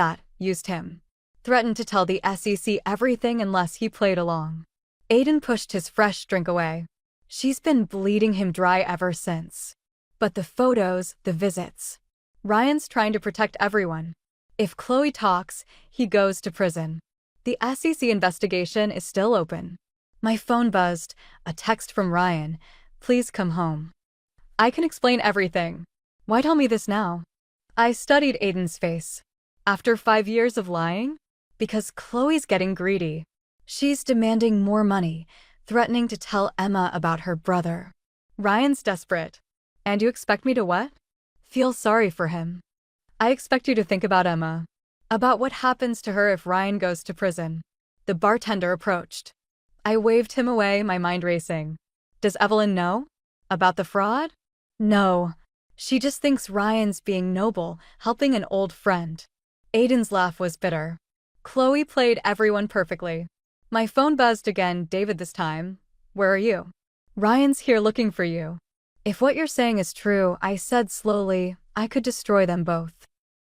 him. Threatened to tell the SEC everything unless he played along. Aiden pushed his fresh drink away. She's been bleeding him dry ever since. But the photos, the visits. Ryan's trying to protect everyone. If Chloe talks, he goes to prison. The SEC investigation is still open. My phone buzzed, a text from Ryan. Please come home. I can explain everything. Why tell me this now? I studied Aiden's face. After 5 years of lying? Because Chloe's getting greedy. She's demanding more money, threatening to tell Emma about her brother. Ryan's desperate. And you expect me to what? Feel sorry for him. I expect you to think about Emma. About what happens to her if Ryan goes to prison. The bartender approached. I waved him away, my mind racing. Does Evelyn know? About the fraud? No. She just thinks Ryan's being noble, helping an old friend. Aiden's laugh was bitter. Chloe played everyone perfectly. My phone buzzed again, David this time. Where are you? Ryan's here looking for you. If what you're saying is true, I said slowly, I could destroy them both.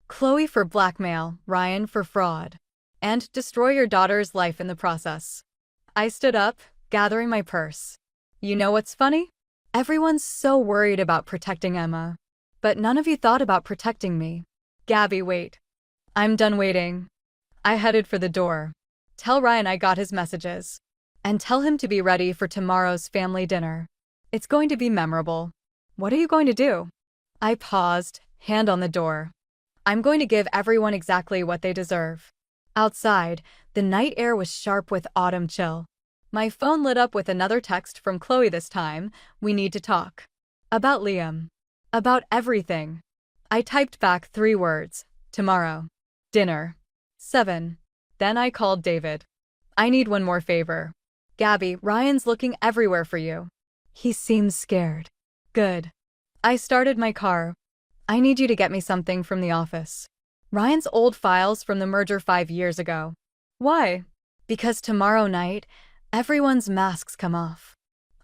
Chloe for blackmail, Ryan for fraud. And destroy your daughter's life in the process. I stood up, gathering my purse. You know what's funny? Everyone's so worried about protecting Emma. But none of you thought about protecting me. Gabby, wait. I'm done waiting. I headed for the door. Tell Ryan I got his messages. And tell him to be ready for tomorrow's family dinner. It's going to be memorable. What are you going to do? I paused, hand on the door. I'm going to give everyone exactly what they deserve. Outside, the night air was sharp with autumn chill. My phone lit up with another text from Chloe this time. We need to talk. About Liam. About everything. I typed back 3 words. Tomorrow. Dinner. 7. Then I called David. I need one more favor. Gabby, Ryan's looking everywhere for you. He seems scared. Good. I started my car. I need you to get me something from the office. Ryan's old files from the merger 5 years ago. Why? Because tomorrow night, everyone's masks come off.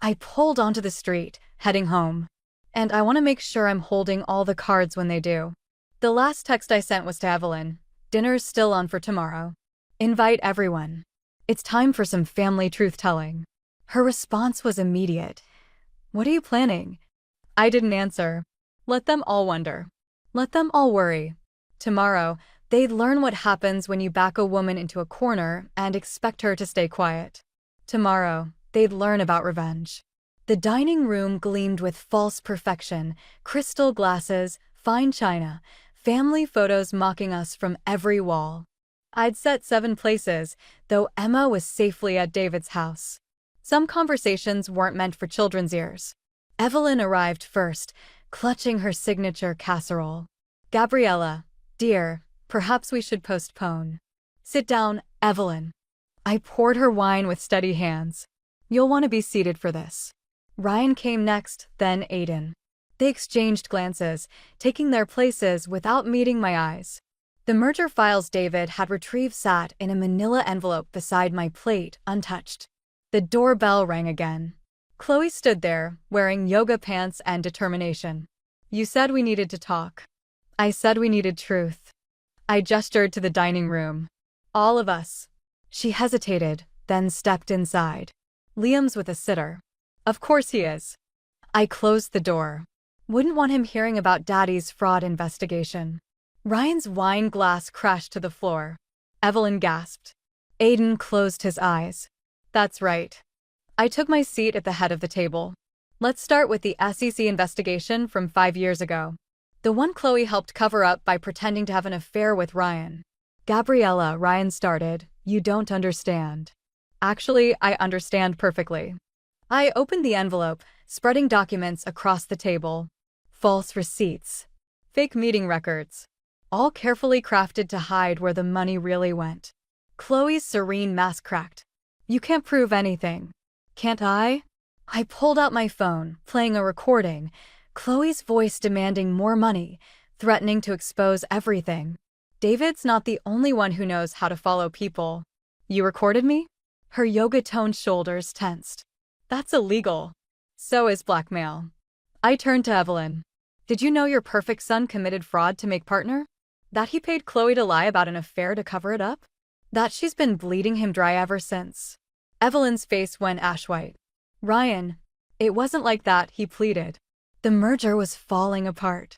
I pulled onto the street, heading home. And I want to make sure I'm holding all the cards when they do. The last text I sent was to Evelyn. Dinner's still on for tomorrow. Invite everyone. It's time for some family truth-telling. Her response was immediate. What are you planning? I didn't answer. Let them all wonder. Let them all worry. Tomorrow, they'd learn what happens when you back a woman into a corner and expect her to stay quiet. Tomorrow, they'd learn about revenge. The dining room gleamed with false perfection, crystal glasses, fine china, family photos mocking us from every wall. I'd set 7 places, though Emma was safely at David's house. Some conversations weren't meant for children's ears. Evelyn arrived first, clutching her signature casserole. Gabriella, dear, perhaps we should postpone. Sit down, Evelyn. I poured her wine with steady hands. You'll want to be seated for this. Ryan came next, then Aiden. They exchanged glances, taking their places without meeting my eyes. The merger files David had retrieved sat in a manila envelope beside my plate, untouched. The doorbell rang again. Chloe stood there, wearing yoga pants and determination. You said we needed to talk. I said we needed truth. I gestured to the dining room. All of us. She hesitated, then stepped inside. Liam's with a sitter. Of course he is. I closed the door. Wouldn't want him hearing about Daddy's fraud investigation. Ryan's wine glass crashed to the floor. Evelyn gasped. Aiden closed his eyes. That's right. I took my seat at the head of the table. Let's start with the SEC investigation from 5 years ago. The one Chloe helped cover up by pretending to have an affair with Ryan. Gabriella, Ryan started, "You don't understand." Actually, I understand perfectly. I opened the envelope, spreading documents across the table. False receipts. Fake meeting records. All carefully crafted to hide where the money really went. Chloe's serene mask cracked. "You can't prove anything." "Can't I?" I pulled out my phone, playing a recording, Chloe's voice demanding more money, threatening to expose everything. David's not the only one who knows how to follow people. "You recorded me?" Her yoga-toned shoulders tensed. "That's illegal." "So is blackmail." I turned to Evelyn. "Did you know your perfect son committed fraud to make partner? That he paid Chloe to lie about an affair to cover it up? That she's been bleeding him dry ever since?" Evelyn's face went ash-white. "Ryan, it wasn't like that," he pleaded. "The merger was falling apart.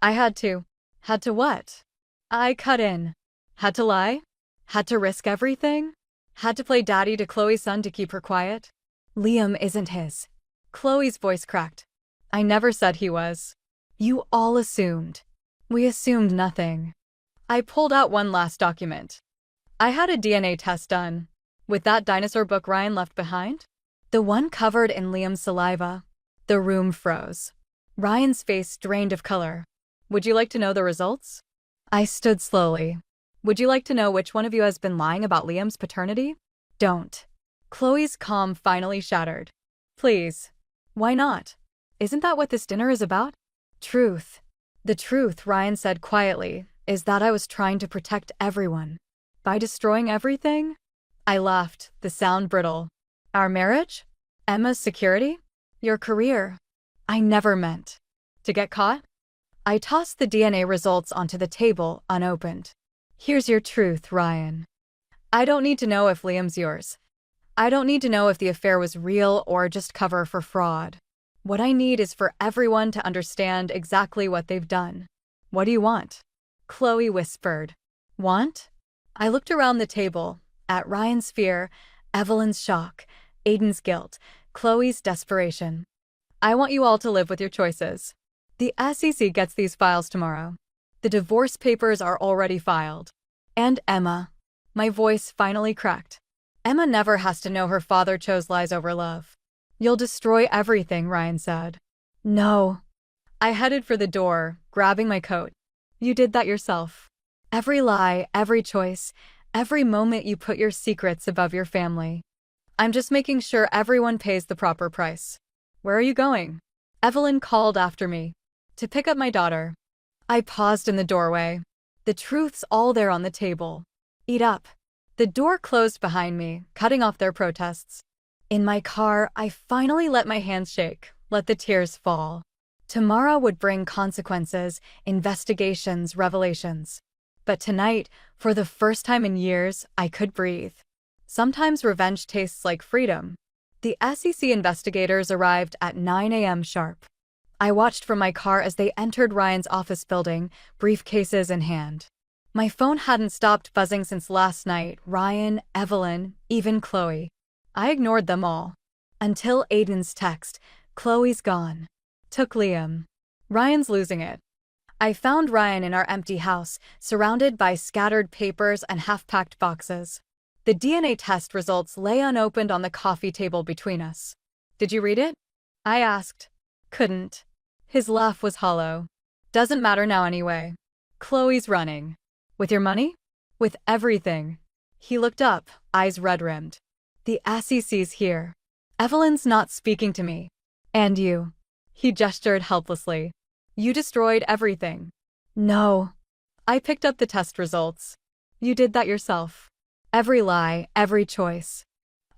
I had to." "Had to what?" I cut in. "Had to lie? Had to risk everything? Had to play daddy to Chloe's son to keep her quiet?" "Liam isn't his." Chloe's voice cracked. "I never said he was." "You all assumed." "We assumed nothing." I pulled out one last document. I had a DNA test done. With that dinosaur book Ryan left behind? The one covered in Liam's saliva. The room froze. Ryan's face drained of color. "Would you like to know the results?" I stood slowly. "Would you like to know which one of you has been lying about Liam's paternity?" "Don't." Chloe's calm finally shattered. "Please." "Why not? Isn't that what this dinner is about?" "Truth." "The truth," Ryan said quietly, "is that I was trying to protect everyone." "By destroying everything?" I laughed, the sound brittle. "Our marriage? Emma's security? Your career?" "I never meant." "To get caught?" I tossed the DNA results onto the table, unopened. "Here's your truth, Ryan. I don't need to know if Liam's yours. I don't need to know if the affair was real or just cover for fraud. What I need is for everyone to understand exactly what they've done." "What do you want?" Chloe whispered. "Want?" I looked around the table, at Ryan's fear, Evelyn's shock, Aiden's guilt, Chloe's desperation. "I want you all to live with your choices. The SEC gets these files tomorrow. The divorce papers are already filed. And Emma." My voice finally cracked. "Emma never has to know her father chose lies over love." "You'll destroy everything," Ryan said. "No." I headed for the door, grabbing my coat. "You did that yourself. Every lie, every choice, every moment you put your secrets above your family. I'm just making sure everyone pays the proper price." "Where are you going?" Evelyn called after me. "To pick up my daughter." I paused in the doorway. The truth's all there on the table. "Eat up." The door closed behind me, cutting off their protests. In my car, I finally let my hands shake, let the tears fall. Tomorrow would bring consequences, investigations, revelations. But tonight, for the first time in years, I could breathe. Sometimes revenge tastes like freedom. The SEC investigators arrived at 9 a.m. sharp. I watched from my car as they entered Ryan's office building, briefcases in hand. My phone hadn't stopped buzzing since last night. Ryan, Evelyn, even Chloe. I ignored them all. Until Aiden's text, "Chloe's gone." Took Liam. "Ryan's losing it." I found Ryan in our empty house, surrounded by scattered papers and half-packed boxes. The DNA test results lay unopened on the coffee table between us. "Did you read it?" I asked. "Couldn't." His laugh was hollow. "Doesn't matter now anyway. Chloe's running." "With your money?" "With everything." He looked up, eyes red-rimmed. "The SEC's here. Evelyn's not speaking to me. And you." He gestured helplessly. "You destroyed everything." "No." I picked up the test results. "You did that yourself. Every lie, every choice."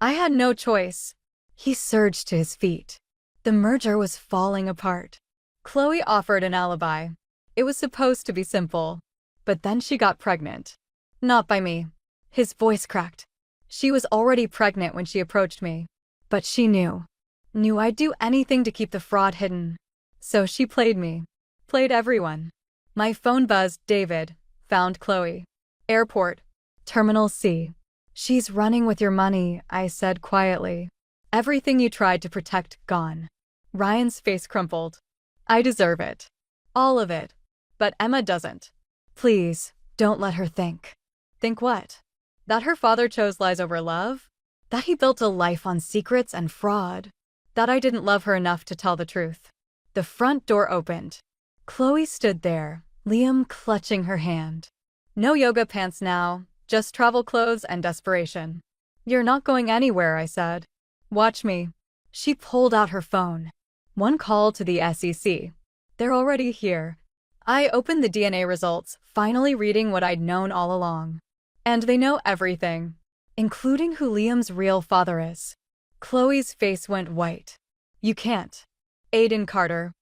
I had no choice. He surged to his feet. The merger was falling apart. Chloe offered an alibi. It was supposed to be simple. But then she got pregnant. "Not by me." His voice cracked. "She was already pregnant when she approached me. But she knew. Knew I'd do anything to keep the fraud hidden. So she played me. Played everyone." My phone buzzed. "David. Found Chloe. Airport. Terminal C." "She's running with your money," I said quietly. "Everything you tried to protect, gone." Ryan's face crumpled. I deserve it. All of it. But Emma doesn't. Please, don't let her think. Think what? That her father chose lies over love? That he built a life on secrets and fraud? That I didn't love her enough to tell the truth? The front door opened. Chloe stood there, Liam clutching her hand. No yoga pants now, just travel clothes and desperation. You're not going anywhere, I said. Watch me. She pulled out her phone. One call to the SEC. They're already here. I opened the DNA results, finally reading what I'd known all along. And they know everything, including who Liam's real father is. Chloe's face went white. You can't. Aiden Carter.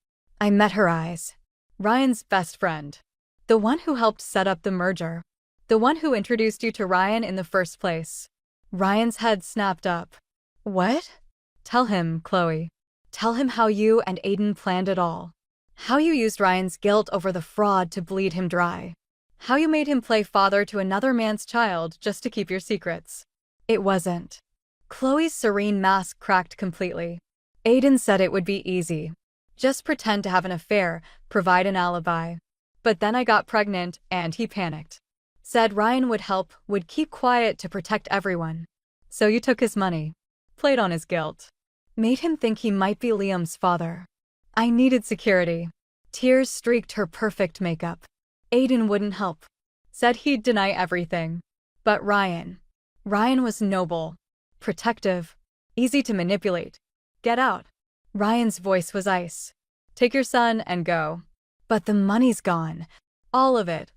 I met her eyes. Ryan's best friend. The one who helped set up the merger. The one who introduced you to Ryan in the first place. Ryan's head snapped up. What? Tell him, Chloe. Tell him how you and Aiden planned it all. How you used Ryan's guilt over the fraud to bleed him dry. How you made him play father to another man's child just to keep your secrets. It wasn't. Chloe's serene mask cracked completely. Aiden said it would be easy. Just pretend to have an affair, provide an alibi. But then I got pregnant and he panicked. Said Ryan would help, would keep quiet to protect everyone. So you took his money. Played on his guilt. Made him think he might be Liam's father. I needed security. Tears streaked her perfect makeup. Aiden wouldn't help. Said he'd deny everything. But Ryan was noble. Protective. Easy to manipulate. Get out. Ryan's voice was ice. Take your son and go. But the money's gone. All of it.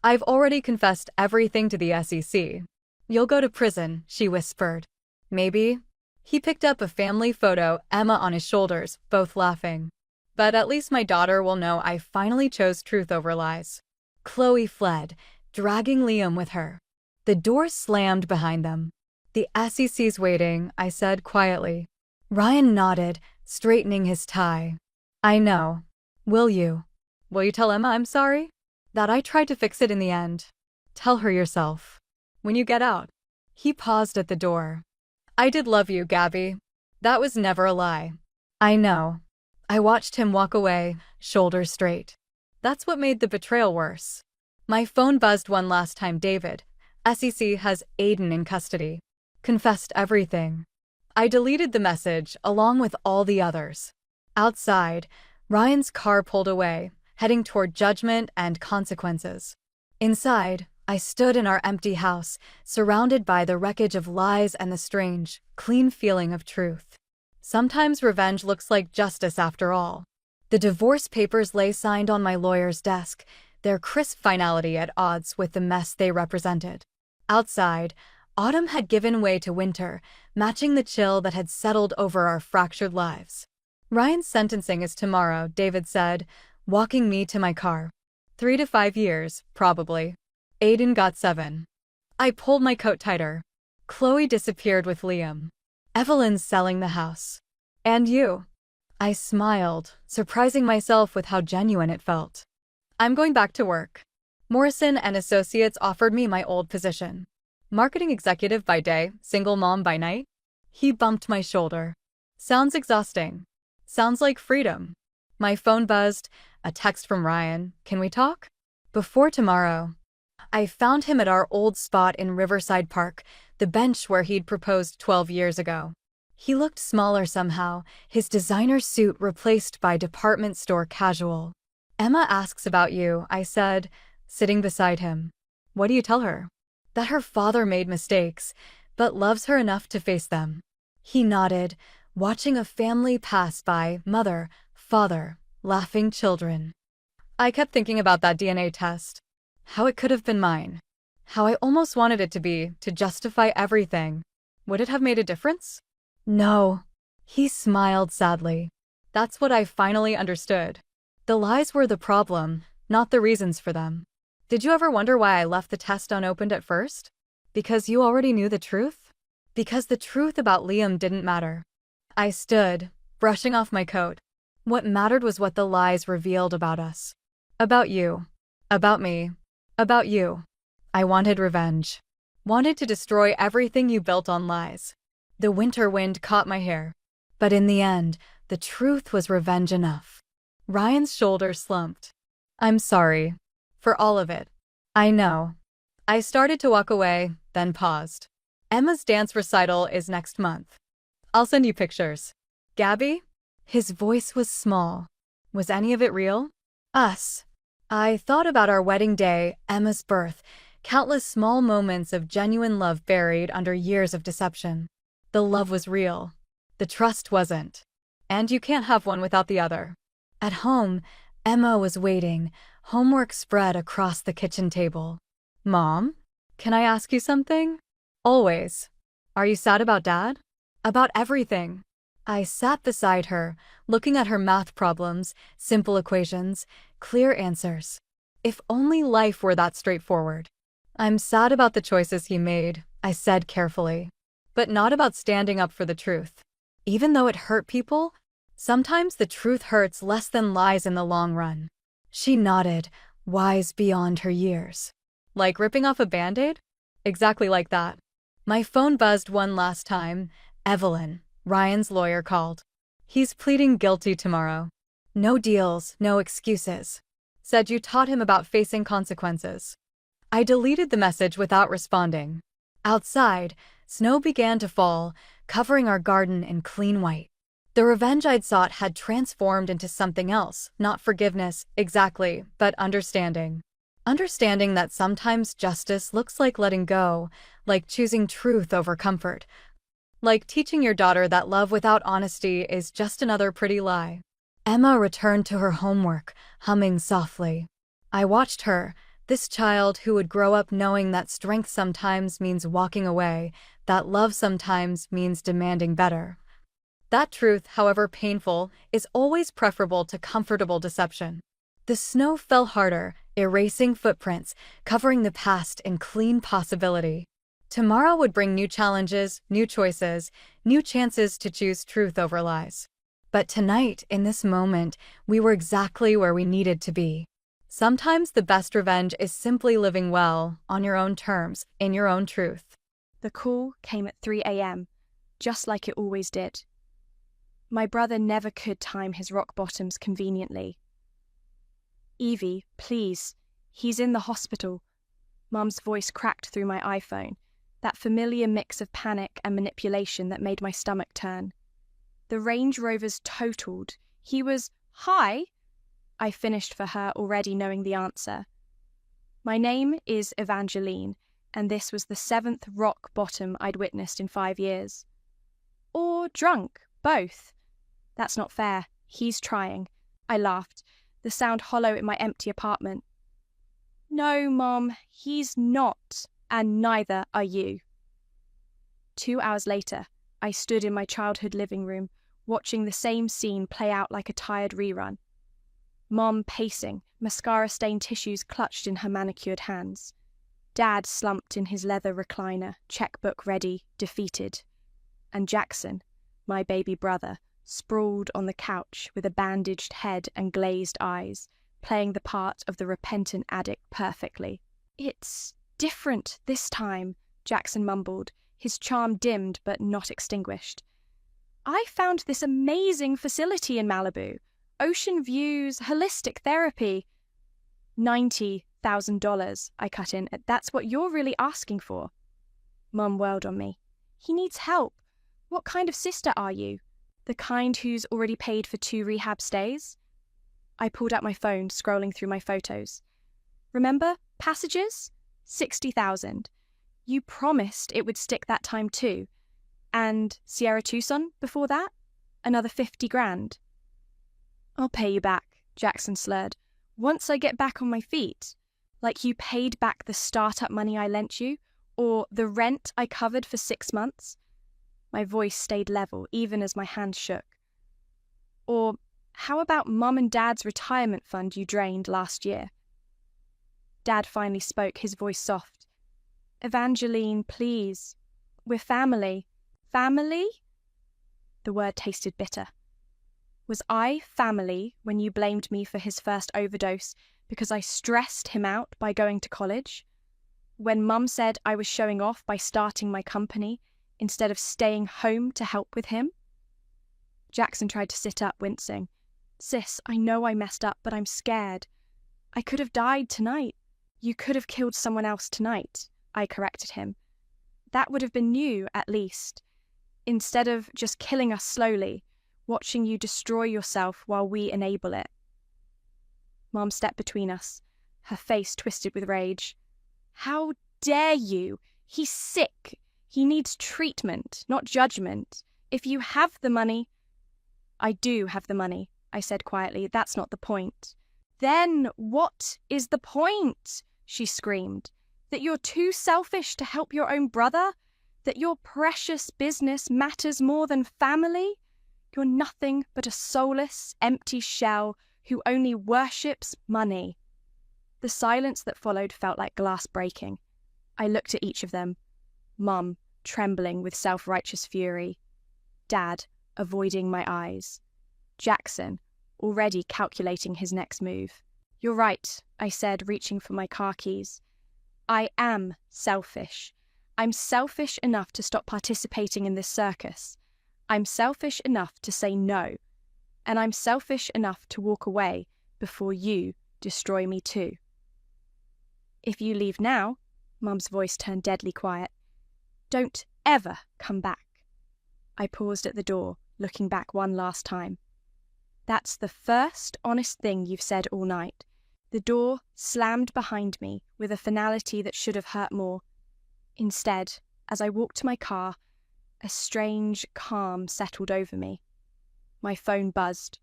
I've already confessed everything to the SEC. You'll go to prison, she whispered. Maybe. He picked up a family photo, Emma on his shoulders, both laughing. But at least my daughter will know I finally chose truth over lies. Chloe fled, dragging Liam with her. The door slammed behind them. The SEC's waiting, I said quietly. Ryan nodded, straightening his tie. I know. Will you? Will you tell Emma I'm sorry? That I tried to fix it in the end. Tell her yourself. When you get out. He paused at the door. I did love you, Gabby. That was never a lie. I know. I watched him walk away, shoulders straight. That's what made the betrayal worse. My phone buzzed one last time. David, SEC has Aiden in custody. Confessed everything. I deleted the message, along with all the others. Outside, Ryan's car pulled away, heading toward judgment and consequences. Inside, I stood in our empty house, surrounded by the wreckage of lies and the strange, clean feeling of truth. Sometimes revenge looks like justice after all. The divorce papers lay signed on my lawyer's desk, their crisp finality at odds with the mess they represented. Outside, autumn had given way to winter, matching the chill that had settled over our fractured lives. Ryan's sentencing is tomorrow, David said, walking me to my car. 3 to 5 years, probably. Aiden got 7. I pulled my coat tighter. Chloe disappeared with Liam. Evelyn's selling the house. And you? I smiled, surprising myself with how genuine it felt. I'm going back to work. Morrison and Associates offered me my old position. Marketing executive by day, single mom by night? He bumped my shoulder. Sounds exhausting. Sounds like freedom. My phone buzzed, a text from Ryan. Can we talk? Before tomorrow. I found him at our old spot in Riverside Park, the bench where he'd proposed 12 years ago. He looked smaller somehow, his designer suit replaced by department store casual. Emma asks about you, I said, sitting beside him. What do you tell her? That her father made mistakes, but loves her enough to face them. He nodded, watching a family pass by, mother, father, laughing children. I kept thinking about that DNA test. How it could have been mine. How I almost wanted it to be, to justify everything. Would it have made a difference? No. He smiled sadly. That's what I finally understood. The lies were the problem, not the reasons for them. Did you ever wonder why I left the test unopened at first? Because you already knew the truth? Because the truth about Liam didn't matter. I stood, brushing off my coat. What mattered was what the lies revealed about us. About you. About me. About you. I wanted revenge. Wanted to destroy everything you built on lies. The winter wind caught my hair. But in the end, The truth was revenge enough. Ryan's shoulders slumped. I'm sorry. For all of it. I know. I started to walk away, then paused. Emma's dance recital is next month. I'll send you pictures. Gabby? His voice was small. Was any of it real? Us. I thought about our wedding day, Emma's birth, countless small moments of genuine love buried under years of deception. The love was real. The trust wasn't. And you can't have one without the other. At home, Emma was waiting, homework spread across the kitchen table. Mom, can I ask you something? Always. Are you sad about Dad? About everything. I sat beside her, looking at her math problems, simple equations, clear answers. If only life were that straightforward. I'm sad about the choices he made, I said carefully. But not about standing up for the truth. Even though it hurt people, sometimes the truth hurts less than lies in the long run. She nodded, wise beyond her years. Like ripping off a Band-Aid? Exactly like that. My phone buzzed one last time. Evelyn, Ryan's lawyer, called. He's pleading guilty tomorrow. No deals, no excuses. Said you taught him about facing consequences. I deleted the message without responding. Outside, snow began to fall, covering our garden in clean white. The revenge I'd sought had transformed into something else, not forgiveness, exactly, but understanding. Understanding that sometimes justice looks like letting go, like choosing truth over comfort. Like teaching your daughter that love without honesty is just another pretty lie. Emma returned to her homework, humming softly. I watched her, this child who would grow up knowing that strength sometimes means walking away, that love sometimes means demanding better. That truth, however painful, is always preferable to comfortable deception. The snow fell harder, erasing footprints, covering the past in clean possibility. Tomorrow would bring new challenges, new choices, new chances to choose truth over lies. But tonight, in this moment, we were exactly where we needed to be. Sometimes the best revenge is simply living well, on your own terms, in your own truth. The call came at 3 a.m., just like it always did. My brother never could time his rock bottoms conveniently. Evie, please, he's in the hospital. Mum's voice cracked through my iPhone, that familiar mix of panic and manipulation that made my stomach turn. The Range Rover's totaled. He was, hi? I finished for her, already knowing the answer. My name is Evangeline, and this was the 7th rock bottom I'd witnessed in 5 years. Or drunk, both. That's not fair. He's trying. I laughed, the sound hollow in my empty apartment. No, Mom, he's not, and neither are you. 2 hours later, I stood in my childhood living room, watching the same scene play out like a tired rerun. Mom pacing, mascara-stained tissues clutched in her manicured hands. Dad slumped in his leather recliner, checkbook ready, defeated. And Jackson, my baby brother, sprawled on the couch with a bandaged head and glazed eyes, playing the part of the repentant addict perfectly. It's different this time, Jackson mumbled, his charm dimmed but not extinguished. I found this amazing facility in Malibu. Ocean views, holistic therapy. $90,000, I cut in. That's what you're really asking for. Mum whirled on me. He needs help. What kind of sister are you? The kind who's already paid for 2 rehab stays? I pulled out my phone, scrolling through my photos. Remember, passages? 60,000. You promised it would stick that time too. And Sierra Tucson before that? Another 50 grand. I'll pay you back, Jackson slurred. Once I get back on my feet. Like you paid back the startup money I lent you, or the rent I covered for 6 months. My voice stayed level, even as my hands shook. Or how about Mum and Dad's retirement fund you drained last year? Dad finally spoke, his voice soft. Evangeline, please. We're family. Family? The word tasted bitter. Was I family when you blamed me for his first overdose because I stressed him out by going to college? When Mum said I was showing off by starting my company instead of staying home to help with him? Jackson tried to sit up, wincing. Sis, I know I messed up, but I'm scared. I could have died tonight. You could have killed someone else tonight, I corrected him. That would have been you, at least. Instead of just killing us slowly, watching you destroy yourself while we enable it. Mom stepped between us, her face twisted with rage. How dare you? He's sick. He needs treatment, not judgment. If you have the money... I do have the money, I said quietly. That's not the point. Then what is the point? She screamed. That you're too selfish to help your own brother? That your precious business matters more than family? You're nothing but a soulless, empty shell who only worships money. The silence that followed felt like glass breaking. I looked at each of them. Mum, trembling with self-righteous fury. Dad, avoiding my eyes. Jackson, already calculating his next move. You're right, I said, reaching for my car keys. I am selfish. I'm selfish enough to stop participating in this circus. I'm selfish enough to say no. And I'm selfish enough to walk away before you destroy me too. If you leave now, Mum's voice turned deadly quiet, don't ever come back. I paused at the door, looking back one last time. That's the first honest thing you've said all night. The door slammed behind me with a finality that should have hurt more. Instead, as I walked to my car, a strange calm settled over me. My phone buzzed.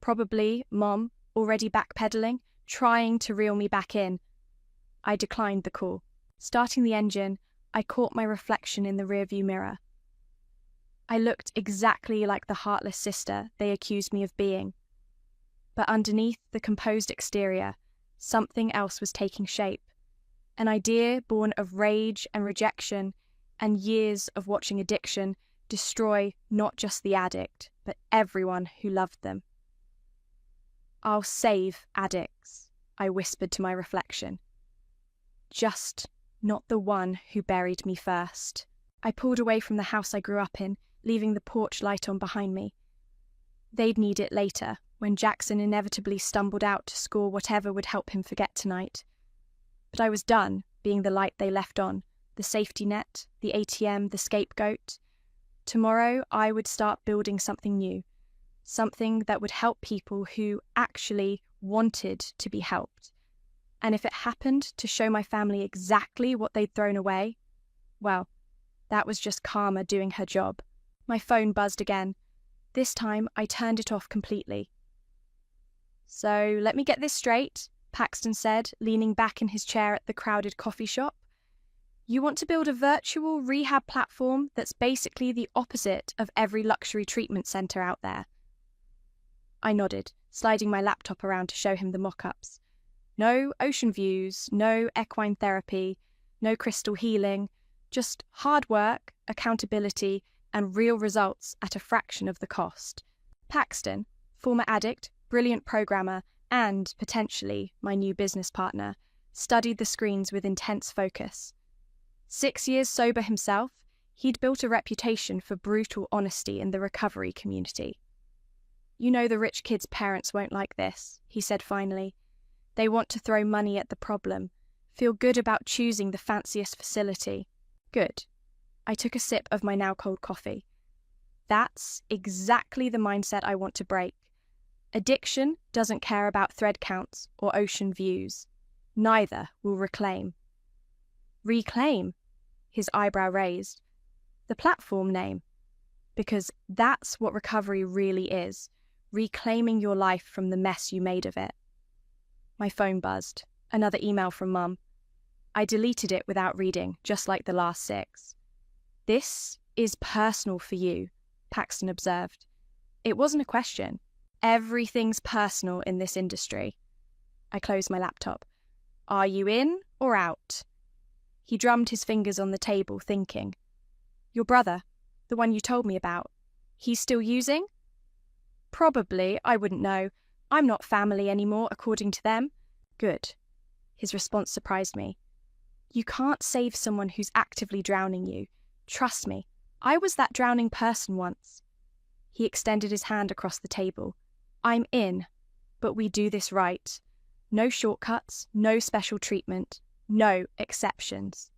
Probably Mom, already backpedaling, trying to reel me back in. I declined the call. Starting the engine, I caught my reflection in the rearview mirror. I looked exactly like the heartless sister they accused me of being. But underneath the composed exterior, something else was taking shape. An idea born of rage and rejection and years of watching addiction destroy not just the addict, but everyone who loved them. I'll save addicts, I whispered to my reflection. Just not the one who buried me first. I pulled away from the house I grew up in, leaving the porch light on behind me. They'd need it later, when Jackson inevitably stumbled out to score whatever would help him forget tonight. But I was done being the light they left on, the safety net, the ATM, the scapegoat. Tomorrow I would start building something new, something that would help people who actually wanted to be helped. And if it happened to show my family exactly what they'd thrown away, well, that was just karma doing her job. My phone buzzed again. This time I turned it off completely. So let me get this straight, Paxton said, leaning back in his chair at the crowded coffee shop. You want to build a virtual rehab platform that's basically the opposite of every luxury treatment centre out there. I nodded, sliding my laptop around to show him the mock-ups. No ocean views, no equine therapy, no crystal healing, just hard work, accountability, and real results at a fraction of the cost. Paxton, former addict, brilliant programmer, and, potentially, my new business partner, studied the screens with intense focus. 6 years sober himself, he'd built a reputation for brutal honesty in the recovery community. You know the rich kids' parents won't like this, he said finally. They want to throw money at the problem, feel good about choosing the fanciest facility. Good. I took a sip of my now cold coffee. That's exactly the mindset I want to break. Addiction doesn't care about thread counts or ocean views. Neither will reclaim. Reclaim? His eyebrow raised. The platform name. Because that's what recovery really is. Reclaiming your life from the mess you made of it. My phone buzzed. Another email from Mum. I deleted it without reading, just like the last 6. This is personal for you, Paxton observed. It wasn't a question. Everything's personal in this industry. I closed my laptop. Are you in or out? He drummed his fingers on the table, thinking. Your brother, the one you told me about, he's still using? Probably, I wouldn't know. I'm not family anymore, according to them. Good. His response surprised me. You can't save someone who's actively drowning you. Trust me, I was that drowning person once. He extended his hand across the table. I'm in, but we do this right. No shortcuts, no special treatment, no exceptions.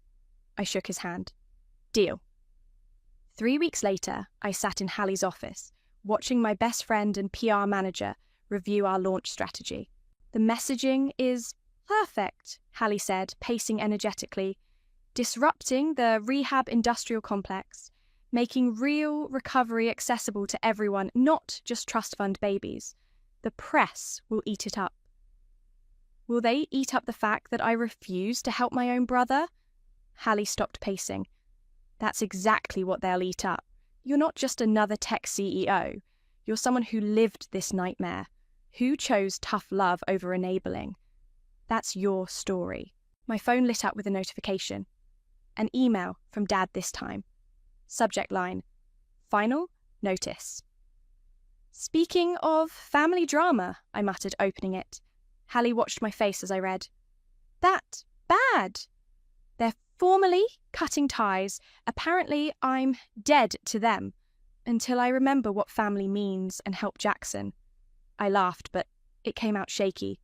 I shook his hand. Deal. 3 weeks later, I sat in Hallie's office, watching my best friend and PR manager review our launch strategy. The messaging is perfect, Hallie said, pacing energetically, disrupting the rehab industrial complex, making real recovery accessible to everyone, not just trust fund babies. The press will eat it up. Will they eat up the fact that I refuse to help my own brother? Hallie stopped pacing. That's exactly what they'll eat up. You're not just another tech CEO. You're someone who lived this nightmare, who chose tough love over enabling. That's your story. My phone lit up with a notification. An email from Dad this time. Subject line, final notice. Speaking of family drama, I muttered, opening it. Hallie watched my face as I read. That bad. They're formally cutting ties. Apparently, I'm dead to them until I remember what family means and help Jackson. I laughed, but it came out shaky.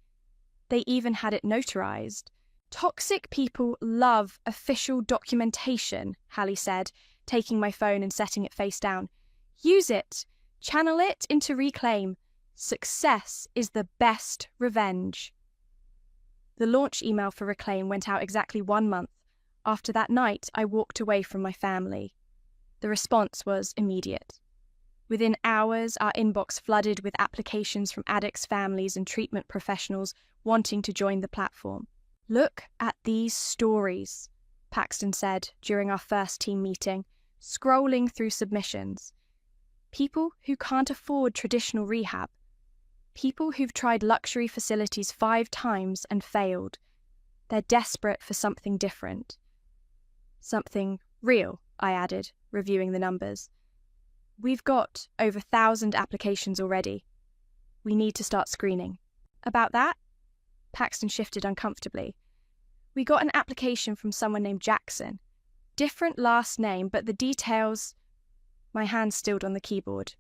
They even had it notarized. Toxic people love official documentation, Hallie said, taking my phone and setting it face down. Use it. Channel it into Reclaim. Success is the best revenge. The launch email for Reclaim went out exactly 1 month. After that night, I walked away from my family. The response was immediate. Within hours, our inbox flooded with applications from addicts' families and treatment professionals wanting to join the platform. Look at these stories, Paxton said during our first team meeting, scrolling through submissions. People who can't afford traditional rehab. People who've tried luxury facilities 5 times and failed. They're desperate for something different. Something real, I added, reviewing the numbers. We've got over 1,000 applications already. We need to start screening. About that? Paxton shifted uncomfortably. We got an application from someone named Jackson. Different last name, but the details... My hand stilled on the keyboard.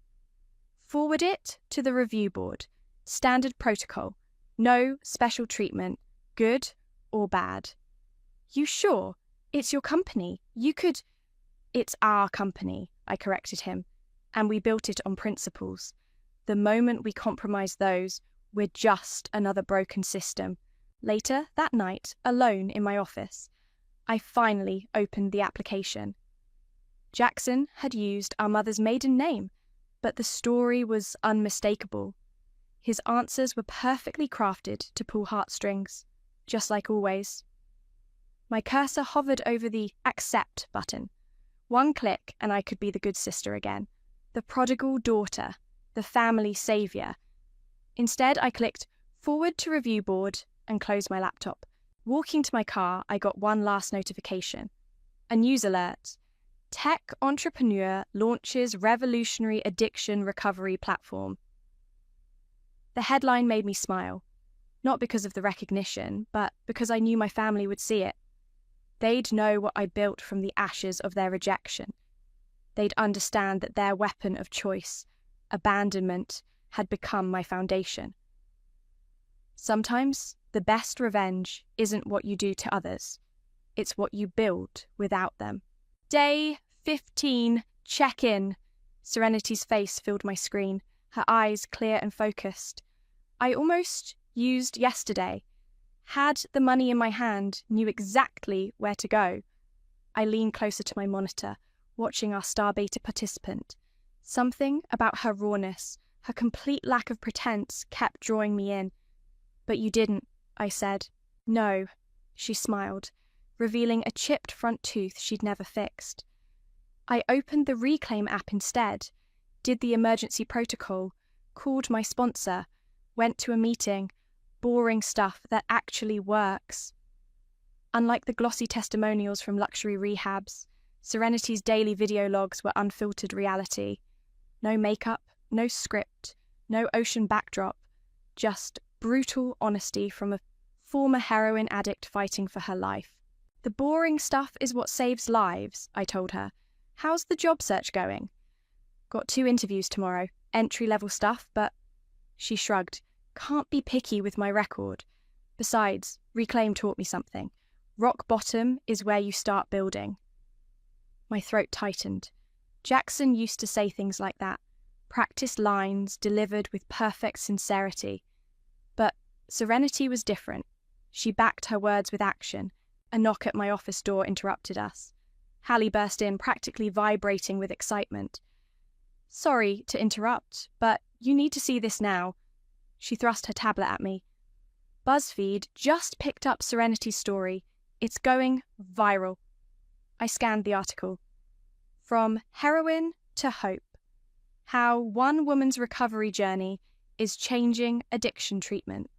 Forward it to the review board. Standard protocol. No special treatment. Good or bad. You sure? It's your company. You could... It's our company, I corrected him. And we built it on principles. The moment we compromise those, we're just another broken system. Later that night, alone in my office, I finally opened the application. Jackson had used our mother's maiden name, but the story was unmistakable. His answers were perfectly crafted to pull heartstrings, just like always. My cursor hovered over the accept button. 1 click and I could be the good sister again, the prodigal daughter, the family savior. Instead, I clicked forward to review board and closed my laptop. Walking to my car, I got one last notification. A news alert. Tech entrepreneur launches revolutionary addiction recovery platform. The headline made me smile, not because of the recognition, but because I knew my family would see it. They'd know what I built from the ashes of their rejection. They'd understand that their weapon of choice, abandonment, had become my foundation. Sometimes the best revenge isn't what you do to others. It's what you build without them. Day 15, check-in. Serenity's face filled my screen, her eyes clear and focused. I almost used yesterday. Had the money in my hand, knew exactly where to go. I leaned closer to my monitor, watching our Star Beta participant. Something about her rawness, her complete lack of pretense, kept drawing me in. But you didn't, I said. No, she smiled, revealing a chipped front tooth she'd never fixed. I opened the Reclaim app instead, did the emergency protocol, called my sponsor, went to a meeting. Boring stuff that actually works. Unlike the glossy testimonials from luxury rehabs, Serenity's daily video logs were unfiltered reality. No makeup, no script, no ocean backdrop, just brutal honesty from a former heroin addict fighting for her life. The boring stuff is what saves lives, I told her. How's the job search going? Got 2 interviews tomorrow, entry-level stuff, but... She shrugged. Can't be picky with my record. Besides, Reclaim taught me something. Rock bottom is where you start building. My throat tightened. Jackson used to say things like that. Practice lines delivered with perfect sincerity. But Serenity was different. She backed her words with action. A knock at my office door interrupted us. Hallie burst in, practically vibrating with excitement. Sorry to interrupt, but you need to see this now. She thrust her tablet at me. BuzzFeed just picked up Serenity's story. It's going viral. I scanned the article. From heroine to hope. How one woman's recovery journey is changing addiction treatment.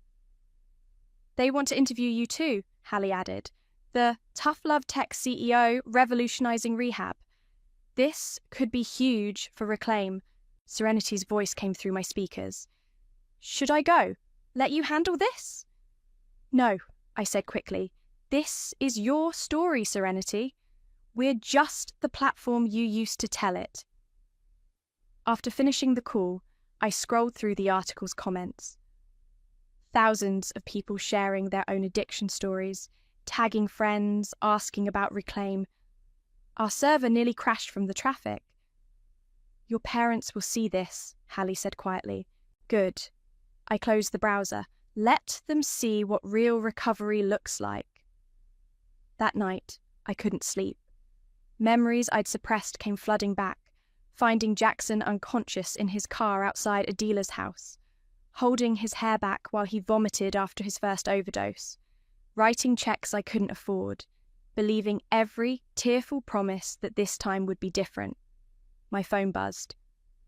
They want to interview you too, Hallie added. The Tough Love Tech CEO revolutionizing rehab. This could be huge for Reclaim. Serenity's voice came through my speakers. Should I go? Let you handle this? No, I said quickly. This is your story, Serenity. We're just the platform you used to tell it. After finishing the call, I scrolled through the article's comments. Thousands of people sharing their own addiction stories, tagging friends, asking about Reclaim. Our server nearly crashed from the traffic. Your parents will see this, Hallie said quietly. Good. I closed the browser. Let them see what real recovery looks like. That night, I couldn't sleep. Memories I'd suppressed came flooding back, finding Jackson unconscious in his car outside a dealer's house, holding his hair back while he vomited after his first overdose, writing checks I couldn't afford, believing every tearful promise that this time would be different. My phone buzzed.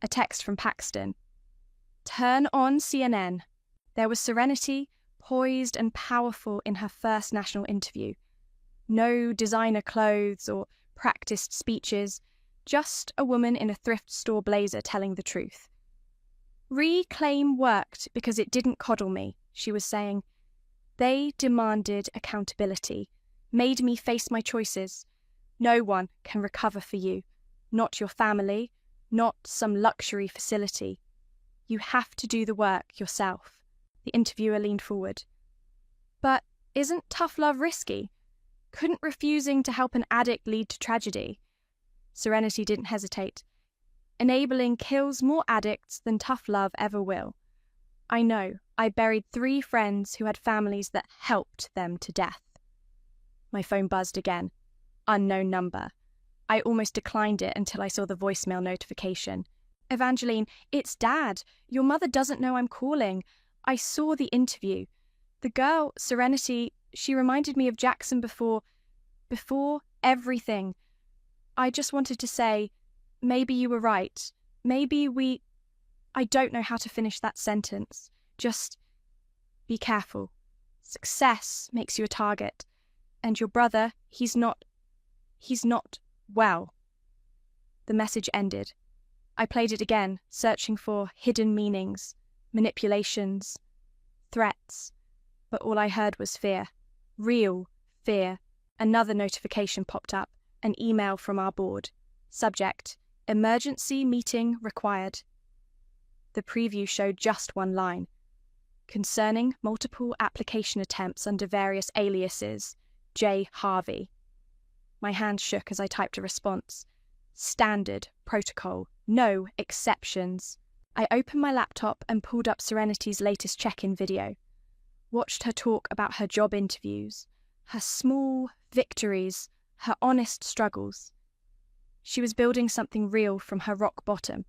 A text from Paxton. Turn on CNN. There was Serenity, poised and powerful in her first national interview. No designer clothes or practiced speeches, just a woman in a thrift store blazer telling the truth. Reclaim worked because it didn't coddle me, she was saying. They demanded accountability, made me face my choices. No one can recover for you, not your family, not some luxury facility. You have to do the work yourself. The interviewer leaned forward. But isn't tough love risky? Couldn't refusing to help an addict lead to tragedy? Serenity didn't hesitate. Enabling kills more addicts than tough love ever will. I know. I buried 3 friends who had families that helped them to death. My phone buzzed again. Unknown number. I almost declined it until I saw the voicemail notification. Evangeline, it's Dad. Your mother doesn't know I'm calling. I saw the interview. The girl, Serenity, she reminded me of Jackson before everything. I just wanted to say, maybe you were right. I don't know how to finish that sentence. Just be careful. Success makes you a target. And your brother, he's not well. The message ended. I played it again, searching for hidden meanings, manipulations, threats. But all I heard was fear. Real fear. Another notification popped up, an email from our board. Subject, emergency meeting required. The preview showed just one line. Concerning multiple application attempts under various aliases, J. Harvey. My hand shook as I typed a response. Standard protocol. No exceptions. I opened my laptop and pulled up Serenity's latest check-in video. Watched her talk about her job interviews, her small victories, her honest struggles. She was building something real from her rock bottom,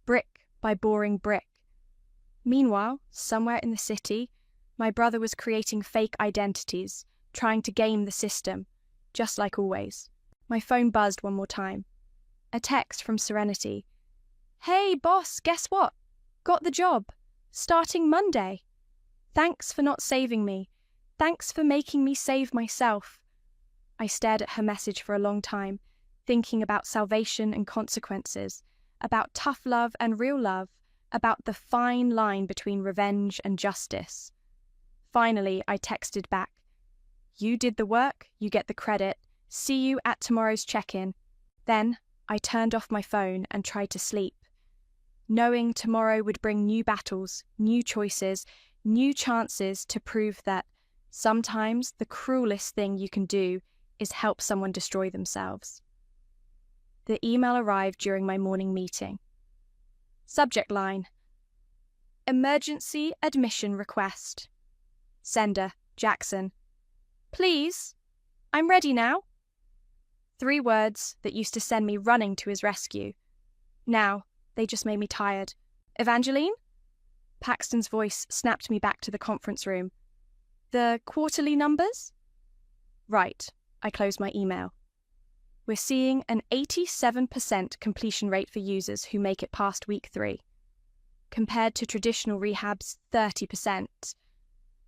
brick by boring brick. Meanwhile, somewhere in the city, my brother was creating fake identities, trying to game the system, just like always. My phone buzzed one more time. A text from Serenity. Hey, boss, guess what? Got the job. Starting Monday. Thanks for not saving me. Thanks for making me save myself. I stared at her message for a long time, thinking about salvation and consequences, about tough love and real love, about the fine line between revenge and justice. Finally, I texted back. You did the work, you get the credit. See you at tomorrow's check-in. Then I turned off my phone and tried to sleep, knowing tomorrow would bring new battles, new choices, new chances to prove that sometimes the cruelest thing you can do is help someone destroy themselves. The email arrived during my morning meeting. Subject line: Emergency admission request. Sender: Jackson. Please, I'm ready now. 3 words that used to send me running to his rescue. Now, they just made me tired. Evangeline? Paxton's voice snapped me back to the conference room. The quarterly numbers? Right, I closed my email. We're seeing an 87% completion rate for users who make it past week 3, compared to traditional rehab's 30%.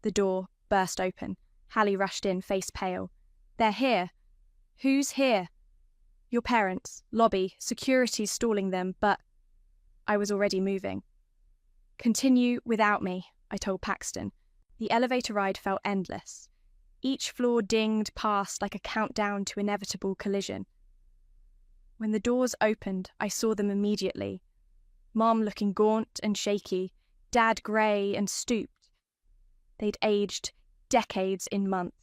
The door burst open. Hallie rushed in, face pale. They're here. Who's here? Your parents. Lobby. Security's stalling them, but I was already moving. Continue without me, I told Paxton. The elevator ride felt endless. Each floor dinged past like a countdown to inevitable collision. When the doors opened, I saw them immediately. Mom looking gaunt and shaky, Dad grey and stooped. They'd aged decades in months.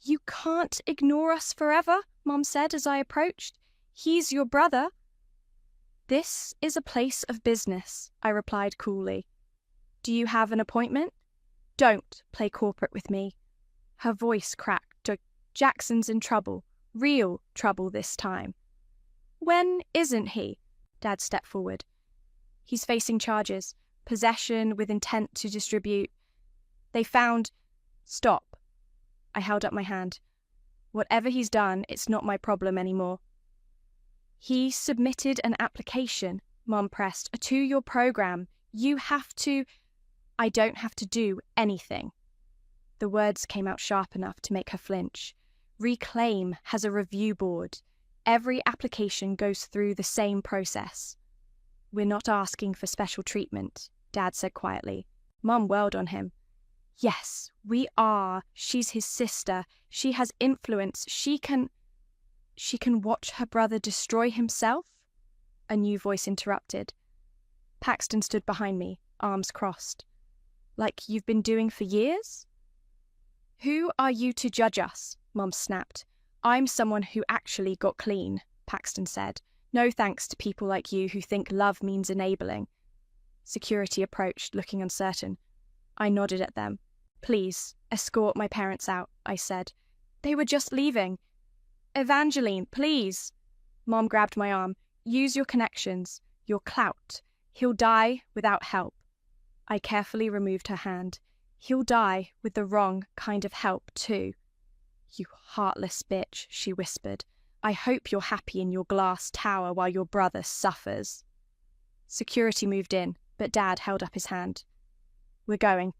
You can't ignore us forever, Mom said as I approached. He's your brother. This is a place of business, I replied coolly. Do you have an appointment? Don't play corporate with me. Her voice cracked. Jackson's in trouble. Real trouble this time. When isn't he? Dad stepped forward. He's facing charges. Possession with intent to distribute. They found... Stop. I held up my hand. Whatever he's done, it's not my problem anymore. He submitted an application, Mom pressed, to your program. You have to... I don't have to do anything. The words came out sharp enough to make her flinch. Reclaim has a review board. Every application goes through the same process. We're not asking for special treatment, Dad said quietly. Mum whirled on him. Yes, we are. She's his sister. She has influence. She can watch her brother destroy himself? A new voice interrupted. Paxton stood behind me, arms crossed. Like you've been doing for years? Who are you to judge us? Mum snapped. I'm someone who actually got clean, Paxton said. No thanks to people like you who think love means enabling. Security approached, looking uncertain. I nodded at them. Please, escort my parents out, I said. They were just leaving. Evangeline, please. Mom grabbed my arm. Use your connections, your clout. He'll die without help. I carefully removed her hand. He'll die with the wrong kind of help, too. You heartless bitch, she whispered. I hope you're happy in your glass tower while your brother suffers. Security moved in, but Dad held up his hand. We're going.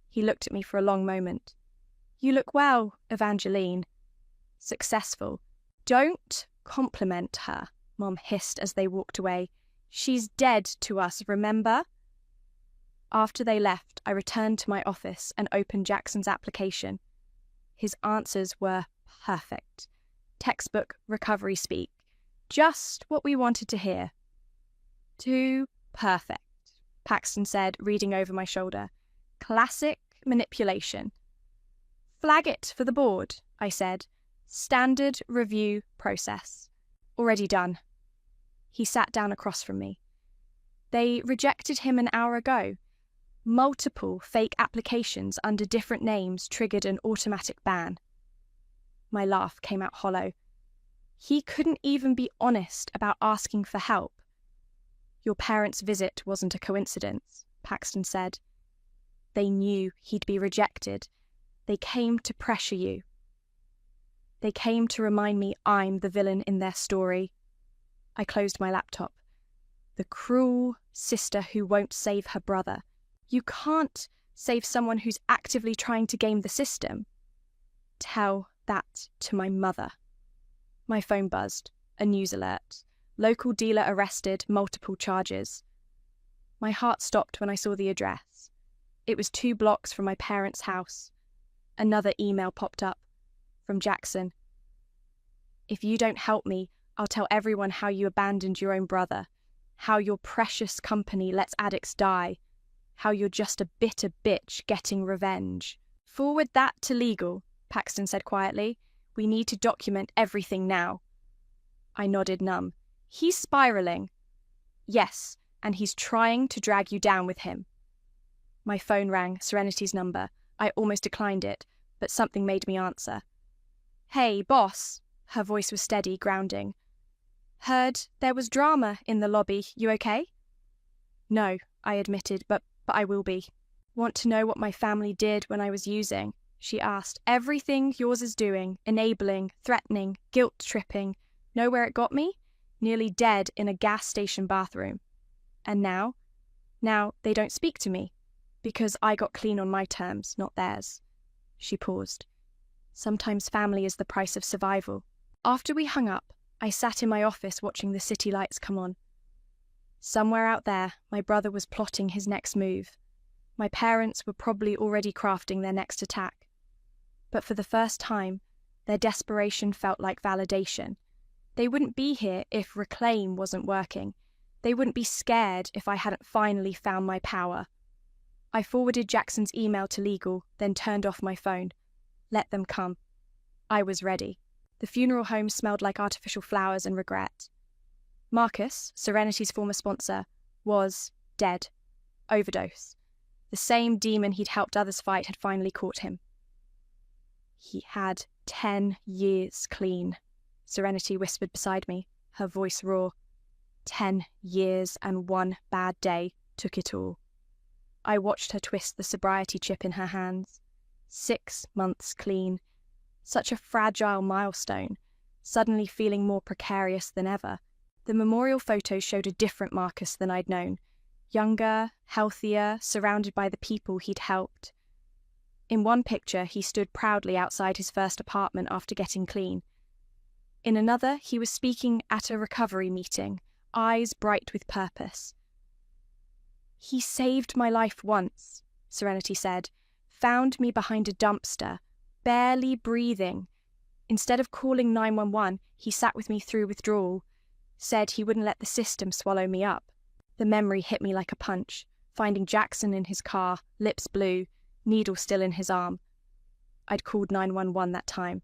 He looked at me for a long moment. You look well, Evangeline. Successful. Don't compliment her, Mom hissed as they walked away. She's dead to us, remember? After they left, I returned to my office and opened Jackson's application. His answers were perfect. Textbook recovery speak. Just what we wanted to hear. Too perfect, Paxton said, reading over my shoulder. Classic manipulation. Flag it for the board, I said. Standard review process. Already done. He sat down across from me. They rejected him an hour ago. Multiple fake applications under different names triggered an automatic ban. My laugh came out hollow. He couldn't even be honest about asking for help. Your parents' visit wasn't a coincidence, Paxton said. They knew he'd be rejected. They came to pressure you. They came to remind me I'm the villain in their story. I closed my laptop. The cruel sister who won't save her brother. You can't save someone who's actively trying to game the system. Tell that to my mother. My phone buzzed. A news alert. Local dealer arrested, multiple charges. My heart stopped when I saw the address. It was 2 blocks from my parents' house. Another email popped up. From Jackson. If you don't help me, I'll tell everyone how you abandoned your own brother. how your precious company lets addicts die, how you're just a bitter bitch getting revenge. Forward that to legal, Paxton said quietly. We need to document everything now. I nodded numb. He's spiraling. Yes, and he's trying to drag you down with him. My phone rang, Serenity's number. I almost declined it, but something made me answer. Hey, boss. Her voice was steady, grounding. Heard there was drama in the lobby. You okay? No, I admitted, but I will be. Want to know what my family did when I was using? She asked. Everything yours is doing, enabling, threatening, guilt-tripping. Know where it got me? Nearly dead in a gas station bathroom. And now they don't speak to me, because I got clean on my terms, not theirs. She paused. Sometimes family is the price of survival. After we hung up, I sat in my office watching the city lights come on. Somewhere out there, my brother was plotting his next move. My parents were probably already crafting their next attack. But for the first time, their desperation felt like validation. They wouldn't be here if Reclaim wasn't working. They wouldn't be scared if I hadn't finally found my power. I forwarded Jackson's email to legal, then turned off my phone. Let them come. I was ready. The funeral home smelled like artificial flowers and regret. Marcus, Serenity's former sponsor, was dead. Overdose. The same demon he'd helped others fight had finally caught him. He had 10 years clean, Serenity whispered beside me, her voice raw. 10 years and one bad day took it all. I watched her twist the sobriety chip in her hands. 6 months clean. Such a fragile milestone, suddenly feeling more precarious than ever. The memorial photos showed a different Marcus than I'd known. Younger, healthier, surrounded by the people he'd helped. In one picture, he stood proudly outside his first apartment after getting clean. In another, he was speaking at a recovery meeting, eyes bright with purpose. He saved my life once, Serenity said. Found me behind a dumpster, barely breathing. Instead of calling 911, he sat with me through withdrawal. Said he wouldn't let the system swallow me up. The memory hit me like a punch, finding Jackson in his car, lips blue, needle still in his arm. I'd called 911 that time.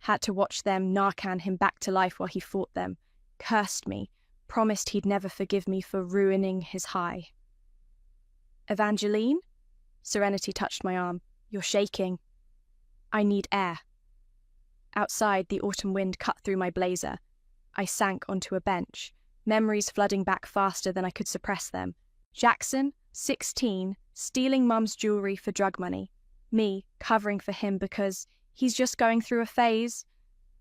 Had to watch them Narcan him back to life while he fought them. Cursed me, promised he'd never forgive me for ruining his high. Evangeline? Serenity touched my arm. You're shaking. I need air. Outside, the autumn wind cut through my blazer. I sank onto a bench, memories flooding back faster than I could suppress them. Jackson, 16, stealing Mum's jewelry for drug money. Me, covering for him because he's just going through a phase.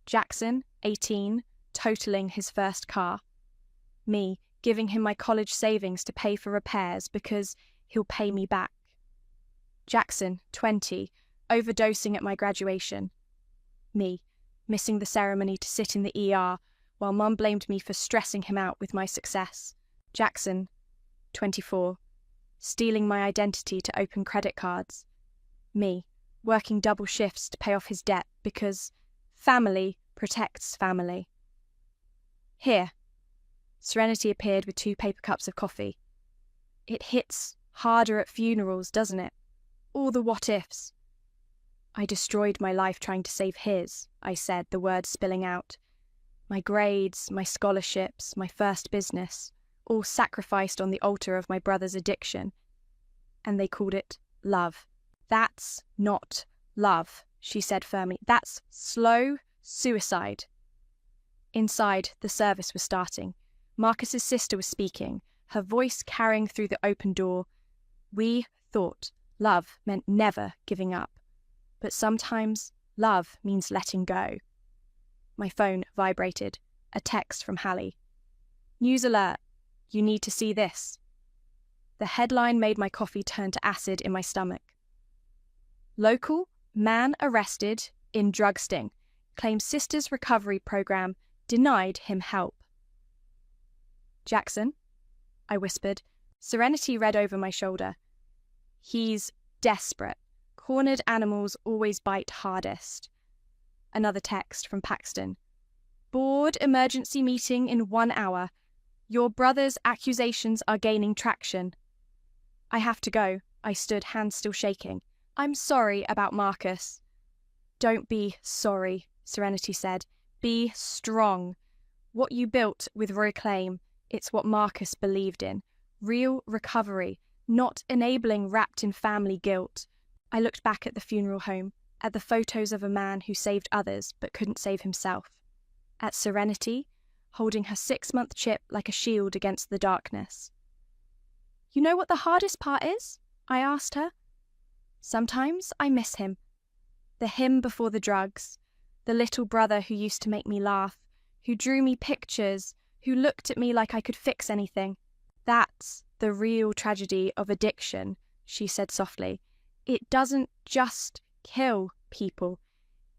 Jackson, 18, totaling his first car. Me, giving him my college savings to pay for repairs because he'll pay me back. Jackson, 20, overdosing at my graduation. Me, missing the ceremony to sit in the ER while Mum blamed me for stressing him out with my success. Jackson, 24, stealing my identity to open credit cards. Me, working double shifts to pay off his debt because family protects family. Here. Serenity appeared with 2 paper cups of coffee. It hits harder at funerals, doesn't it? All the what-ifs. I destroyed my life trying to save his, I said, the words spilling out. My grades, my scholarships, my first business, all sacrificed on the altar of my brother's addiction. And they called it love. That's not love, she said firmly. That's slow suicide. Inside, the service was starting. Marcus's sister was speaking, her voice carrying through the open door. We thought love meant never giving up. But sometimes love means letting go. My phone vibrated. A text from Hallie. News alert. You need to see this. The headline made my coffee turn to acid in my stomach. Local man arrested in drug sting. Claims sister's recovery program denied him help. Jackson, I whispered. Serenity read over my shoulder. He's desperate. Cornered animals always bite hardest. Another text from Paxton. Board emergency meeting in 1 hour. Your brother's accusations are gaining traction. I have to go. I stood, hands still shaking. I'm sorry about Marcus. Don't be sorry, Serenity said. Be strong. What you built with Reclaim, it's what Marcus believed in. Real recovery, not enabling wrapped in family guilt. I looked back at the funeral home, at the photos of a man who saved others but couldn't save himself. At Serenity, holding her 6-month chip like a shield against the darkness. You know what the hardest part is? I asked her. Sometimes I miss him. The him before the drugs, the little brother who used to make me laugh, who drew me pictures, who looked at me like I could fix anything. That's the real tragedy of addiction, she said softly. It doesn't just kill people.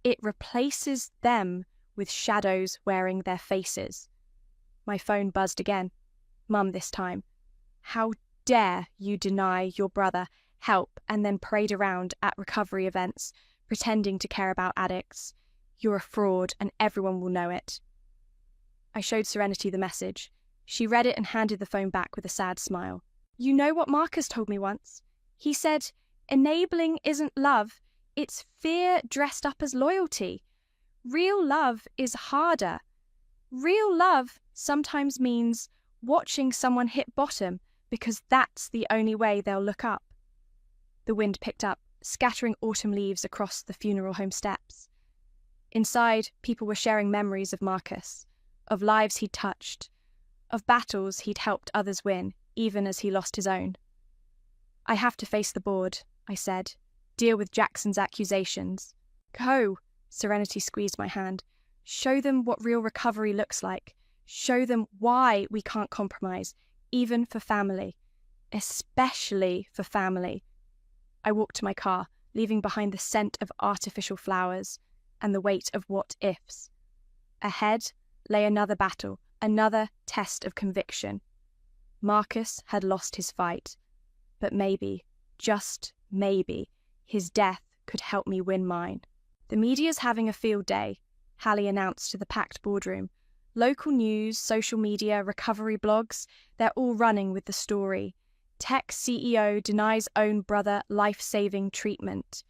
It replaces them with shadows wearing their faces. My phone buzzed again. Mum this time. How dare you deny your brother help and then parade around at recovery events, pretending to care about addicts. You're a fraud and everyone will know it. I showed Serenity the message. She read it and handed the phone back with a sad smile. You know what Marcus told me once? He said, enabling isn't love, it's fear dressed up as loyalty. Real love is harder. Real love sometimes means watching someone hit bottom because that's the only way they'll look up. The wind picked up, scattering autumn leaves across the funeral home steps. Inside, people were sharing memories of Marcus, of lives he'd touched, of battles he'd helped others win, even as he lost his own. I have to face the board, I said, deal with Jackson's accusations. Go, Serenity squeezed my hand. Show them what real recovery looks like. Show them why we can't compromise, even for family, especially for family. I walked to my car, leaving behind the scent of artificial flowers and the weight of what-ifs. Ahead lay another battle, another test of conviction. Marcus had lost his fight, but maybe, just maybe, his death could help me win mine. The media's having a field day, Hallie announced to the packed boardroom. Local news, social media, recovery blogs, they're all running with the story. Tech CEO denies own brother life-saving treatment.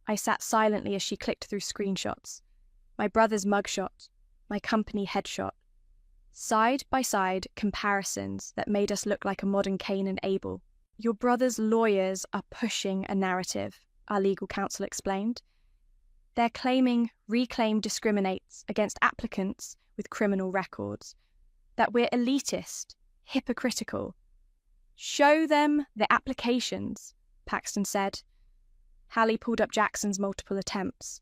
I sat silently as she clicked through screenshots. My brother's mugshot, my company headshot. Side-by-side comparisons that made us look like a modern Cain and Abel. Your brother's lawyers are pushing a narrative, our legal counsel explained. They're claiming Reclaim discriminates against applicants with criminal records, that we're elitist, hypocritical. Show them the applications, Paxton said. Hallie pulled up Jackson's multiple attempts.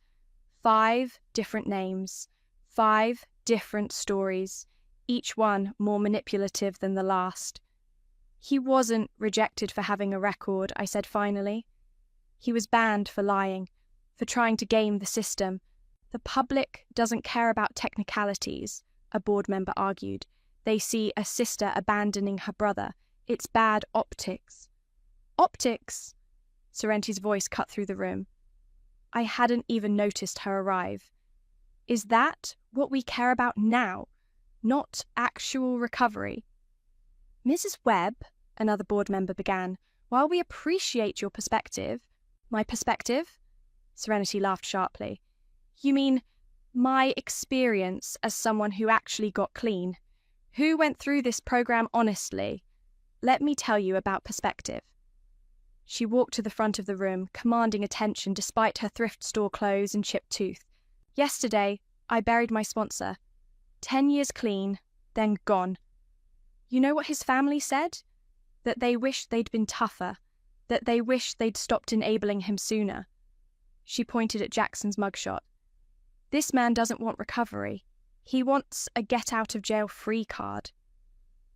5 different names, 5 different stories, each one more manipulative than the last. He wasn't rejected for having a record, I said finally. He was banned for lying, for trying to game the system. The public doesn't care about technicalities, a board member argued. They see a sister abandoning her brother. It's bad optics. Optics? Serenti's voice cut through the room. I hadn't even noticed her arrive. Is that what we care about now? Not actual recovery? Mrs. Webb, another board member began, while we appreciate your perspective. My perspective? Serenity laughed sharply. You mean my experience as someone who actually got clean? Who went through this program honestly? Let me tell you about perspective. She walked to the front of the room, commanding attention despite her thrift store clothes and chipped tooth. Yesterday, I buried my sponsor. 10 years clean, then gone. You know what his family said? That they wished they'd been tougher, that they wished they'd stopped enabling him sooner. She pointed at Jackson's mugshot. This man doesn't want recovery. He wants a get-out-of-jail-free card.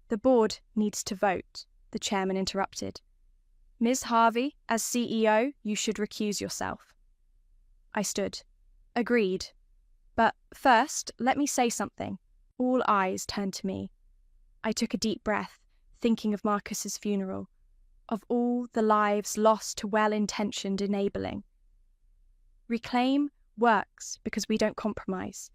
The board needs to vote, the chairman interrupted. Ms. Harvey, as CEO, you should recuse yourself. I stood. Agreed. But first, let me say something. All eyes turned to me. I took a deep breath, thinking of Marcus's funeral, of all the lives lost to well-intentioned enabling. Reclaim works because we don't compromise.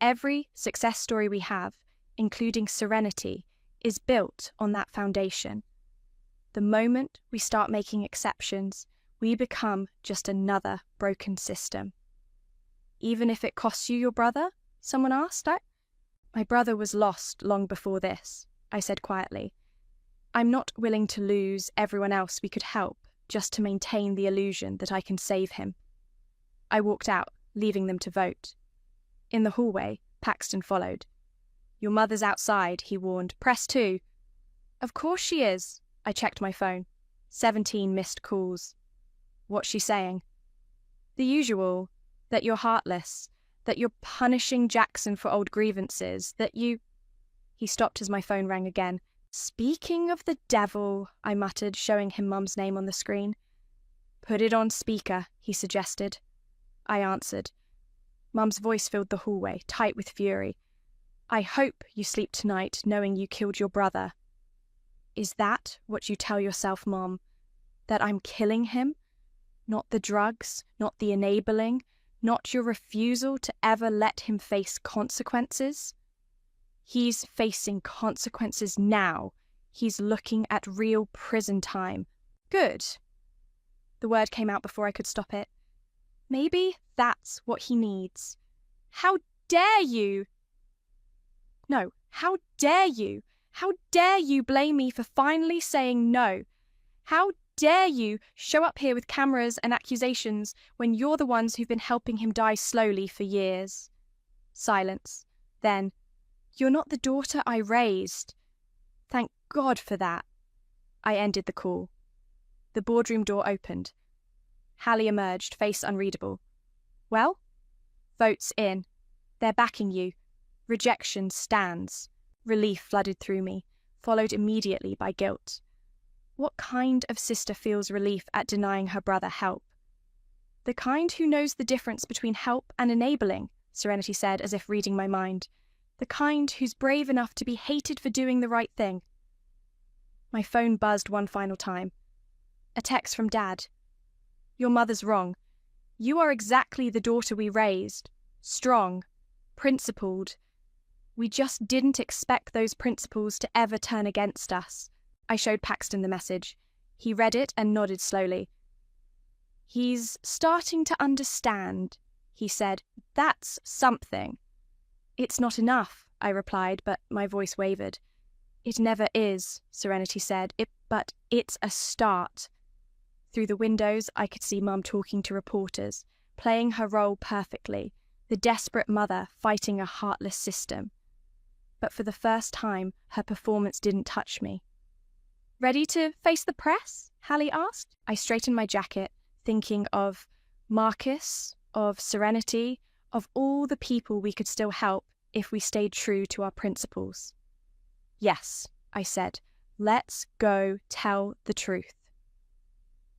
Every success story we have, including Serenity, is built on that foundation. The moment we start making exceptions, we become just another broken system. Even if it costs you your brother? Someone asked. My brother was lost long before this, I said quietly. I'm not willing to lose everyone else we could help just to maintain the illusion that I can save him. I walked out, leaving them to vote. In the hallway, Paxton followed. Your mother's outside, he warned. Press 2. Of course she is. I checked my phone. 17 missed calls. What's she saying? The usual, that you're heartless, that you're punishing Jackson for old grievances, that you... He stopped as my phone rang again. Speaking of the devil, I muttered, showing him Mum's name on the screen. Put it on speaker, he suggested. I answered. Mum's voice filled the hallway, tight with fury. I hope you sleep tonight knowing you killed your brother. Is that what you tell yourself, Mom? That I'm killing him? Not the drugs, not the enabling, not your refusal to ever let him face consequences? He's facing consequences now. He's looking at real prison time. Good. The word came out before I could stop it. Maybe that's what he needs. How dare you? No, how dare you? How dare you blame me for finally saying no? How dare you show up here with cameras and accusations when you're the ones who've been helping him die slowly for years? Silence. Then, you're not the daughter I raised. Thank God for that. I ended the call. The boardroom door opened. Hallie emerged, face unreadable. Well? Votes in. They're backing you. Rejection stands. Relief flooded through me, followed immediately by guilt. What kind of sister feels relief at denying her brother help? The kind who knows the difference between help and enabling, Serenity said, as if reading my mind. The kind who's brave enough to be hated for doing the right thing. My phone buzzed one final time. A text from Dad. Your mother's wrong. You are exactly the daughter we raised. Strong. Principled. We just didn't expect those principles to ever turn against us. I showed Paxton the message. He read it and nodded slowly. He's starting to understand, he said. That's something. It's not enough, I replied, but my voice wavered. It never is, Serenity said, but it's a start. Through the windows, I could see Mum talking to reporters, playing her role perfectly, the desperate mother fighting a heartless system. But for the first time, her performance didn't touch me. Ready to face the press? Hallie asked. I straightened my jacket, thinking of Marcus, of Serenity, of all the people we could still help if we stayed true to our principles. Yes, I said, let's go tell the truth.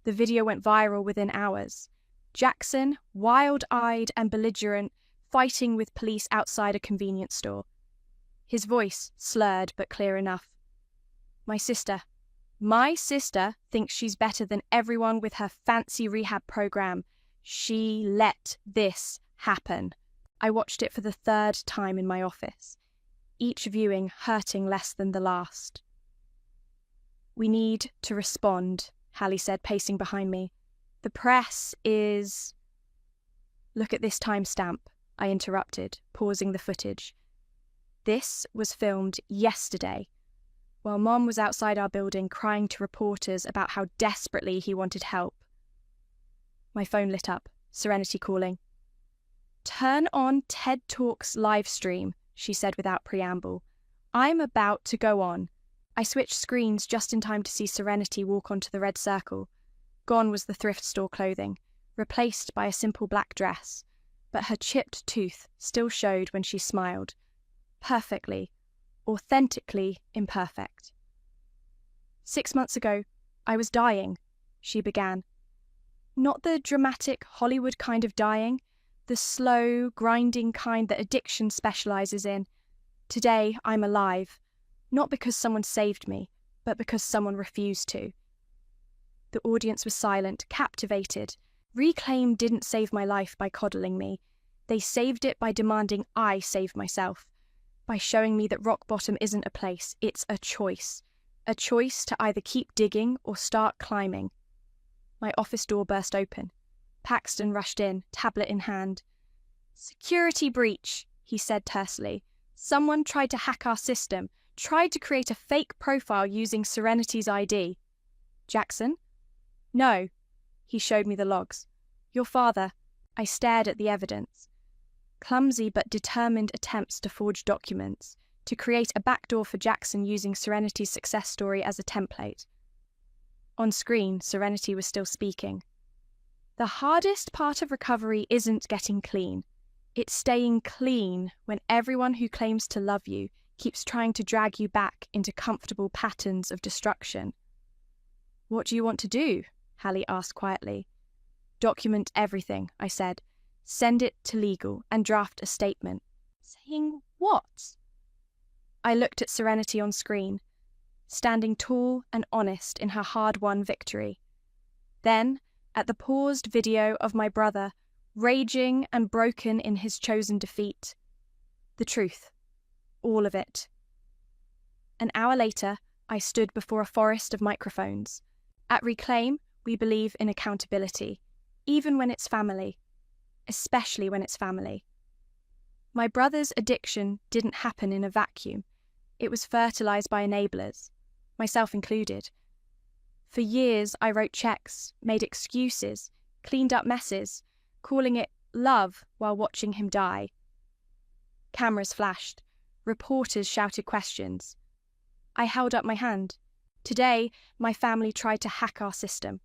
The video went viral within hours. Jackson, wild-eyed and belligerent, fighting with police outside a convenience store. His voice slurred but clear enough. My sister thinks she's better than everyone with her fancy rehab program. She let this happen. I watched it for the 3rd time in my office, each viewing hurting less than the last. We need to respond, Hallie said, pacing behind me. The press is... Look at this timestamp, I interrupted, pausing the footage. This was filmed yesterday, while Mom was outside our building crying to reporters about how desperately he wanted help. My phone lit up, Serenity calling. Turn on TED Talks live stream, she said without preamble. I'm about to go on. I switched screens just in time to see Serenity walk onto the red circle. Gone was the thrift store clothing, replaced by a simple black dress, but her chipped tooth still showed when she smiled. Perfectly, authentically imperfect. 6 months ago, I was dying, she began. Not the dramatic Hollywood kind of dying, the slow, grinding kind that addiction specializes in. Today, I'm alive, not because someone saved me, but because someone refused to. The audience was silent, captivated. Reclaim didn't save my life by coddling me. They saved it by demanding I save myself, by showing me that rock bottom isn't a place, it's a choice. A choice to either keep digging or start climbing. My office door burst open. Paxton rushed in, tablet in hand. "Security breach," he said tersely. "Someone tried to hack our system, tried to create a fake profile using Serenity's ID." "Jackson?" "No." He showed me the logs. "Your father." I stared at the evidence. Clumsy but determined attempts to forge documents, to create a backdoor for Jackson using Serenity's success story as a template. On screen, Serenity was still speaking. "The hardest part of recovery isn't getting clean. It's staying clean when everyone who claims to love you keeps trying to drag you back into comfortable patterns of destruction." "What do you want to do?" Hallie asked quietly. "Document everything," I said. "Send it to legal and draft a statement." "Saying what?" I looked at Serenity on screen, standing tall and honest in her hard-won victory. Then, at the paused video of my brother, raging and broken in his chosen defeat. The truth. All of it. An hour later, I stood before a forest of microphones. At Reclaim, we believe in accountability, even when it's family, especially when it's family. My brother's addiction didn't happen in a vacuum. It was fertilized by enablers, myself included. For years, I wrote checks, made excuses, cleaned up messes, calling it love while watching him die. Cameras flashed. Reporters shouted questions. I held up my hand. Today, my family tried to hack our system,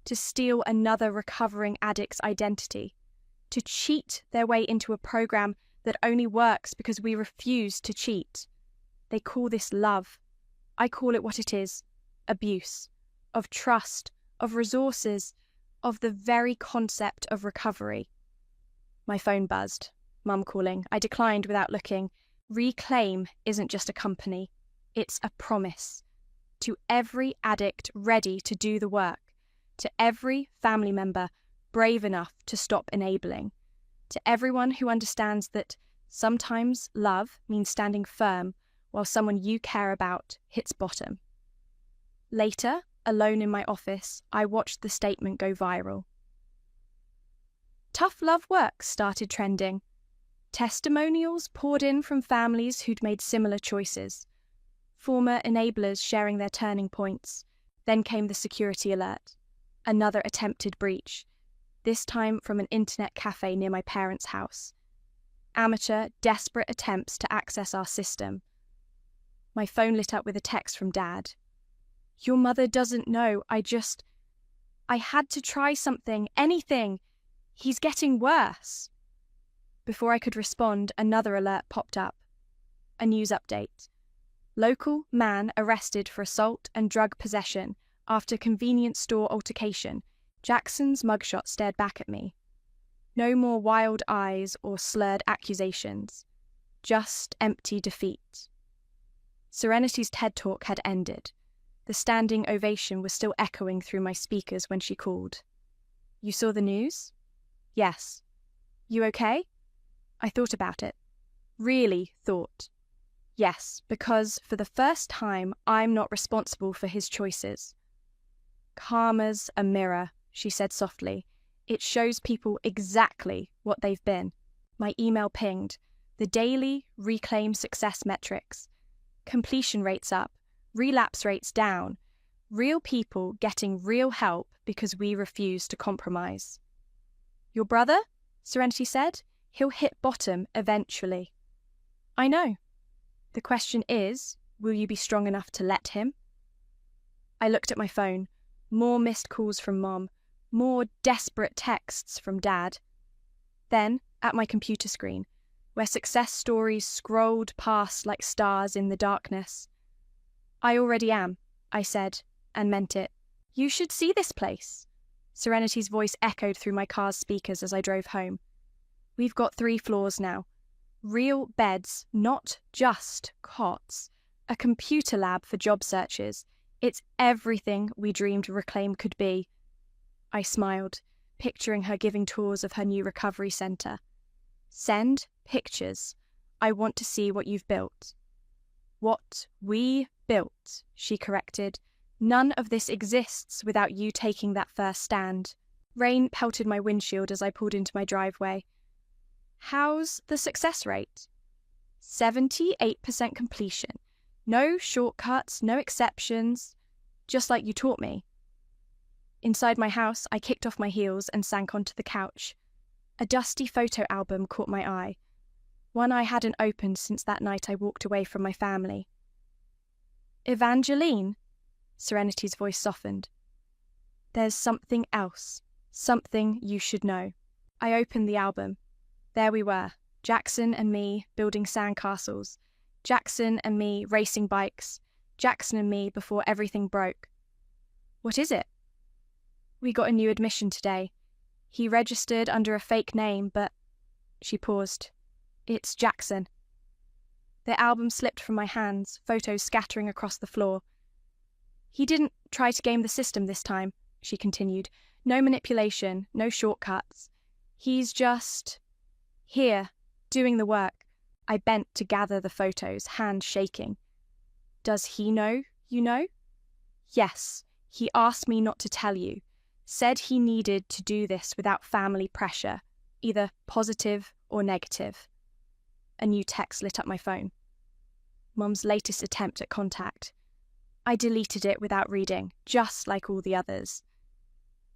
to steal another recovering addict's identity, to cheat their way into a program that only works because we refuse to cheat. They call this love. I call it what it is, abuse, of trust, of resources, of the very concept of recovery. My phone buzzed. Mum calling. I declined without looking. Reclaim isn't just a company. It's a promise. To every addict ready to do the work. To every family member brave enough to stop enabling. To everyone who understands that sometimes love means standing firm while someone you care about hits bottom. Later, alone in my office, I watched the statement go viral. Tough love works started trending. Testimonials poured in from families who'd made similar choices. Former enablers sharing their turning points. Then came the security alert. Another attempted breach. This time from an internet cafe near my parents' house. Amateur, desperate attempts to access our system. My phone lit up with a text from Dad. "Your mother doesn't know, I had to try something, anything. He's getting worse." Before I could respond, another alert popped up. A news update. Local man arrested for assault and drug possession after convenience store altercation. Jackson's mugshot stared back at me. No more wild eyes or slurred accusations. Just empty defeat. Serenity's TED Talk had ended. The standing ovation was still echoing through my speakers when she called. "You saw the news?" "Yes." "You okay?" I thought about it. Really thought. Yes, because for the first time, I'm not responsible for his choices. "Karma's a mirror," she said softly. "It shows people exactly what they've been." My email pinged. The daily Reclaim success metrics. Completion rates up, relapse rates down. Real people getting real help because we refuse to compromise. "Your brother?" Serenity said. "He'll hit bottom eventually." "I know. The question is, will you be strong enough to let him?" I looked at my phone. More missed calls from Mom. More desperate texts from Dad. Then, at my computer screen, where success stories scrolled past like stars in the darkness. "I already am," I said, and meant it. "You should see this place." Serenity's voice echoed through my car's speakers as I drove home. "We've got 3 floors now. Real beds, not just cots. A computer lab for job searches. It's everything we dreamed Reclaim could be." I smiled, picturing her giving tours of her new recovery centre. Send pictures. I want to see what you've built." "What we built," she corrected. "None of this exists without you taking that first stand." Rain pelted my windshield as I pulled into my driveway. "How's the success rate?" 78% completion. No shortcuts, no exceptions, just like you taught me. Inside my house, I kicked off my heels and sank onto the couch. A dusty photo album caught my eye, one I hadn't opened since that night I walked away from my family. "Evangeline?" Serenity's voice softened. "There's something else, something you should know." I opened the album. There we were, Jackson and me building sandcastles, Jackson and me racing bikes, Jackson and me before everything broke. "What is it?" "We got a new admission today. He registered under a fake name, but..." She paused. "It's Jackson." The album slipped from my hands, photos scattering across the floor. "He didn't try to game the system this time," she continued. "No manipulation, no shortcuts. He's just here, doing the work." I bent to gather the photos, hands shaking. "Does he know you know?" "Yes. He asked me not to tell you. Said he needed to do this without family pressure, either positive or negative." A new text lit up my phone. Mum's latest attempt at contact. I deleted it without reading, just like all the others.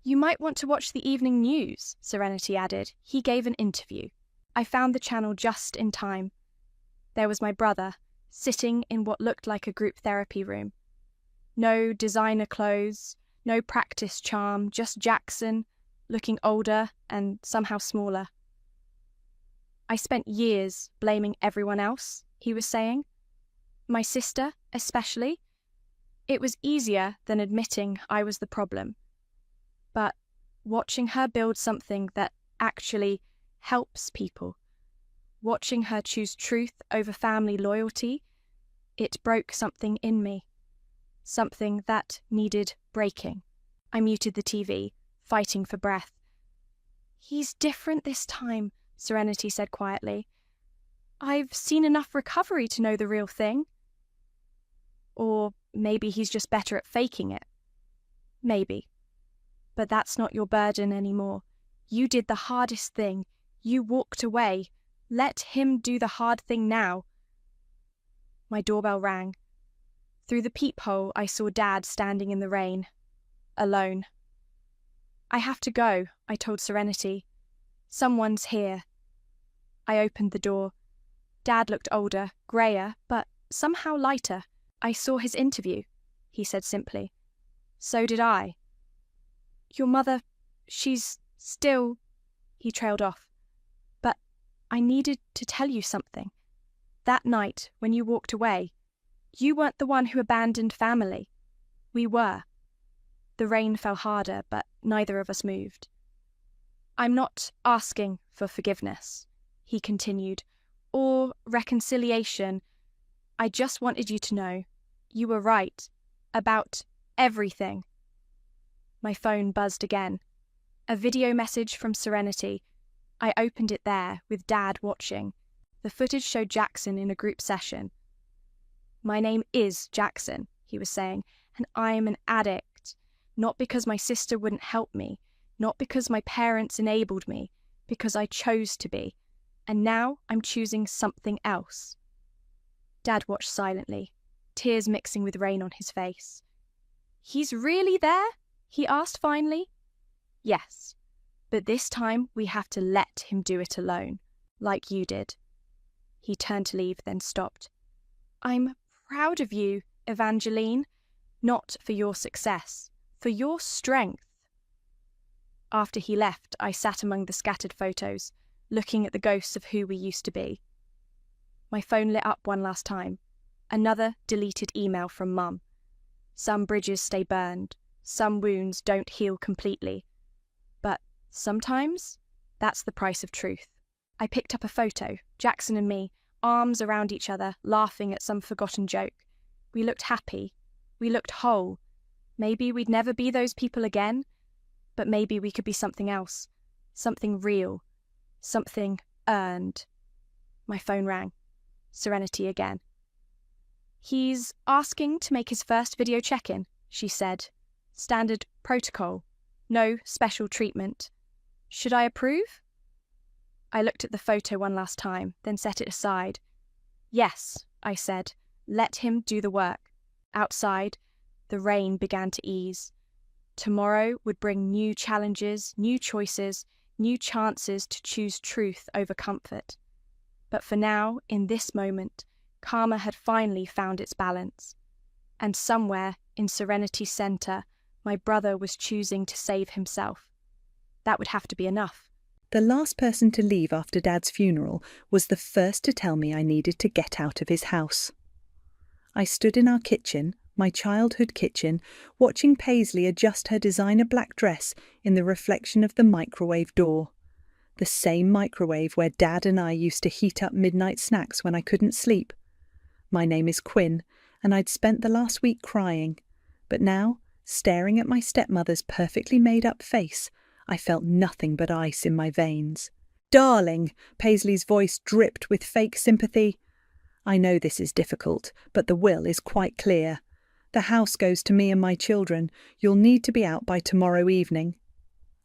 "You might want to watch the evening news," Serenity added. "He gave an interview." I found the channel just in time. There was my brother, sitting in what looked like a group therapy room. No designer clothes, no practice charm, just Jackson, looking older and somehow smaller. "I spent years blaming everyone else," he was saying. "My sister, especially. It was easier than admitting I was the problem. But watching her build something that actually helps people, watching her choose truth over family loyalty, it broke something in me. Something that needed breaking." I muted the TV, fighting for breath. "He's different this time," Serenity said quietly. "I've seen enough recovery to know the real thing." "Or maybe he's just better at faking it." "Maybe. But that's not your burden anymore. You did the hardest thing. You walked away. Let him do the hard thing now." My doorbell rang. Through the peephole, I saw Dad standing in the rain, alone. "I have to go," I told Serenity. "Someone's here." I opened the door. Dad looked older, greyer, but somehow lighter. "I saw his interview," he said simply. "So did I." "Your mother, she's still..." He trailed off. "But I needed to tell you something. That night, when you walked away, you weren't the one who abandoned family. We were." The rain fell harder, but neither of us moved. "I'm not asking for forgiveness," he continued, "or reconciliation. I just wanted you to know you were right about everything." My phone buzzed again. A video message from Serenity. I opened it there, with Dad watching. The footage showed Jackson in a group session. "My name is Jackson," he was saying, "and I'm an addict. Not because my sister wouldn't help me, not because my parents enabled me, because I chose to be. And now I'm choosing something else." Dad watched silently, tears mixing with rain on his face. "He's really there?" he asked finally. "Yes, but this time we have to let him do it alone, like you did." He turned to leave, then stopped. "I'm proud of you, Evangeline, not for your success, for your strength." After he left, I sat among the scattered photos, looking at the ghosts of who we used to be. My phone lit up one last time. Another deleted email from Mum. Some bridges stay burned, some wounds don't heal completely. But sometimes, that's the price of truth. I picked up a photo, Jackson and me, arms around each other, laughing at some forgotten joke. We looked happy. We looked whole. Maybe we'd never be those people again, but maybe we could be something else. Something real. Something earned. My phone rang. Serenity again. He's asking to make his first video check-in, she said. Standard protocol. No special treatment. Should I approve? I looked at the photo one last time, then set it aside. Yes, I said. Let him do the work. Outside, the rain began to ease. Tomorrow would bring new challenges, new choices, new chances to choose truth over comfort. But for now, in this moment, karma had finally found its balance. And somewhere in Serenity's center, my brother was choosing to save himself. That would have to be enough. The last person to leave after Dad's funeral was the first to tell me I needed to get out of his house. I stood in our kitchen, my childhood kitchen, watching Paisley adjust her designer black dress in the reflection of the microwave door. The same microwave where Dad and I used to heat up midnight snacks when I couldn't sleep. My name is Quinn, and I'd spent the last week crying. But now, staring at my stepmother's perfectly made-up face, I felt nothing but ice in my veins. "Darling," Paisley's voice dripped with fake sympathy. "I know this is difficult, but the will is quite clear. The house goes to me and my children. You'll need to be out by tomorrow evening."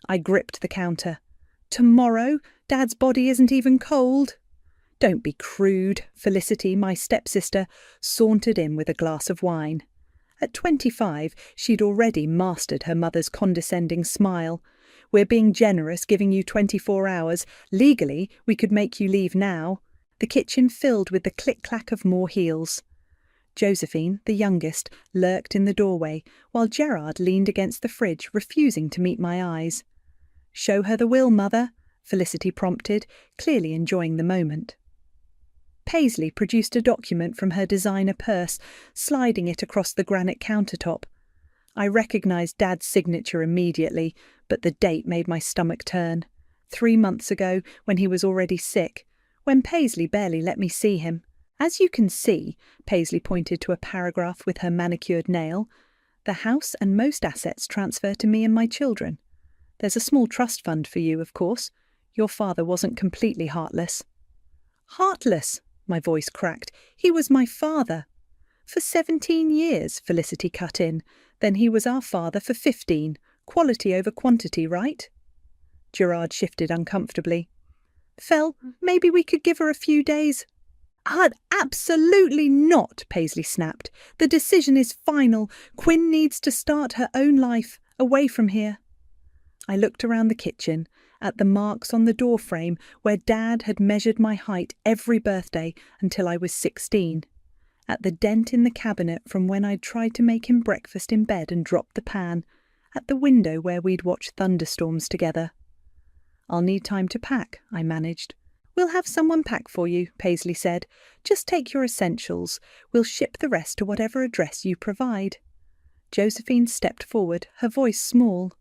I gripped the counter. "Tomorrow? Dad's body isn't even cold." "Don't be crude." Felicity, my stepsister, sauntered in with a glass of wine. At 25, she'd already mastered her mother's condescending smile. "We're being generous, giving you 24 hours. Legally, we could make you leave now." The kitchen filled with the click-clack of more heels. Josephine, the youngest, lurked in the doorway, while Gerard leaned against the fridge, refusing to meet my eyes. "Show her the will, Mother," Felicity prompted, clearly enjoying the moment. Paisley produced a document from her designer purse, sliding it across the granite countertop. I recognised Dad's signature immediately, but the date made my stomach turn. 3 months ago, when he was already sick, when Paisley barely let me see him. "As you can see," Paisley pointed to a paragraph with her manicured nail, "the house and most assets transfer to me and my children. There's a small trust fund for you, of course. Your father wasn't completely heartless." "Heartless?" My voice cracked. "He was my father." "For 17 years, Felicity cut in. "Then he was our father for 15. Quality over quantity, right?" Gerard shifted uncomfortably. "Fel, maybe we could give her a few days." Absolutely not," Paisley snapped. "The decision is final. Quinn needs to start her own life, away from here." I looked around the kitchen, at the marks on the doorframe where Dad had measured my height every birthday until I was 16. At the dent in the cabinet from when I'd tried to make him breakfast in bed and dropped the pan. At the window where we'd watched thunderstorms together. "I'll need time to pack," I managed. "We'll have someone pack for you," Paisley said. "Just take your essentials. We'll ship the rest to whatever address you provide." Josephine stepped forward, her voice small.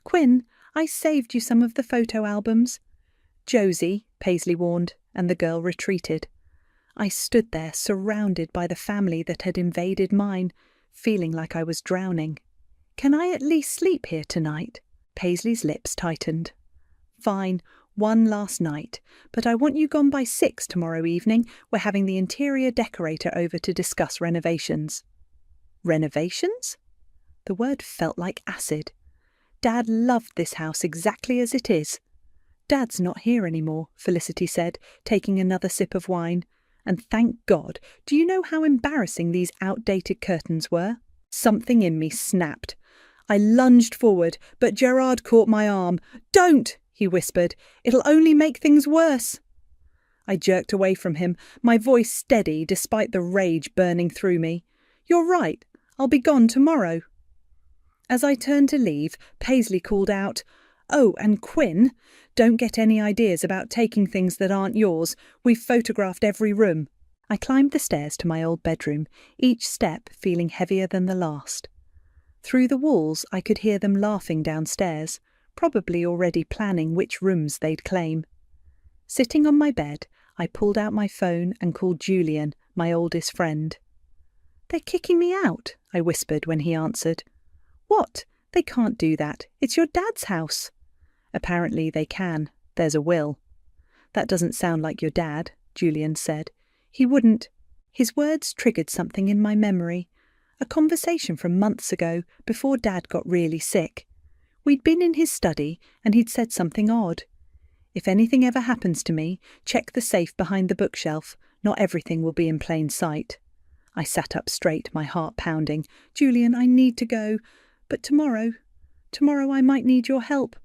"Quinn, I saved you some of the photo albums." "Josie," Paisley warned, and the girl retreated. I stood there, surrounded by the family that had invaded mine, feeling like I was drowning. "Can I at least sleep here tonight?" Paisley's lips tightened. "Fine, one last night, but I want you gone by 6 tomorrow evening. We're having the interior decorator over to discuss renovations." "Renovations?" The word felt like acid. Dad loved this house exactly as it is. "Dad's not here anymore," Felicity said, taking another sip of wine. "And thank God, do you know how embarrassing these outdated curtains were?" Something in me snapped. I lunged forward, but Gerard caught my arm. "Don't!" he whispered. "It'll only make things worse." I jerked away from him, my voice steady despite the rage burning through me. "You're right. I'll be gone tomorrow." As I turned to leave, Paisley called out, "Oh, and Quinn, don't get any ideas about taking things that aren't yours. We've photographed every room." I climbed the stairs to my old bedroom, each step feeling heavier than the last. Through the walls I could hear them laughing downstairs, probably already planning which rooms they'd claim. Sitting on my bed, I pulled out my phone and called Julian, my oldest friend. "They're kicking me out," I whispered when he answered. "What? They can't do that. It's your dad's house." "Apparently they can. There's a will." "That doesn't sound like your dad," Julian said. He wouldn't. His words triggered something in my memory. A conversation from months ago, before Dad got really sick. We'd been in his study and he'd said something odd. If anything ever happens to me, check the safe behind the bookshelf. Not everything will be in plain sight. I sat up straight, my heart pounding. Julian, I need to go. But tomorrow I might need your help.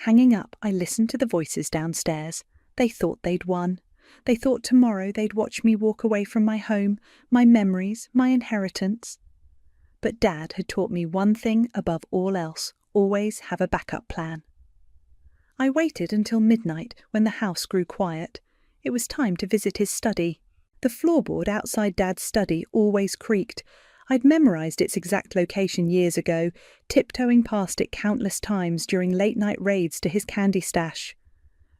Hanging up, I listened to the voices downstairs. They thought they'd won. They thought tomorrow they'd watch me walk away from my home, my memories, my inheritance. But Dad had taught me one thing above all else: always have a backup plan. I waited until midnight when the house grew quiet. It was time to visit his study. The floorboard outside Dad's study always creaked. I'd memorized its exact location years ago, tiptoeing past it countless times during late-night raids to his candy stash.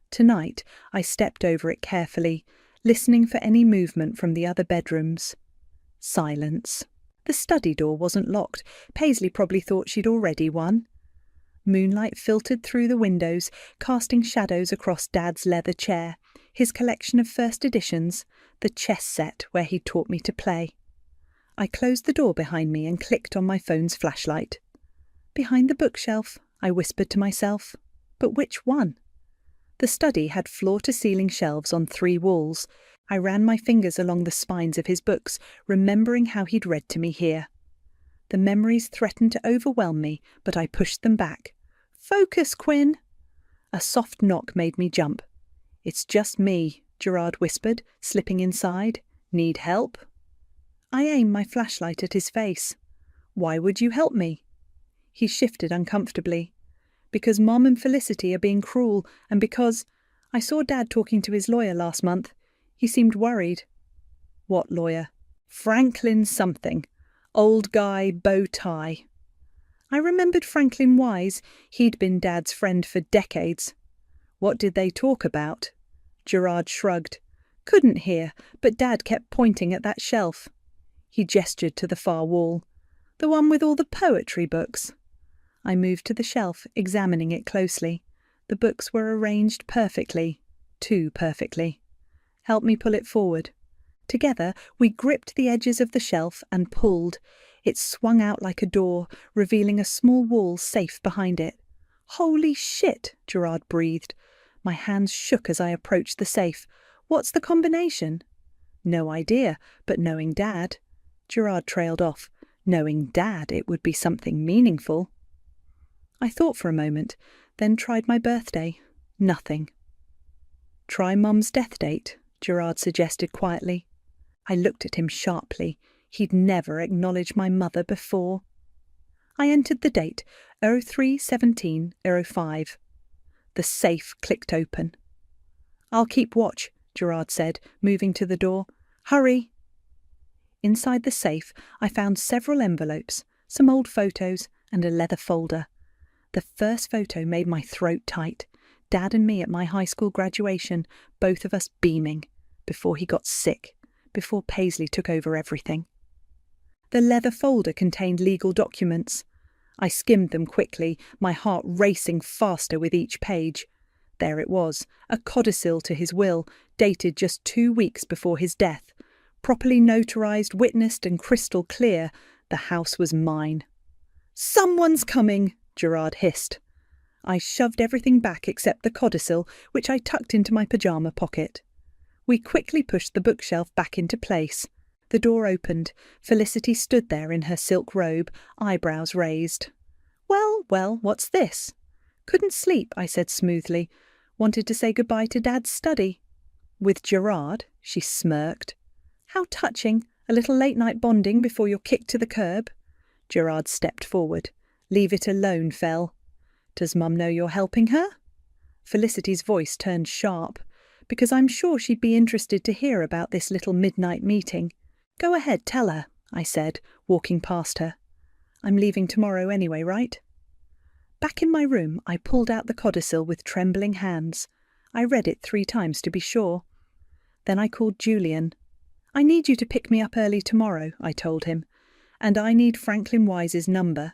Tonight, I stepped over it carefully, listening for any movement from the other bedrooms. Silence. The study door wasn't locked. Paisley probably thought she'd already won. Moonlight filtered through the windows, casting shadows across Dad's leather chair, his collection of first editions, the chess set where he'd taught me to play. I closed the door behind me and clicked on my phone's flashlight. Behind the bookshelf, I whispered to myself. But which one? The study had floor-to-ceiling shelves on 3 walls. I ran my fingers along the spines of his books, remembering how he'd read to me here. The memories threatened to overwhelm me, but I pushed them back. "Focus, Quinn!" A soft knock made me jump. "It's just me," Gerard whispered, slipping inside. "Need help?" I aimed my flashlight at his face. "Why would you help me?" He shifted uncomfortably. "Because Mom and Felicity are being cruel, and because I saw Dad talking to his lawyer last month. He seemed worried." "What lawyer?" "Franklin something. Old guy, bow tie." I remembered Franklin Wise. He'd been Dad's friend for decades. "What did they talk about?" Gerard shrugged. "Couldn't hear, but Dad kept pointing at that shelf." He gestured to the far wall. "The one with all the poetry books." I moved to the shelf, examining it closely. The books were arranged perfectly. Too perfectly. "Help me pull it forward." Together, we gripped the edges of the shelf and pulled. It swung out like a door, revealing a small wall safe behind it. "Holy shit," Gerard breathed. My hands shook as I approached the safe. "What's the combination?" "No idea, but knowing Dad..." Gerard trailed off. Knowing Dad, it would be something meaningful. I thought for a moment, then tried my birthday. Nothing. "Try Mum's death date," Gerard suggested quietly. I looked at him sharply. He'd never acknowledged my mother before. I entered the date, 03/17/05. The safe clicked open. "I'll keep watch," Gerard said, moving to the door. "Hurry!" Inside the safe, I found several envelopes, some old photos, and a leather folder. The first photo made my throat tight. Dad and me at my high school graduation, both of us beaming, before he got sick, before Paisley took over everything. The leather folder contained legal documents. I skimmed them quickly, my heart racing faster with each page. There it was, a codicil to his will, dated just 2 weeks before his death. Properly notarized, witnessed, and crystal clear. The house was mine. "Someone's coming," Gerard hissed. I shoved everything back except the codicil, which I tucked into my pyjama pocket. We quickly pushed the bookshelf back into place. The door opened. Felicity stood there in her silk robe, eyebrows raised. Well, what's this?" "Couldn't sleep," I said smoothly. "Wanted to say goodbye to Dad's study." "With Gerard?" She smirked. "How touching. A little late-night bonding before you're kicked to the curb." Gerard stepped forward. "Leave it alone, Fel." "Does Mum know you're helping her?" Felicity's voice turned sharp. "Because I'm sure she'd be interested to hear about this little midnight meeting." "Go ahead, tell her," I said, walking past her. "I'm leaving tomorrow anyway, right?" Back in my room, I pulled out the codicil with trembling hands. I read it 3 times to be sure. Then I called Julian. "I need you to pick me up early tomorrow," I told him. "And I need Franklin Wise's number."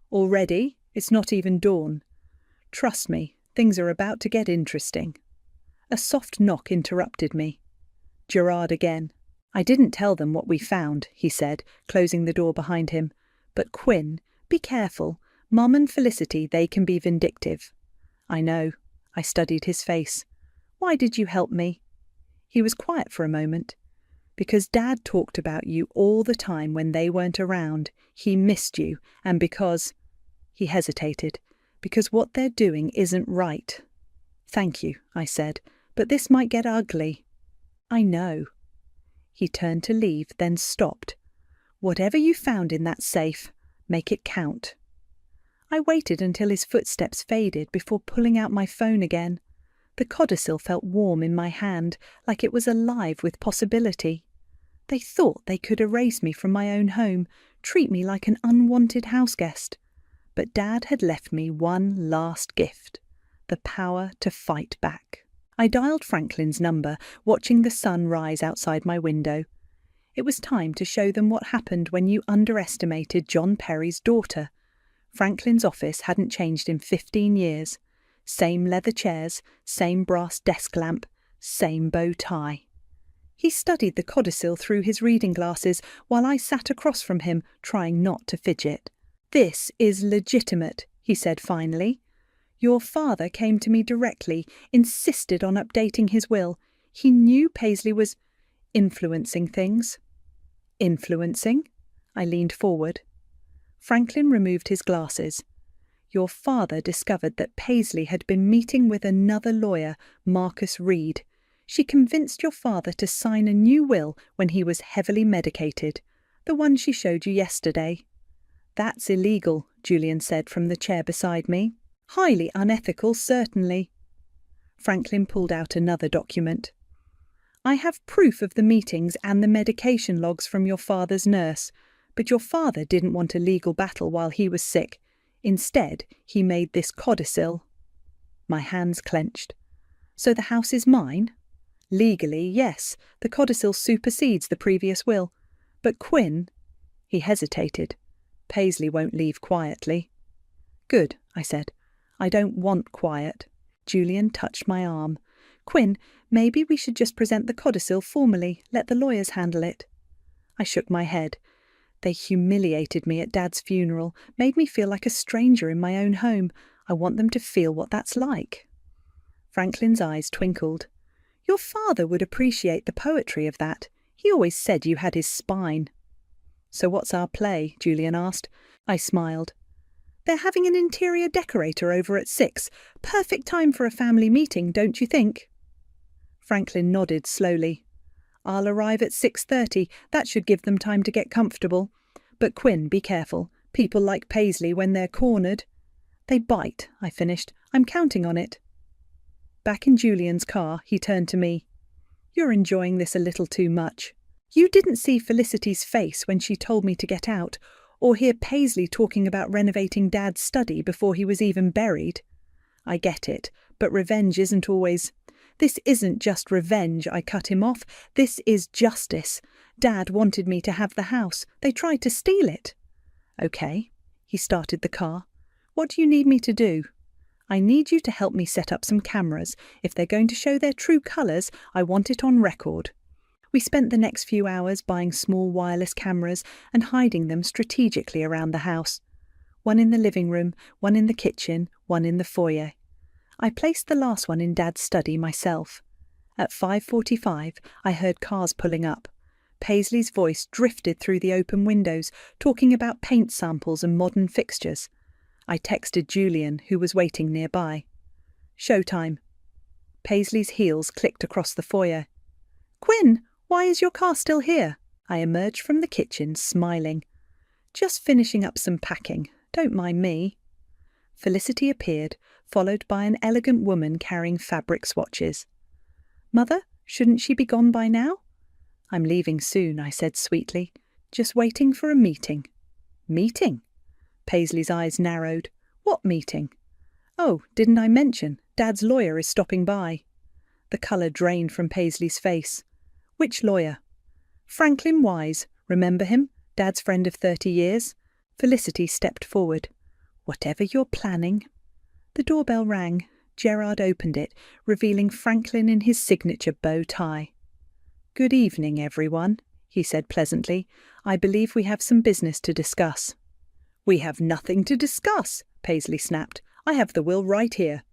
"Already? It's not even dawn." "Trust me, things are about to get interesting." A soft knock interrupted me. Gerard again. I didn't tell them what we found, he said, closing the door behind him. But Quinn, be careful. Mum and Felicity, they can be vindictive. I know. I studied his face. Why did you help me? He was quiet for a moment. Because Dad talked about you all the time when they weren't around. He missed you, and because... He hesitated. Because what they're doing isn't right. Thank you, I said, but this might get ugly. I know. He turned to leave, then stopped. Whatever you found in that safe, make it count. I waited until his footsteps faded before pulling out my phone again. The codicil felt warm in my hand, like it was alive with possibility. They thought they could erase me from my own home, treat me like an unwanted houseguest. But Dad had left me one last gift, the power to fight back. I dialed Franklin's number, watching the sun rise outside my window. It was time to show them what happened when you underestimated John Perry's daughter. Franklin's office hadn't changed in 15 years. Same leather chairs, same brass desk lamp, same bow tie. He studied the codicil through his reading glasses while I sat across from him, trying not to fidget. This is legitimate, he said finally. Your father came to me directly, insisted on updating his will. He knew Paisley was influencing things. Influencing? I leaned forward. Franklin removed his glasses. Your father discovered that Paisley had been meeting with another lawyer, Marcus Reed. She convinced your father to sign a new will when he was heavily medicated, the one she showed you yesterday. That's illegal, Julian said from the chair beside me. Highly unethical, certainly. Franklin pulled out another document. I have proof of the meetings and the medication logs from your father's nurse, but your father didn't want a legal battle while he was sick. Instead, he made this codicil. My hands clenched. So the house is mine? Legally, yes. The codicil supersedes the previous will. But Quinn... He hesitated. Paisley won't leave quietly. Good, I said. I don't want quiet. Julian touched my arm. Quinn, maybe we should just present the codicil formally, let the lawyers handle it. I shook my head. They humiliated me at Dad's funeral, made me feel like a stranger in my own home. I want them to feel what that's like. Franklin's eyes twinkled. Your father would appreciate the poetry of that. He always said you had his spine. So what's our play? Julian asked. I smiled. They're having an interior decorator over at 6. Perfect time for a family meeting, don't you think? Franklin nodded slowly. I'll arrive at 6:30. That should give them time to get comfortable. But Quinn, be careful. People like Paisley when they're cornered. They bite, I finished. I'm counting on it. Back in Julian's car, he turned to me. You're enjoying this a little too much. You didn't see Felicity's face when she told me to get out, or hear Paisley talking about renovating Dad's study before he was even buried. I get it, but revenge isn't always... This isn't just revenge, I cut him off. This is justice. Dad wanted me to have the house. They tried to steal it. Okay. He started the car. What do you need me to do? I need you to help me set up some cameras. If they're going to show their true colours, I want it on record. We spent the next few hours buying small wireless cameras and hiding them strategically around the house. One in the living room, one in the kitchen, one in the foyer. I placed the last one in Dad's study myself. At 5:45, I heard cars pulling up. Paisley's voice drifted through the open windows, talking about paint samples and modern fixtures. I texted Julian, who was waiting nearby. Showtime. Paisley's heels clicked across the foyer. Quinn, why is your car still here? I emerged from the kitchen, smiling. Just finishing up some packing. Don't mind me. Felicity appeared, followed by an elegant woman carrying fabric swatches. Mother, shouldn't she be gone by now? I'm leaving soon, I said sweetly. Just waiting for a meeting. Meeting? Paisley's eyes narrowed. What meeting? Oh, didn't I mention? Dad's lawyer is stopping by. The colour drained from Paisley's face. Which lawyer? Franklin Wise. Remember him? Dad's friend of 30 years. Felicity stepped forward. Whatever you're planning. The doorbell rang. Gerard opened it, revealing Franklin in his signature bow tie. "Good evening, everyone," he said pleasantly. "I believe we have some business to discuss." "We have nothing to discuss," Paisley snapped. "I have the will right here."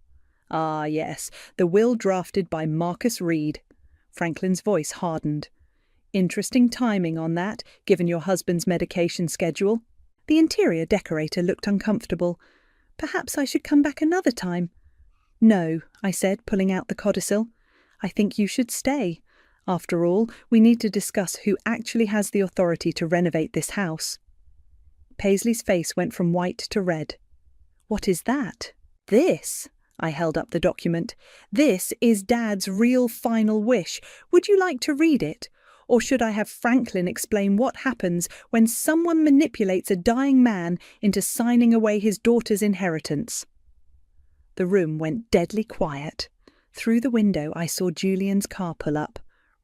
"Ah, yes, the will drafted by Marcus Reed." Franklin's voice hardened. "Interesting timing on that, given your husband's medication schedule." The interior decorator looked uncomfortable. "Perhaps I should come back another time." "No," I said, pulling out the codicil. "I think you should stay. After all, we need to discuss who actually has the authority to renovate this house." Paisley's face went from white to red. "What is that?" "This." I held up the document. "This is Dad's real final wish. Would you like to read it? Or should I have Franklin explain what happens when someone manipulates a dying man into signing away his daughter's inheritance?" The room went deadly quiet. Through the window I saw Julian's car pull up,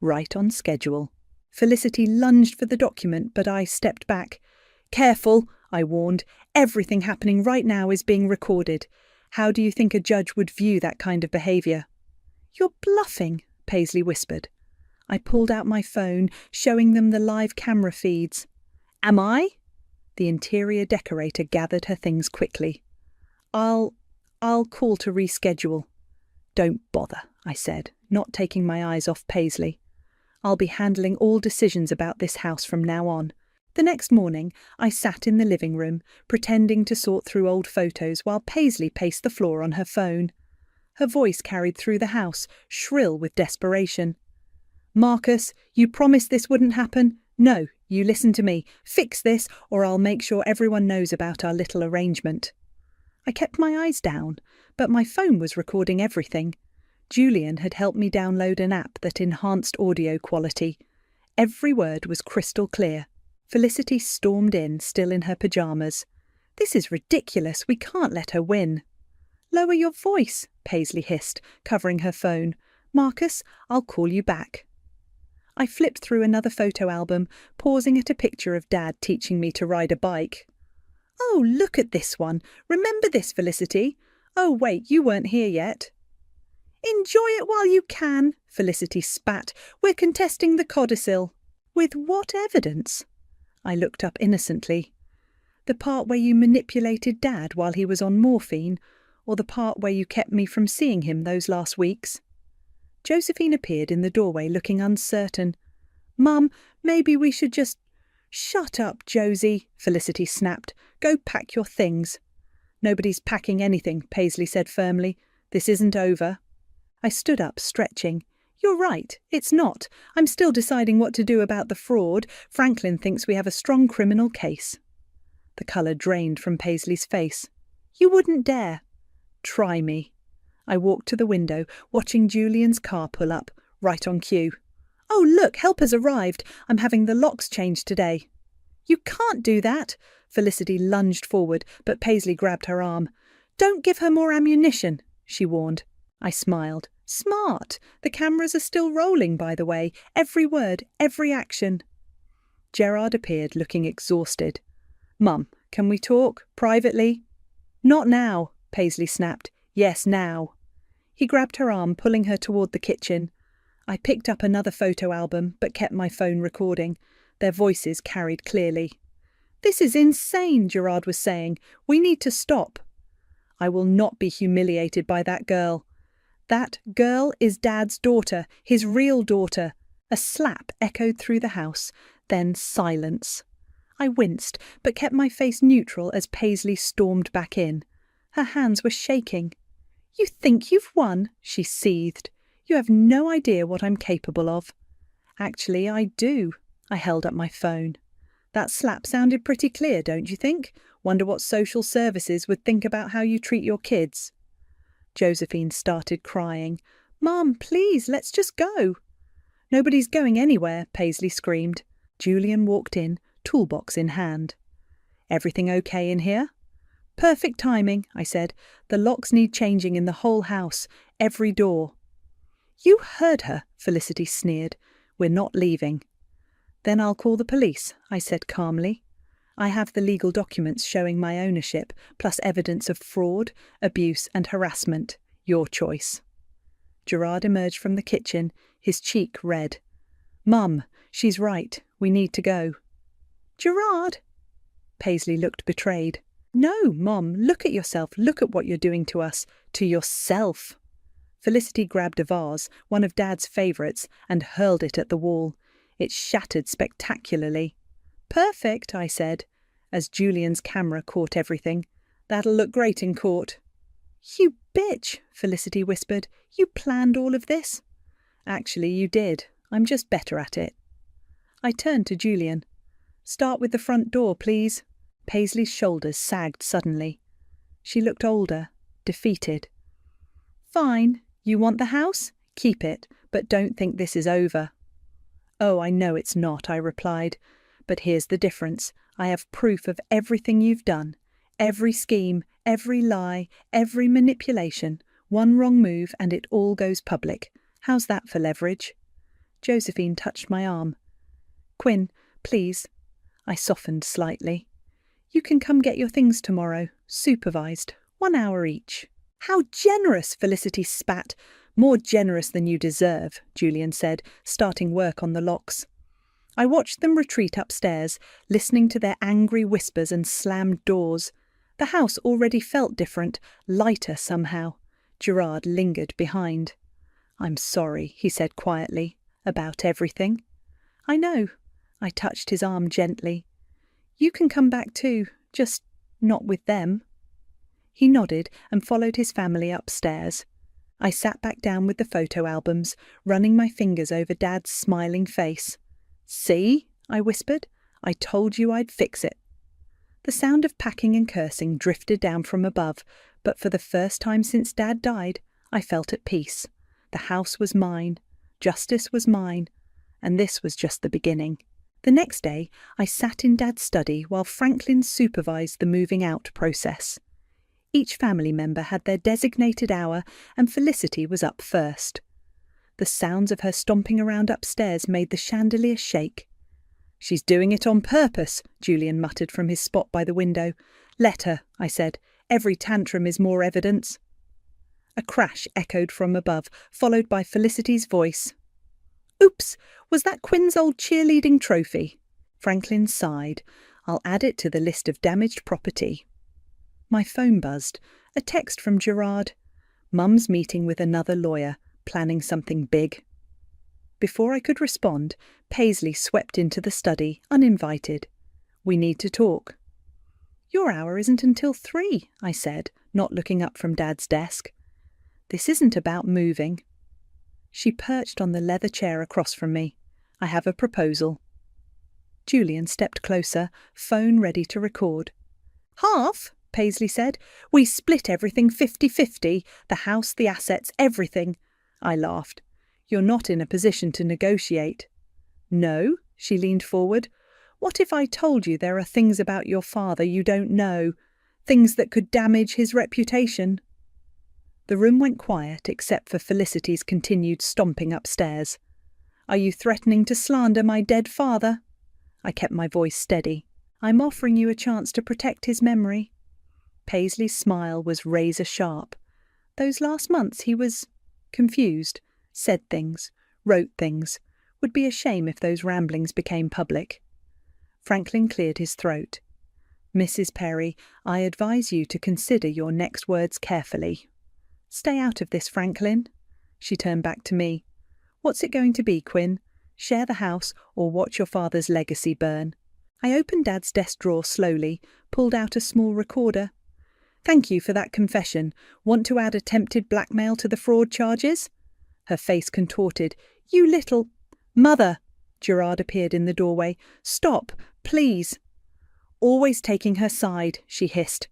right on schedule. Felicity lunged for the document, but I stepped back. "Careful," I warned. "Everything happening right now is being recorded. How do you think a judge would view that kind of behaviour?" "You're bluffing," Paisley whispered. I pulled out my phone, showing them the live camera feeds. "Am I?" The interior decorator gathered her things quickly. I'll call to reschedule." "Don't bother," I said, not taking my eyes off Paisley. "I'll be handling all decisions about this house from now on." The next morning, I sat in the living room, pretending to sort through old photos while Paisley paced the floor on her phone. Her voice carried through the house, shrill with desperation. "Marcus, you promised this wouldn't happen? No, you listen to me. Fix this, or I'll make sure everyone knows about our little arrangement." I kept my eyes down, but my phone was recording everything. Julian had helped me download an app that enhanced audio quality. Every word was crystal clear. Felicity stormed in, still in her pyjamas. "This is ridiculous. We can't let her win." "Lower your voice," Paisley hissed, covering her phone. "Marcus, I'll call you back." I flipped through another photo album, pausing at a picture of Dad teaching me to ride a bike. "Oh, look at this one. Remember this, Felicity? Oh, wait, you weren't here yet." "Enjoy it while you can," Felicity spat. "We're contesting the codicil." "With what evidence?" I looked up innocently. "The part where you manipulated Dad while he was on morphine, or the part where you kept me from seeing him those last weeks?" Josephine appeared in the doorway, looking uncertain. "Mum, maybe we should just—" "Shut up, Josie," Felicity snapped. "Go pack your things." "Nobody's packing anything," Paisley said firmly. "This isn't over." I stood up, stretching. "You're right, it's not. I'm still deciding what to do about the fraud. Franklin thinks we have a strong criminal case." The colour drained from Paisley's face. "You wouldn't dare." "Try me." I walked to the window, watching Julian's car pull up, right on cue. "Oh, look, help has arrived. I'm having the locks changed today." "You can't do that." Felicity lunged forward, but Paisley grabbed her arm. "Don't give her more ammunition," she warned. I smiled. "Smart. The cameras are still rolling, by the way. Every word, every action." Gerard appeared, looking exhausted. "Mum, can we talk? Privately?" "Not now," Paisley snapped. "Yes, now." He grabbed her arm, pulling her toward the kitchen. I picked up another photo album, but kept my phone recording. Their voices carried clearly. "This is insane," Gerard was saying. "We need to stop." "I will not be humiliated by that girl." "That girl is Dad's daughter, his real daughter." A slap echoed through the house, then silence. I winced, but kept my face neutral as Paisley stormed back in. Her hands were shaking. "You think you've won?" she seethed. "You have no idea what I'm capable of." "Actually, I do." I held up my phone. "That slap sounded pretty clear, don't you think? Wonder what social services would think about how you treat your kids." Josephine started crying. "Mum, please, let's just go." "Nobody's going anywhere," Paisley screamed. Julian walked in, toolbox in hand. "Everything okay in here?" "Perfect timing," I said. "The locks need changing in the whole house, every door." "You heard her," Felicity sneered. "We're not leaving." "Then I'll call the police," I said calmly. "I have the legal documents showing my ownership, plus evidence of fraud, abuse and harassment. Your choice." Gerard emerged from the kitchen, his cheek red. Mum, she's right. We need to go. Gerard? Paisley looked betrayed. No, Mom, look at yourself. Look at what you're doing to us. To yourself. Felicity grabbed a vase, one of Dad's favourites, and hurled it at the wall. It shattered spectacularly. Perfect, I said, as Julian's camera caught everything. That'll look great in court. You bitch, Felicity whispered. You planned all of this? Actually, you did. I'm just better at it. I turned to Julian. Start with the front door, please. Paisley's shoulders sagged suddenly. She looked older, defeated. Fine. You want the house? Keep it, but don't think this is over. Oh, I know it's not, I replied. But here's the difference. I have proof of everything you've done. Every scheme, every lie, every manipulation. One wrong move and it all goes public. How's that for leverage? Josephine touched my arm. Quinn, please. I softened slightly. You can come get your things tomorrow, supervised, 1 hour each. How generous, Felicity spat. More generous than you deserve, Julian said, starting work on the locks. I watched them retreat upstairs, listening to their angry whispers and slammed doors. The house already felt different, lighter somehow. Gerard lingered behind. I'm sorry, he said quietly, about everything. I know. I touched his arm gently. You can come back too, just not with them. He nodded and followed his family upstairs. I sat back down with the photo albums, running my fingers over Dad's smiling face. See, I whispered, I told you I'd fix it. The sound of packing and cursing drifted down from above, but for the first time since Dad died, I felt at peace. The house was mine, justice was mine, and this was just the beginning. The next day, I sat in Dad's study while Franklin supervised the moving out process. Each family member had their designated hour, and Felicity was up first. The sounds of her stomping around upstairs made the chandelier shake. She's doing it on purpose, Julian muttered from his spot by the window. Let her, I said. Every tantrum is more evidence. A crash echoed from above, followed by Felicity's voice. Oops, was that Quinn's old cheerleading trophy? Franklin sighed. I'll add it to the list of damaged property. My phone buzzed. A text from Gerard. Mum's meeting with another lawyer, planning something big. Before I could respond, Paisley swept into the study, uninvited. We need to talk. Your hour isn't until 3, I said, not looking up from Dad's desk. This isn't about moving. She perched on the leather chair across from me. I have a proposal. Julian stepped closer, phone ready to record. Half, Paisley said. We split everything 50-50, the house, the assets, everything. I laughed. You're not in a position to negotiate. No, she leaned forward. What if I told you there are things about your father you don't know, things that could damage his reputation? The room went quiet except for Felicity's continued stomping upstairs. Are you threatening to slander my dead father? I kept my voice steady. I'm offering you a chance to protect his memory. Paisley's smile was razor sharp. Those last months he was confused, said things, wrote things. Would be a shame if those ramblings became public. Franklin cleared his throat. Mrs. Perry, I advise you to consider your next words carefully. Stay out of this, Franklin. She turned back to me. What's it going to be, Quinn? Share the house or watch your father's legacy burn? I opened Dad's desk drawer slowly, pulled out a small recorder. Thank you for that confession. Want to add attempted blackmail to the fraud charges? Her face contorted. You little... Mother! Gerard appeared in the doorway. Stop, please. Always taking her side, she hissed.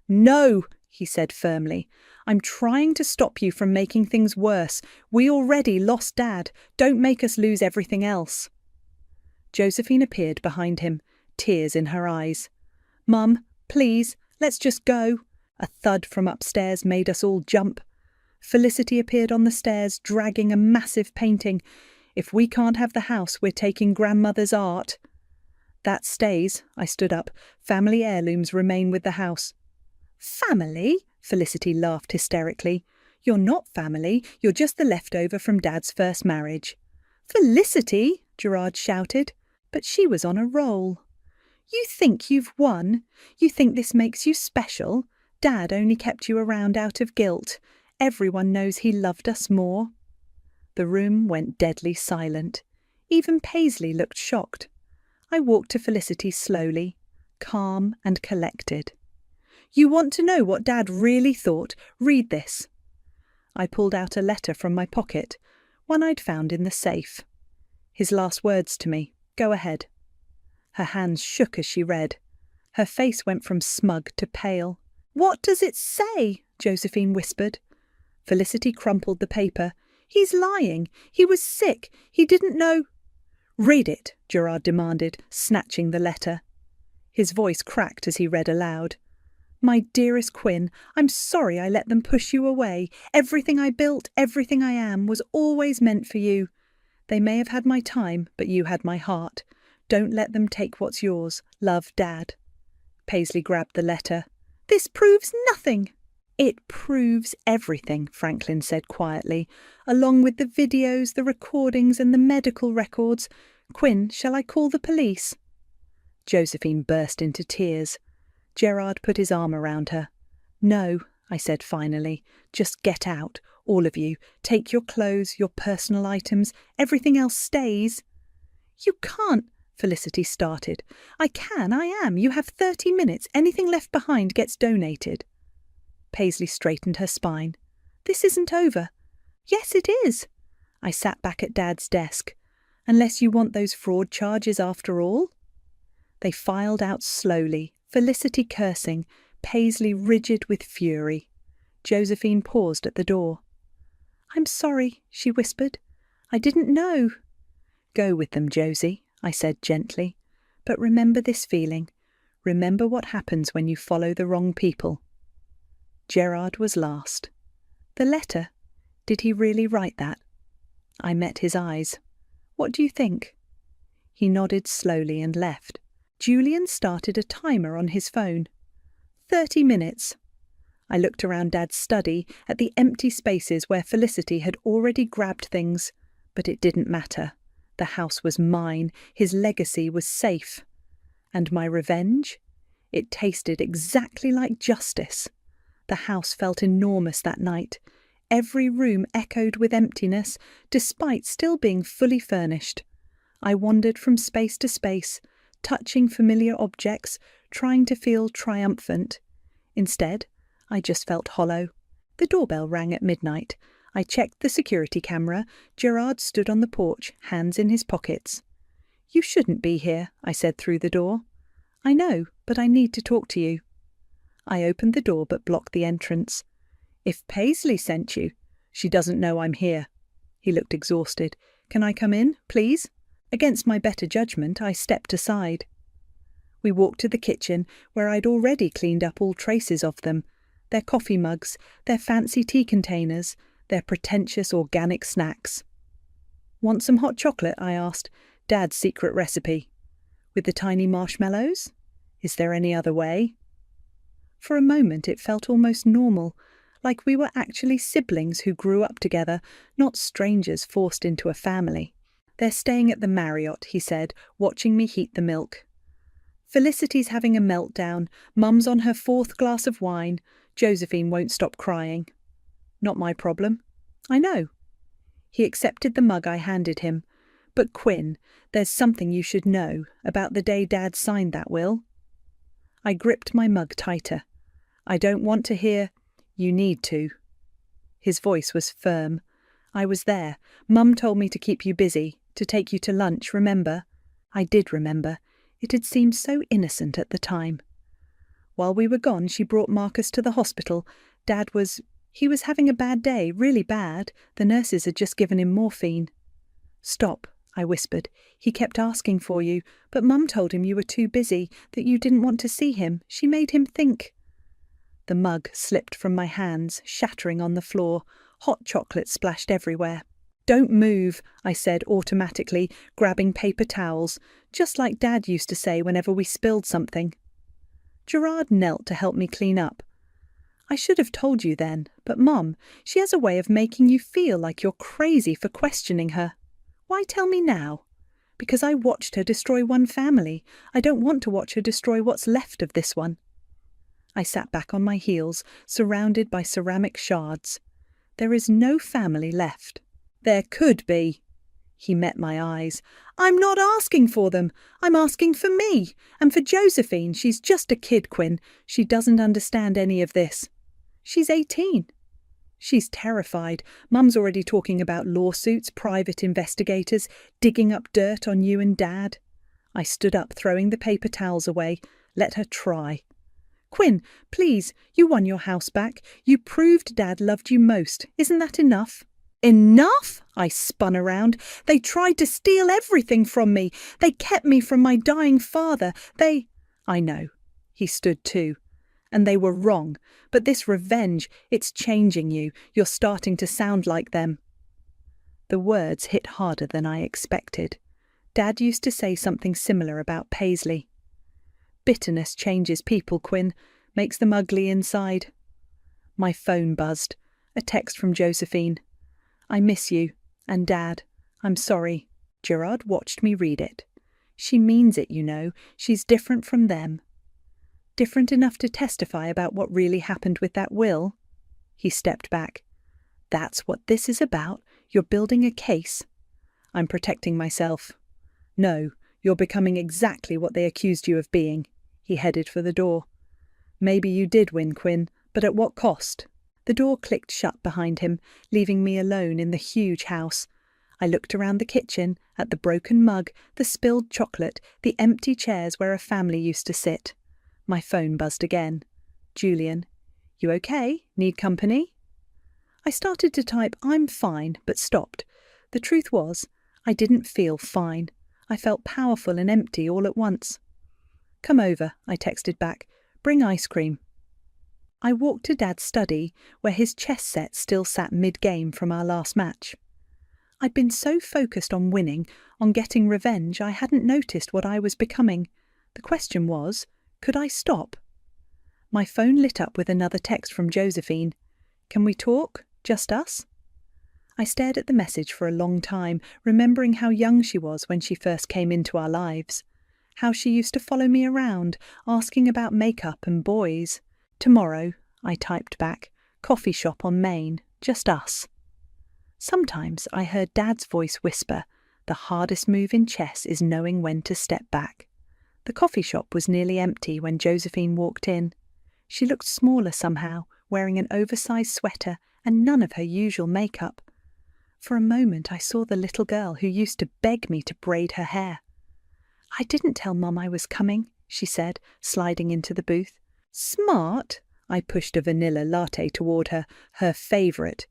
No, he said firmly. I'm trying to stop you from making things worse. We already lost Dad. Don't make us lose everything else. Josephine appeared behind him, tears in her eyes. Mum, please, let's just go. A thud from upstairs made us all jump. Felicity appeared on the stairs, dragging a massive painting. If we can't have the house, we're taking grandmother's art. That stays, I stood up. Family heirlooms remain with the house. Family? Felicity laughed hysterically. You're not family, you're just the leftover from Dad's first marriage. Felicity, Gerard shouted, but she was on a roll. You think you've won? You think this makes you special? Dad only kept you around out of guilt. Everyone knows he loved us more. The room went deadly silent. Even Paisley looked shocked. I walked to Felicity slowly, calm and collected. You want to know what Dad really thought? Read this. I pulled out a letter from my pocket, one I'd found in the safe. His last words to me. Go ahead. Her hands shook as she read. Her face went from smug to pale. What does it say? Josephine whispered. Felicity crumpled the paper. He's lying. He was sick. He didn't know. Read it, Gerard demanded, snatching the letter. His voice cracked as he read aloud. My dearest Quinn, I'm sorry I let them push you away. Everything I built, everything I am, was always meant for you. They may have had my time, but you had my heart. Don't let them take what's yours. Love, Dad. Paisley grabbed the letter. This proves nothing. It proves everything, Franklin said quietly, along with the videos, the recordings and the medical records. Quinn, shall I call the police? Josephine burst into tears. Gerard put his arm around her. No, I said finally. Just get out, all of you. Take your clothes, your personal items. Everything else stays. You can't, Felicity started. I can, I am. You have 30 minutes. Anything left behind gets donated. Paisley straightened her spine. This isn't over. Yes, it is. I sat back at Dad's desk. Unless you want those fraud charges after all? They filed out slowly, Felicity cursing, Paisley rigid with fury. Josephine paused at the door. I'm sorry, she whispered. I didn't know. Go with them, Josie, I said gently. But remember this feeling. Remember what happens when you follow the wrong people. Gerard was last. The letter? Did he really write that? I met his eyes. What do you think? He nodded slowly and left. Julian started a timer on his phone. 30 minutes. I looked around Dad's study at the empty spaces where Felicity had already grabbed things, but it didn't matter. The house was mine. His legacy was safe. And my revenge? It tasted exactly like justice. The house felt enormous that night. Every room echoed with emptiness, despite still being fully furnished. I wandered from space to space, touching familiar objects, trying to feel triumphant. Instead, I just felt hollow. The doorbell rang at midnight. I checked the security camera. Gerard stood on the porch, hands in his pockets. You shouldn't be here, I said through the door. I know, but I need to talk to you. I opened the door but blocked the entrance. If Paisley sent you, she doesn't know I'm here. He looked exhausted. Can I come in, please? Against my better judgment, I stepped aside. We walked to the kitchen, where I'd already cleaned up all traces of them. Their coffee mugs, their fancy tea containers, their pretentious organic snacks. Want some hot chocolate? I asked. Dad's secret recipe. With the tiny marshmallows? Is there any other way? For a moment it felt almost normal, like we were actually siblings who grew up together, not strangers forced into a family. They're staying at the Marriott, he said, watching me heat the milk. Felicity's having a meltdown. Mum's on her 4th glass of wine. Josephine won't stop crying. Not my problem. I know. He accepted the mug I handed him. But Quinn, there's something you should know about the day Dad signed that will. I gripped my mug tighter. I don't want to hear, you need to. His voice was firm. I was there. Mum told me to keep you busy, to take you to lunch, remember? I did remember. It had seemed so innocent at the time. While we were gone, she brought Marcus to the hospital. He was having a bad day, really bad. The nurses had just given him morphine. Stop, I whispered. He kept asking for you, but Mum told him you were too busy, that you didn't want to see him. She made him think. The mug slipped from my hands, shattering on the floor. Hot chocolate splashed everywhere. Don't move, I said automatically, grabbing paper towels, just like Dad used to say whenever we spilled something. Gerard knelt to help me clean up. I should have told you then, but Mum, she has a way of making you feel like you're crazy for questioning her. Why tell me now? Because I watched her destroy one family. I don't want to watch her destroy what's left of this one. I sat back on my heels, surrounded by ceramic shards. There is no family left. There could be. He met my eyes. I'm not asking for them. I'm asking for me. And for Josephine. She's just a kid, Quinn. She doesn't understand any of this. She's 18. She's terrified. Mum's already talking about lawsuits, private investigators, digging up dirt on you and Dad. I stood up, throwing the paper towels away. Let her try. Quinn, please, you won your house back. You proved Dad loved you most. Isn't that enough? Enough? I spun around. They tried to steal everything from me. They kept me from my dying father. I know. He stood too. And they were wrong. But this revenge, it's changing you. You're starting to sound like them. The words hit harder than I expected. Dad used to say something similar about Paisley. Bitterness changes people, Quinn. Makes them ugly inside. My phone buzzed. A text from Josephine. I miss you. And Dad. I'm sorry. Gerard watched me read it. She means it, you know. She's different from them. Different enough to testify about what really happened with that will? He stepped back. That's what this is about. You're building a case. I'm protecting myself. No, you're becoming exactly what they accused you of being. He headed for the door. Maybe you did win, Quinn, but at what cost? The door clicked shut behind him, leaving me alone in the huge house. I looked around the kitchen, at the broken mug, the spilled chocolate, the empty chairs where a family used to sit. My phone buzzed again. Julian. You okay? Need company? I started to type, I'm fine, but stopped. The truth was, I didn't feel fine. I felt powerful and empty all at once. Come over, I texted back. Bring ice cream. I walked to Dad's study, where his chess set still sat mid-game from our last match. I'd been so focused on winning, on getting revenge, I hadn't noticed what I was becoming. The question was, could I stop? My phone lit up with another text from Josephine. Can we talk? Just us? I stared at the message for a long time, remembering how young she was when she first came into our lives. How she used to follow me around, asking about makeup and boys. Tomorrow, I typed back, coffee shop on Main, just us. Sometimes I heard Dad's voice whisper, the hardest move in chess is knowing when to step back. The coffee shop was nearly empty when Josephine walked in. She looked smaller somehow, wearing an oversized sweater and none of her usual makeup. For a moment I saw the little girl who used to beg me to braid her hair. I didn't tell Mum I was coming, she said, sliding into the booth. Smart? I pushed a vanilla latte toward her, her favourite.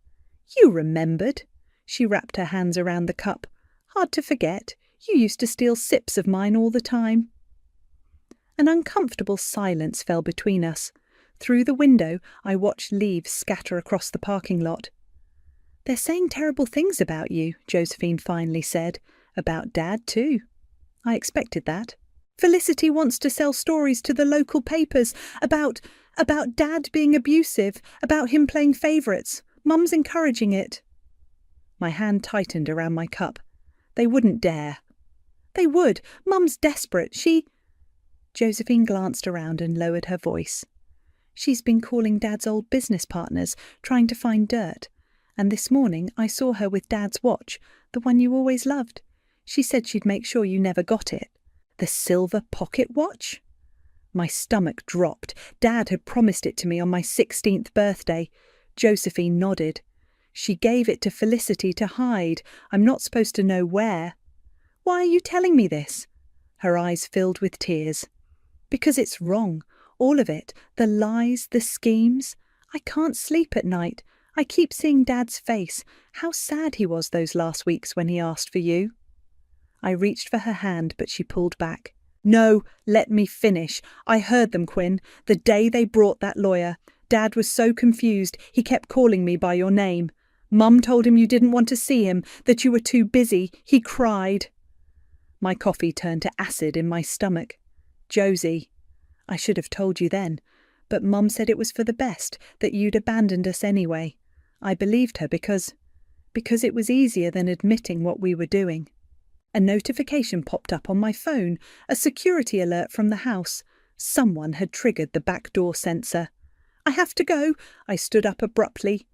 You remembered. She wrapped her hands around the cup. Hard to forget. You used to steal sips of mine all the time. An uncomfortable silence fell between us. Through the window, I watched leaves scatter across the parking lot. They're saying terrible things about you, Josephine finally said. About Dad, too. I expected that. Felicity wants to sell stories to the local papers about Dad being abusive, about him playing favourites. Mum's encouraging it. My hand tightened around my cup. They wouldn't dare. They would. Mum's desperate. Josephine glanced around and lowered her voice. She's been calling Dad's old business partners, trying to find dirt. And this morning I saw her with Dad's watch, the one you always loved. She said she'd make sure you never got it. The silver pocket watch? My stomach dropped. Dad had promised it to me on my 16th birthday. Josephine nodded. She gave it to Felicity to hide. I'm not supposed to know where. Why are you telling me this? Her eyes filled with tears. Because it's wrong. All of it. The lies, the schemes. I can't sleep at night. I keep seeing Dad's face. How sad he was those last weeks when he asked for you. I reached for her hand, but she pulled back. No, let me finish. I heard them, Quinn. The day they brought that lawyer. Dad was so confused, he kept calling me by your name. Mum told him you didn't want to see him, that you were too busy. He cried. My coffee turned to acid in my stomach. Josie, I should have told you then, but Mum said it was for the best, that you'd abandoned us anyway. I believed her because it was easier than admitting what we were doing. A notification popped up on my phone, a security alert from the house. Someone had triggered the backdoor sensor. "I have to go," I stood up abruptly.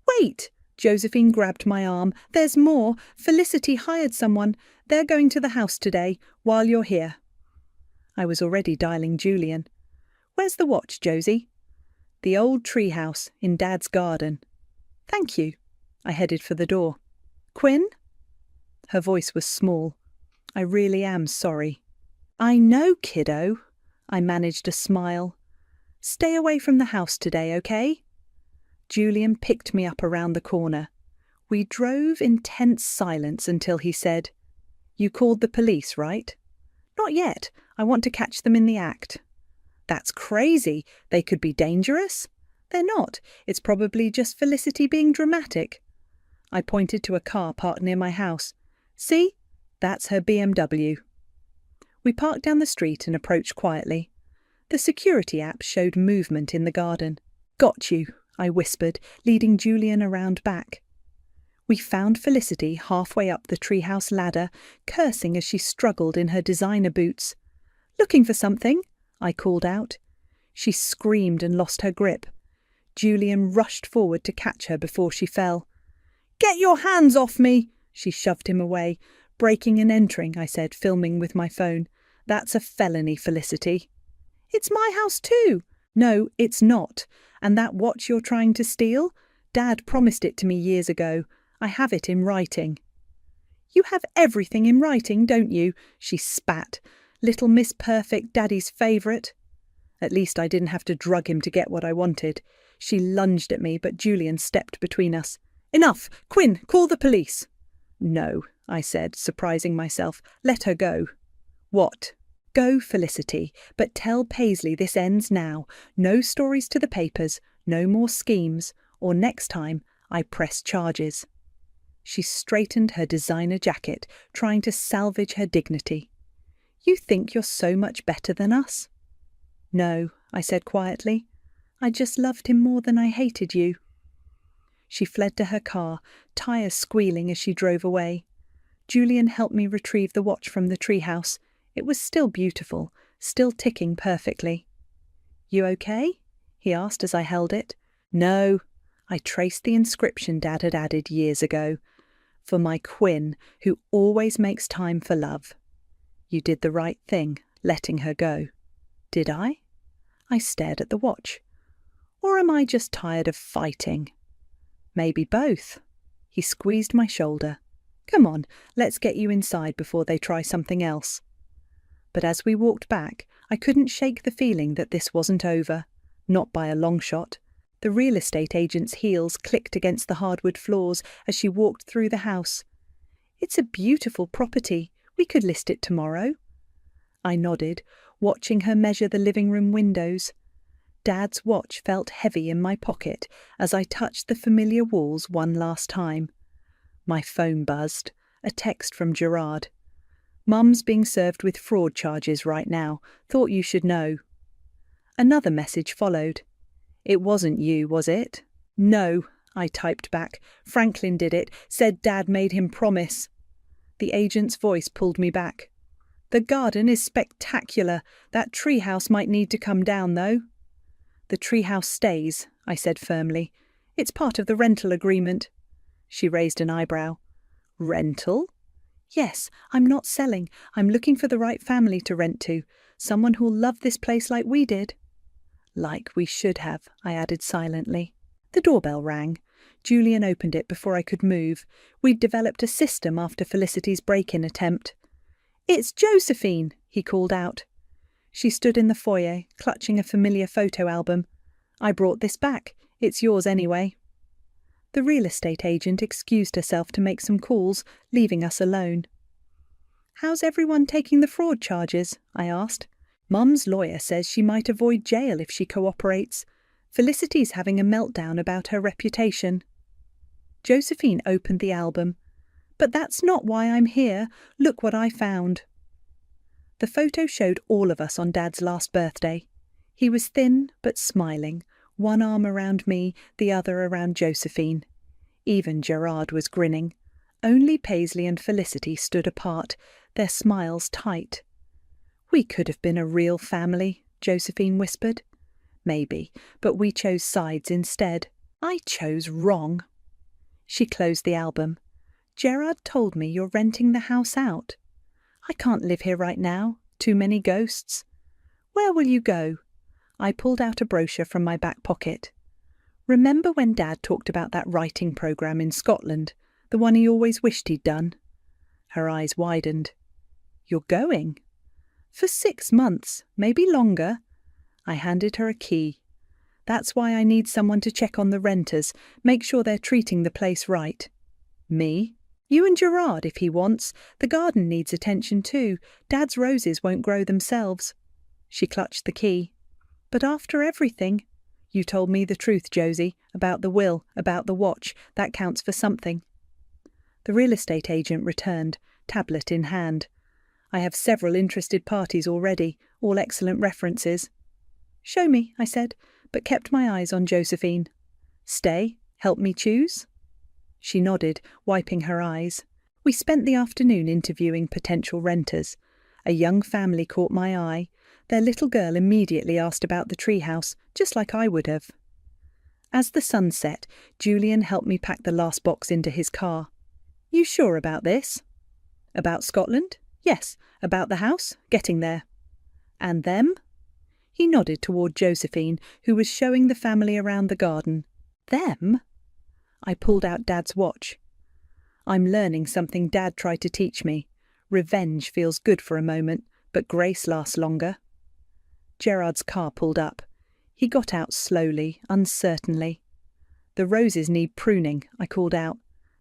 "Wait!" Josephine grabbed my arm. "There's more. Felicity hired someone. They're going to the house today, while you're here." I was already dialing Julian. "Where's the watch, Josie?" "The old tree house in Dad's garden." "Thank you." I headed for the door. "Quinn?" Her voice was small. "I really am sorry." "I know, kiddo." I managed a smile. "Stay away from the house today, okay?" Julian picked me up around the corner. We drove in tense silence until he said, "You called the police, right?" "Not yet. I want to catch them in the act." "That's crazy. They could be dangerous." "They're not. It's probably just Felicity being dramatic." I pointed to a car parked near my house. "See? That's her BMW." We parked down the street and approached quietly. The security app showed movement in the garden. "Got you," I whispered, leading Julian around back. We found Felicity halfway up the treehouse ladder, cursing as she struggled in her designer boots. "Looking for something?" I called out. She screamed and lost her grip. Julian rushed forward to catch her before she fell. "Get your hands off me!" She shoved him away. "Breaking and entering," I said, filming with my phone. "That's a felony, Felicity." "It's my house too." "No, it's not. And that watch you're trying to steal? Dad promised it to me years ago. I have it in writing." "You have everything in writing, don't you?" She spat. "Little Miss Perfect, Daddy's favourite." At least I didn't have to drug him to get what I wanted. She lunged at me, but Julian stepped between us. "Enough! Quinn, call the police." "No," I said, surprising myself. "Let her go." "What?" "Go, Felicity, but tell Paisley this ends now. No stories to the papers, no more schemes, or next time I press charges." She straightened her designer jacket, trying to salvage her dignity. "You think you're so much better than us?" "No," I said quietly. "I just loved him more than I hated you." She fled to her car, tires squealing as she drove away. Julian helped me retrieve the watch from the treehouse. It was still beautiful, still ticking perfectly. "You okay?" he asked as I held it. "No." I traced the inscription Dad had added years ago. "For my Quinn, who always makes time for love." You did the right thing, letting her go. Did I? I stared at the watch. Or am I just tired of fighting? Maybe both. He squeezed my shoulder. "Come on, let's get you inside before they try something else." But as we walked back, I couldn't shake the feeling that this wasn't over. Not by a long shot. The real estate agent's heels clicked against the hardwood floors as she walked through the house. "It's a beautiful property. We could list it tomorrow." I nodded, watching her measure the living room windows. Dad's watch felt heavy in my pocket as I touched the familiar walls one last time. My phone buzzed, a text from Gerard. "Mum's being served with fraud charges right now. Thought you should know." Another message followed. "It wasn't you, was it?" "No," I typed back. "Franklin did it. Said Dad made him promise." The agent's voice pulled me back. "The garden is spectacular. That treehouse might need to come down, though." "The treehouse stays," I said firmly. "It's part of the rental agreement." She raised an eyebrow. "Rental?" "Yes, I'm not selling. I'm looking for the right family to rent to. Someone who'll love this place like we did." "Like we should have," I added silently. The doorbell rang. Julian opened it before I could move. We'd developed a system after Felicity's break-in attempt. "It's Josephine," he called out. She stood in the foyer, clutching a familiar photo album. "I brought this back. It's yours anyway." The real estate agent excused herself to make some calls, leaving us alone. "How's everyone taking the fraud charges?" I asked. "Mum's lawyer says she might avoid jail if she cooperates. Felicity's having a meltdown about her reputation." Josephine opened the album. "But that's not why I'm here. Look what I found." The photo showed all of us on Dad's last birthday. He was thin but smiling, one arm around me, the other around Josephine. Even Gerard was grinning. Only Paisley and Felicity stood apart, their smiles tight. "We could have been a real family," Josephine whispered. "Maybe, but we chose sides instead. I chose wrong." She closed the album. "Gerard told me you're renting the house out. I can't live here right now. Too many ghosts. Where will you go?" I pulled out a brochure from my back pocket. "Remember when Dad talked about that writing programme in Scotland, the one he always wished he'd done?" Her eyes widened. "You're going?" "For 6 months, maybe longer." I handed her a key. "That's why I need someone to check on the renters, make sure they're treating the place right." "Me?" "You and Gerard, if he wants. The garden needs attention too. Dad's roses won't grow themselves." She clutched the key. "But after everything—" "You told me the truth, Josie, about the will, about the watch. That counts for something." The real estate agent returned, tablet in hand. "I have several interested parties already, all excellent references." "Show me," I said, but kept my eyes on Josephine. "Stay? Help me choose?" She nodded, wiping her eyes. We spent the afternoon interviewing potential renters. A young family caught my eye. Their little girl immediately asked about the treehouse, just like I would have. As the sun set, Julian helped me pack the last box into his car. "You sure about this?" "About Scotland? Yes. About the house? Getting there." "And them?" He nodded toward Josephine, who was showing the family around the garden. "Them?" I pulled out Dad's watch. "I'm learning something Dad tried to teach me. Revenge feels good for a moment, but grace lasts longer." Gerard's car pulled up. He got out slowly, uncertainly. "The roses need pruning," I called out.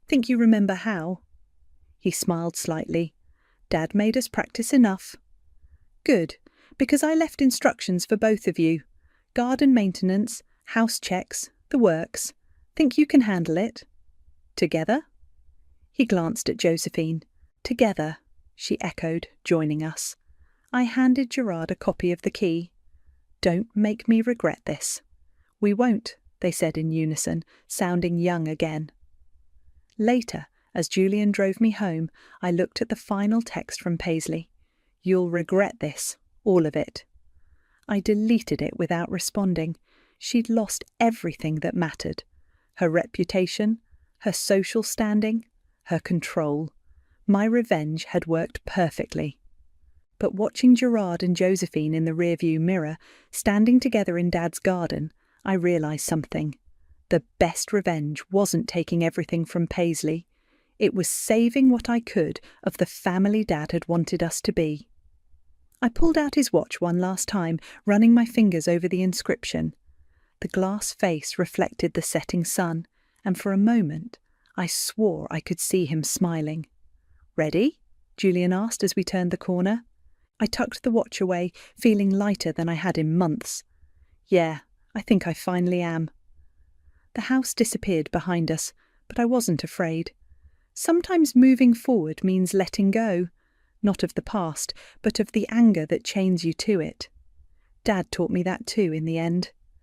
"Think you remember how?" He smiled slightly. "Dad made us practice enough." "Good, because I left instructions for both of you. Garden maintenance, house checks, the works. Think you can handle it? Together?" He glanced at Josephine. "Together," she echoed, joining us. I handed Gerard a copy of the key. "Don't make me regret this." "We won't," they said in unison, sounding young again. Later, as Julian drove me home, I looked at the final text from Paisley. "You'll regret this, all of it." I deleted it without responding. She'd lost everything that mattered. Her reputation, her social standing, her control. My revenge had worked perfectly. But watching Gerard and Josephine in the rearview mirror, standing together in Dad's garden, I realised something. The best revenge wasn't taking everything from Paisley. It was saving what I could of the family Dad had wanted us to be. I pulled out his watch one last time, running my fingers over the inscription. The glass face reflected the setting sun, and for a moment I swore I could see him smiling. "Ready?" Julian asked as we turned the corner. I tucked the watch away, feeling lighter than I had in months. "Yeah, I think I finally am." The house disappeared behind us, but I wasn't afraid. Sometimes moving forward means letting go, not of the past, but of the anger that chains you to it. Dad taught me that too in the end.